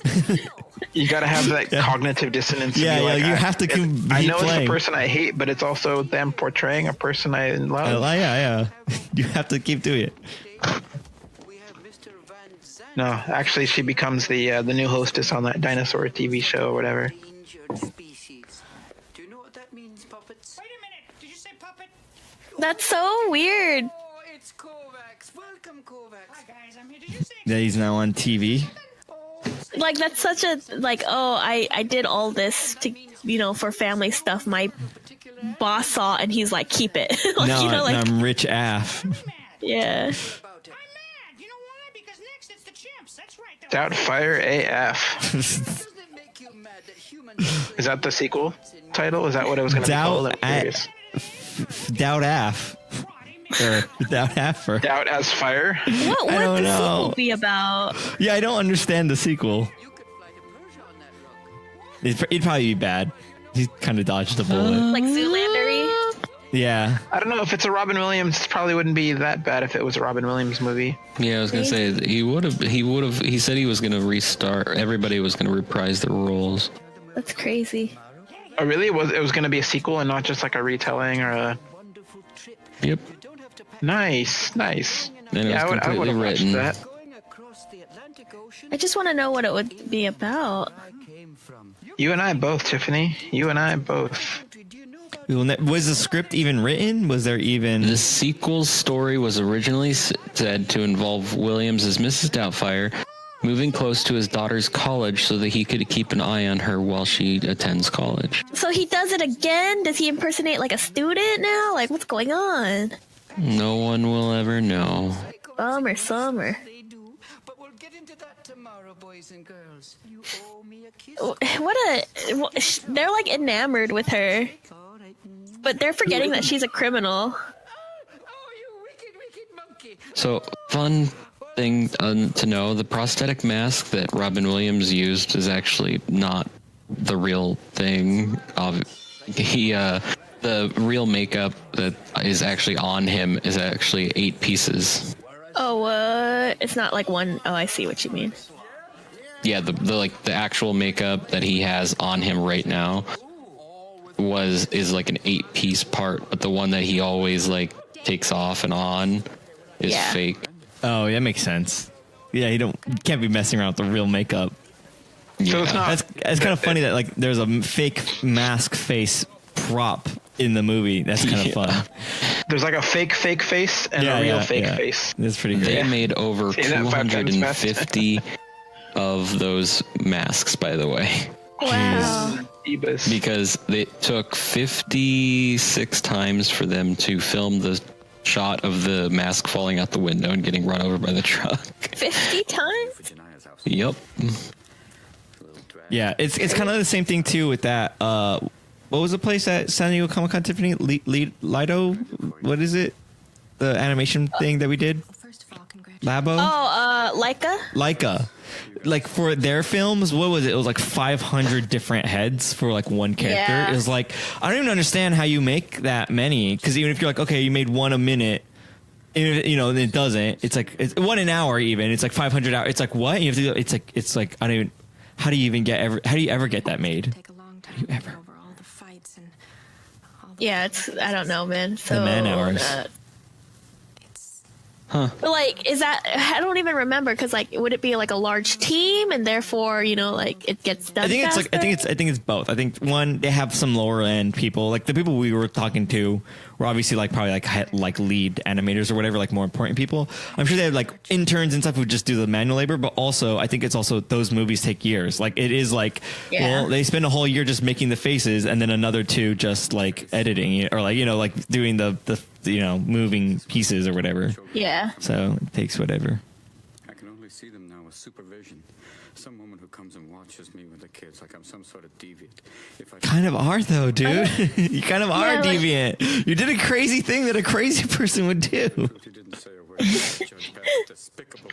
You gotta have that cognitive dissonance. Yeah, like, you have to. I know it's a person I hate, but it's also them portraying a person I love. Yeah. You have to keep doing it. No, actually, she becomes the new hostess on that dinosaur TV show or whatever. Do you know what that means, puppets? Wait a minute. Did you say puppet? That's so weird. Oh, it's Kovacs. Welcome, Kovacs. Hi, guys. I'm here. Did you say That he's now on TV. Like, that's such a, like, oh, I did all this to, you know, for family stuff. My boss saw, and he's like, keep it. Like, No, you know, like, I'm rich AF. yeah. Doubtfire AF. Is that the sequel title? Is that what it was going to be called? I'm curious. Doubt AF. Or Doubt Affer. Doubt as fire. What I would don't the know. sequel be about? Yeah, I don't understand the sequel. It'd probably be bad. He kind of dodged the bullet. Like Zoolander-y? Yeah. I don't know if it's a Robin Williams. It probably wouldn't be that bad if it was a Robin Williams movie. Yeah, I was gonna say he said he was gonna restart. Everybody was gonna reprise their roles. That's crazy. Oh, really? It was going to be a sequel and not just like a retelling or a... Yep. Nice. And it was I would completely have watched written. that. I just want to know what it would be about. You and I both, Tiffany. You and I both. Was the script even written? Was there even... The sequel's story was originally said to involve Williams as Mrs. Doubtfire, moving close to his daughter's college so that he could keep an eye on her while she attends college. So he does it again? Does he impersonate like a student now? Like, what's going on? No one will ever know. Summer. But we'll get into that tomorrow, boys and girls. You owe me a kiss. They're like enamored with her. All right. But they're forgetting that she's a criminal. Oh, you wicked monkey. So, fun thing to know, the prosthetic mask that Robin Williams used is actually not the real thing. The real makeup that is actually on him is actually 8 pieces. Oh, it's not like one. Oh, I see what you mean. Yeah, the actual makeup that he has on him right now is like an 8-piece part, but the one that he always like takes off and on is fake. Oh, that makes sense. Yeah, you can't be messing around with the real makeup. So it's not... That's kind of funny that like there's a fake mask face prop in the movie. That's kind of fun. There's like a fake face and a real fake face. That's pretty great. They made over 250 of those masks, by the way. Wow. Because it took 56 times for them to film the shot of the mask falling out the window and getting run over by the truck. 50 times? Yep. Yeah, it's kind of the same thing too with that. What was the place at San Diego Comic-Con, Tiffany? Lido? What is it? The animation thing that we did? Labo? Oh, Leica. Like for their films, what was it? It was like 500 different heads for like one character. Yeah. It was like, I don't even understand how you make that many. Because even if you're like, okay, you made one a minute, you know, and it doesn't. It's like it's 1 an hour even. It's like 500 hours. It's like what? You have to. It's like I don't even. How do you even get how do you ever get that made? How do you ever? Yeah, I don't know, man. So the man hours. But like, is that, I don't even remember, because like, would it be like a large team and therefore, you know, like it gets done? I think faster? it's like I think it's both. I think one, they have some lower end people, like the people we were talking to were obviously like probably like lead animators or whatever, like more important people. I'm sure they have like interns and stuff who just do the manual labor, but also I think it's also those movies take years. Like it is like, well, they spend a whole year just making the faces and then another 2 just like editing it or like, you know, like doing the you know, moving pieces or whatever. Yeah. So it takes whatever. I can only see them now with supervision. Some woman who comes and watches me with the kids like I'm some sort of deviant. If I Kind of are though, dude. You kind of are deviant. You did a crazy thing that a crazy person would do.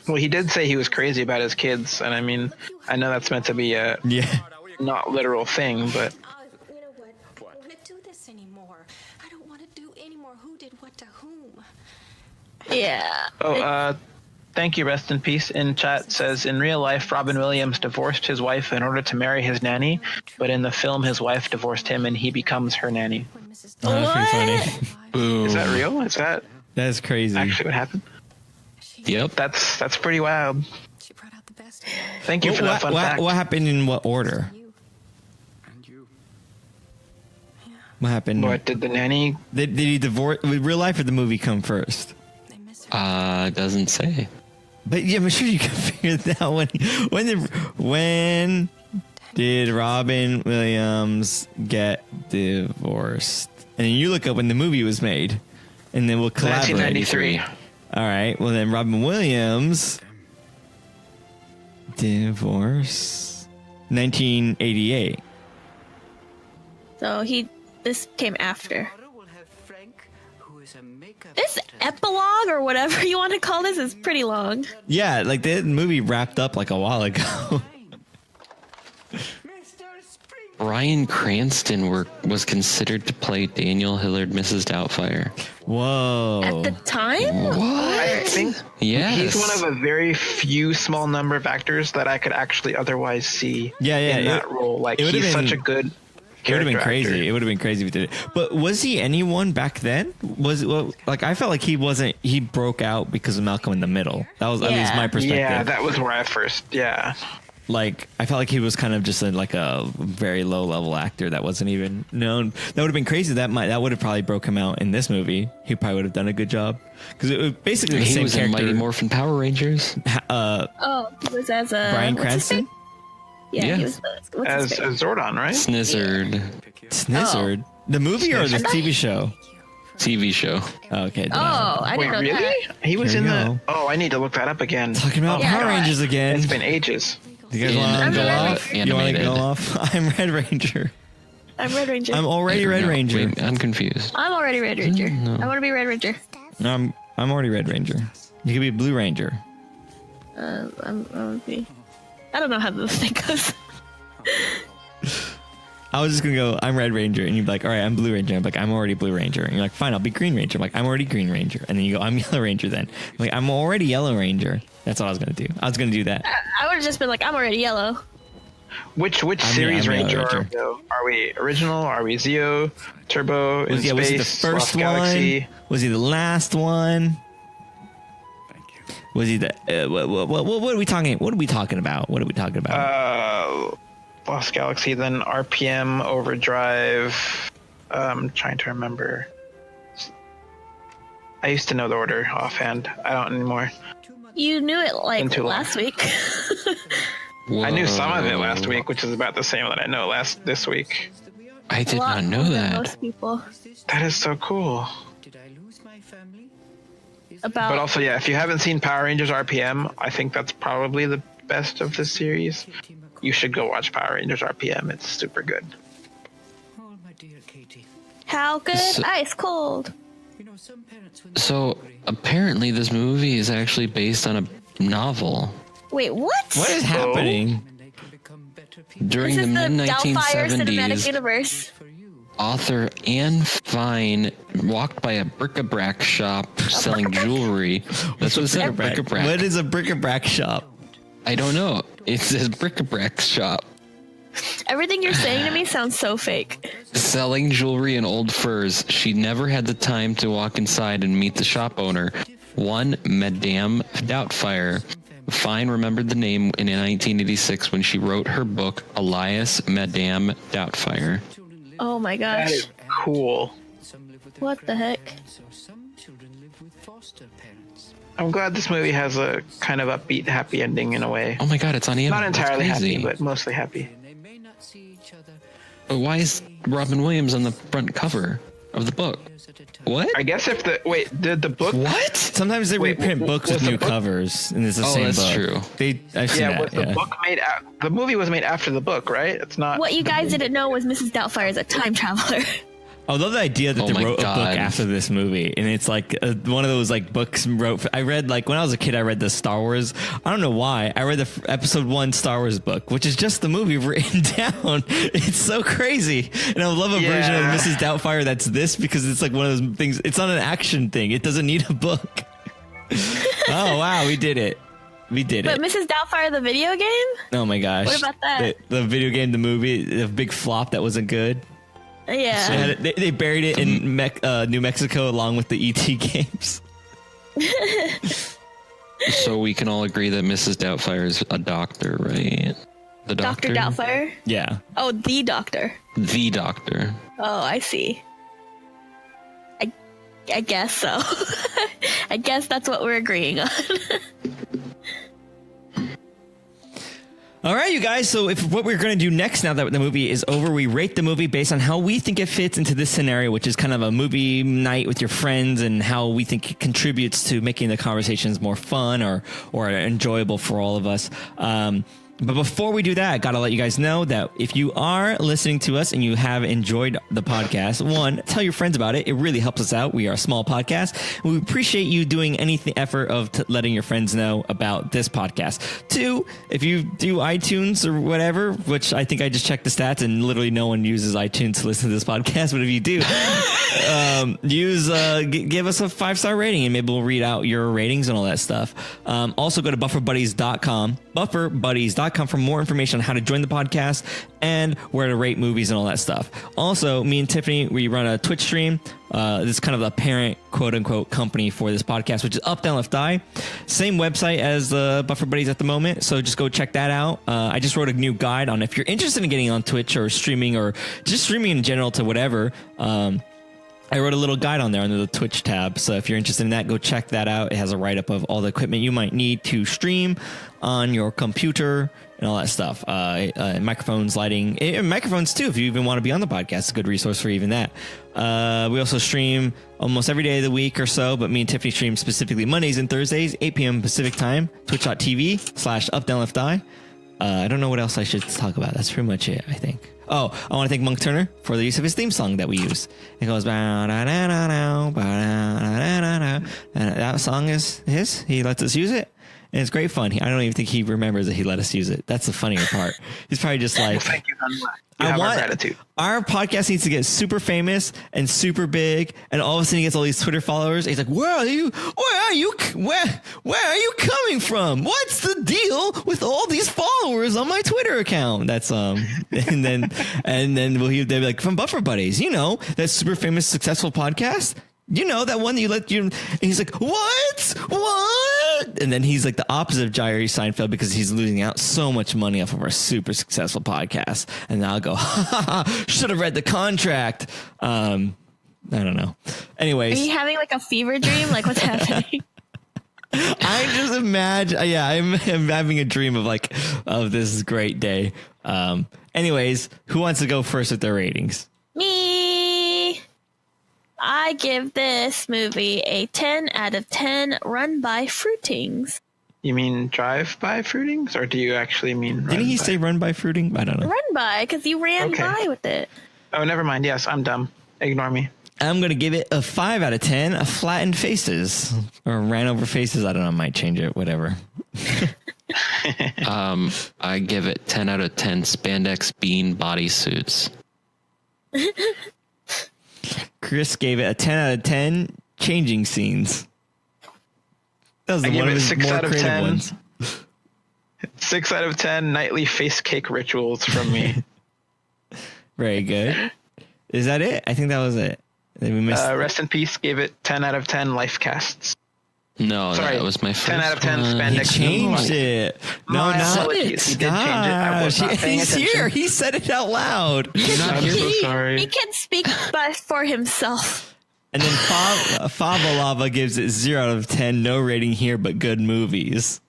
Well, he did say he was crazy about his kids, and I mean, I know that's meant to be a not literal thing, but You know what? I don't want to do this anymore. I don't want to do anymore. Who did what to whom? Yeah. oh, thank you, rest in peace. In chat says, in real life, Robin Williams divorced his wife in order to marry his nanny, but in the film, his wife divorced him and he becomes her nanny. Oh, that's pretty funny. Is that real? Is that That's crazy. actually what happened? Yep. That's pretty wild. Thank you for that fun fact. What happened in what order? What happened? What did the nanny? Did he divorce? Did real life or the movie come first? Doesn't say. But yeah, I'm sure you can figure that out. When did Robin Williams get divorced? And then you look up when the movie was made, and then we'll collaborate. 1993. All right. Well, then Robin Williams divorce 1988. So this came after. This epilogue or whatever you want to call this is pretty long. Yeah, like the movie wrapped up like a while ago. Bryan Cranston was considered to play Daniel Hillard, Mrs. Doubtfire. Whoa. At the time? What? I think Yes. he's one of a very few small number of actors that I could actually otherwise see in that role. Like, he's such a good It would have been crazy. actor. It would have been crazy if he did it. But was he anyone back then? Like I felt like he wasn't. He broke out because of Malcolm in the Middle. That was at least my perspective. Yeah, that was where I first. Yeah. Like I felt like he was kind of just like a very low level actor that wasn't even known. That would have been crazy. That would have probably broke him out in this movie. He probably would have done a good job because it was basically the same was character. in Mighty Morphin Power Rangers. He was as a Bryan Cranston. Yeah, he was As Zordon, right? Snizzard. Snizzard. The movie or the TV show? TV show. Oh, okay. I Wait, didn't know really? that. He was Here in we the. go. Oh, I need to look that up again. Talking about Power Rangers again. It's been ages. Do you guys want to go off? You want to Animated. go off? I'm Red Ranger. I'm Red Ranger. I'm already Red Ranger. Wait, I'm confused. I'm already Red Ranger. I want to be Red Ranger. No, I'm already Red Ranger. You could be Blue Ranger. I'm gonna be. I don't know how this thing goes. I was just gonna go, I'm Red Ranger, and you'd be like, all right, I'm Blue Ranger. I'm like, I'm already Blue Ranger. And you're like, fine, I'll be Green Ranger. I'm like, I'm already Green Ranger. And then you go, I'm Yellow Ranger then. I'm like, I'm already Yellow Ranger. That's what I was gonna do. I was gonna do that. I would have just been like, I'm already yellow. Which I'm series Yellow Ranger Ranger. are we, though? Are we original? Are we Zeo? Turbo? In Was he the space? first Lost Galaxy? one? Was he the last one? Thank you. Was he the what are we talking? What are we talking about? What are we talking about? Lost Galaxy, then RPM, Overdrive. Trying to remember. I used to know the order offhand. I don't anymore. You knew it like Been too long. last week. I knew some of it last week, which is about the same that I know this week. I did A lot not know more than that. Most people. That is so cool. About But also, yeah, if you haven't seen Power Rangers RPM, I think that's probably the best of the series. You should go watch Power Rangers RPM. It's super good. how good, So- ice cold. So apparently, this movie is actually based on a novel. Wait, what? What is happening? During This the is the mid Doubtfire cinematic 1970s, universe. author Anne Fine walked by a bric-a-brac shop selling jewelry. That's what it said, bric-a-brac. What is a bric-a-brac shop? I don't know. It says bric-a-brac shop. Everything you're saying to me sounds so fake. Selling jewelry and old furs. She never had the time to walk inside and meet the shop owner. One Madame Doubtfire. Fine remembered the name in 1986 when she wrote her book, Elias Madame Doubtfire. Oh my That gosh. is cool. What the heck? I'm glad this movie has a kind of upbeat, happy ending in a way. Oh my god, it's on Amazon. Not entirely That's crazy. happy, but mostly happy. But why is Robin Williams on the front cover of the book? What? I guess if did the book? What? Sometimes they Wait, reprint books was with the new book- covers, and it's the Oh, same that's book. true. I've seen Yeah, that. was the Yeah. book made? The movie was made after the book, right? It's not. What you guys didn't know was Mrs. Doubtfire is a time traveler. I love the idea that Oh they my wrote a book God. after this movie, and it's like one of those like books wrote. I read like when I was a kid, I read the Star Wars. I don't know why. I read the episode 1 Star Wars book, which is just the movie written down. It's so crazy, and I love a version of Yeah. Mrs. Doubtfire that's this because it's like one of those things. It's not an action thing. It doesn't need a book. Oh wow, we did it. We did But it. Mrs. Doubtfire, the video game? Oh my gosh. What about that? The video game, the movie, the big flop that wasn't good. Yeah. They buried it in New Mexico along with the ET games. So we can all agree that Mrs. Doubtfire is a doctor, right? The Dr. Doctor? Doubtfire? Yeah. Oh, the Doctor. The Doctor. Oh, I see. I guess so. I guess that's what we're agreeing on. All right, you guys. So what we're going to do next, now that the movie is over, we rate the movie based on how we think it fits into this scenario, which is kind of a movie night with your friends, and how we think it contributes to making the conversations more fun or enjoyable for all of us. But before we do that, I got to let you guys know that if you are listening to us and you have enjoyed the podcast, one, tell your friends about it. It really helps us out. We are a small podcast. We appreciate you doing anything effort of letting your friends know about this podcast. Two, if you do iTunes or whatever, which I think I just checked the stats and literally no one uses iTunes to listen to this podcast. But if you do, give us a 5-star rating and maybe we'll read out your ratings and all that stuff. Also go to bufferbuddies.com, bufferbuddies.com for more information on how to join the podcast and where to rate movies and all that stuff. Also, me and Tiffany, we run a Twitch stream. This is kind of the parent, quote unquote, company for this podcast, which is UpDownLeftDie. Same website as the Buffer Buddies at the moment. So just go check that out. I just wrote a new guide on if you're interested in getting on Twitch or streaming or just streaming in general to whatever. I wrote a little guide on there under the Twitch tab. So if you're interested in that, go check that out. It has a write-up of all the equipment you might need to stream on your computer and all that stuff. Microphones, lighting, and microphones too. If you even want to be on the podcast, it's a good resource for even that. We also stream almost every day of the week or so, but me and Tiffany stream specifically Mondays and Thursdays, 8 p.m. Pacific time, twitch.tv/UpDownLeftDie. I don't know what else I should talk about. That's pretty much it, I think. Oh, I want to thank Monk Turner for the use of his theme song that we use. It goes, that song is his. He lets us use it. And it's great fun. I don't even think he remembers that he let us use it. That's the funnier part. He's probably just like, thank you, our gratitude. Our podcast needs to get super famous and super big, and all of a sudden he gets all these Twitter followers. He's like, where are you coming from? What's the deal with all these followers on my Twitter account? That's and then they'll be like, from Buffer Buddies, that super famous successful podcast. That one that you let you. And he's like, what? And then he's like the opposite of Jerry Seinfeld because he's losing out so much money off of our super successful podcast. And I'll go, should have read the contract. I don't know. Anyways, are you having like a fever dream? Like what's happening? I just imagine. Yeah, I'm having a dream of this great day. Anyways, who wants to go first with their ratings? Me. I give this movie a 10 out of 10 run by Fruitings. You mean drive by Fruitings, or do you actually mean Didn't he say run by Fruiting? I don't know. Run by, because you ran by with it. Oh, never mind. Yes, I'm dumb. Ignore me. I'm going to give it a 5 out of 10, flattened faces. Or ran over faces. I don't know. I might change it. Whatever. I give it 10 out of 10 spandex bean bodysuits. Chris gave it a 10 out of 10 changing scenes. That was I give one it of his 6 more out of creative 10. ones. 6 out of 10 nightly face cake rituals from me. Very good. Is that it? I think that was it. We missed Rest in Peace gave it 10 out of 10 life casts. No, Sorry, that was my first 10 out of 10 one. spandex. He changed it. No, not He did change it. I was not paying He's attention. here. He said it out loud. I'm so sorry. He can speak for himself. And then Fava Lava gives it 0 out of 10. No rating here, but good movies.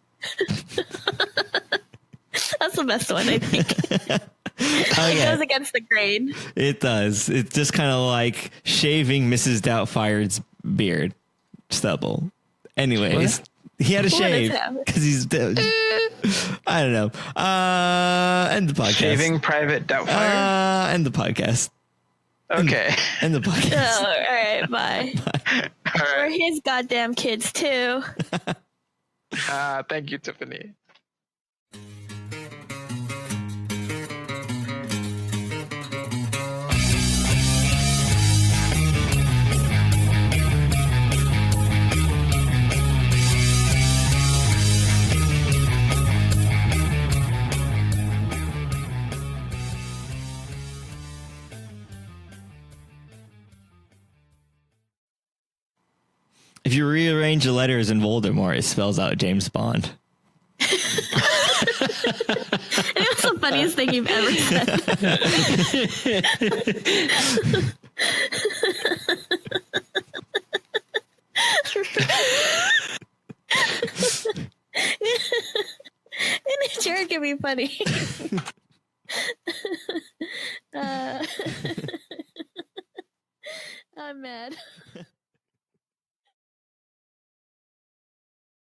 That's the best one, I think. Okay. It goes against the grain. It does. It's just kind of like shaving Mrs. Doubtfire's beard stubble. Anyways, he had a shave because he's dead. I don't know. End the podcast. Shaving Private Doubtfire? End the podcast. Okay. End the podcast. Oh, all right, bye. All We're right. his goddamn kids, too. Thank you, Tiffany. If you rearrange the letters in Voldemort, it spells out James Bond. It was a funny funniest thing you've ever said. And it sure can be funny. I'm mad.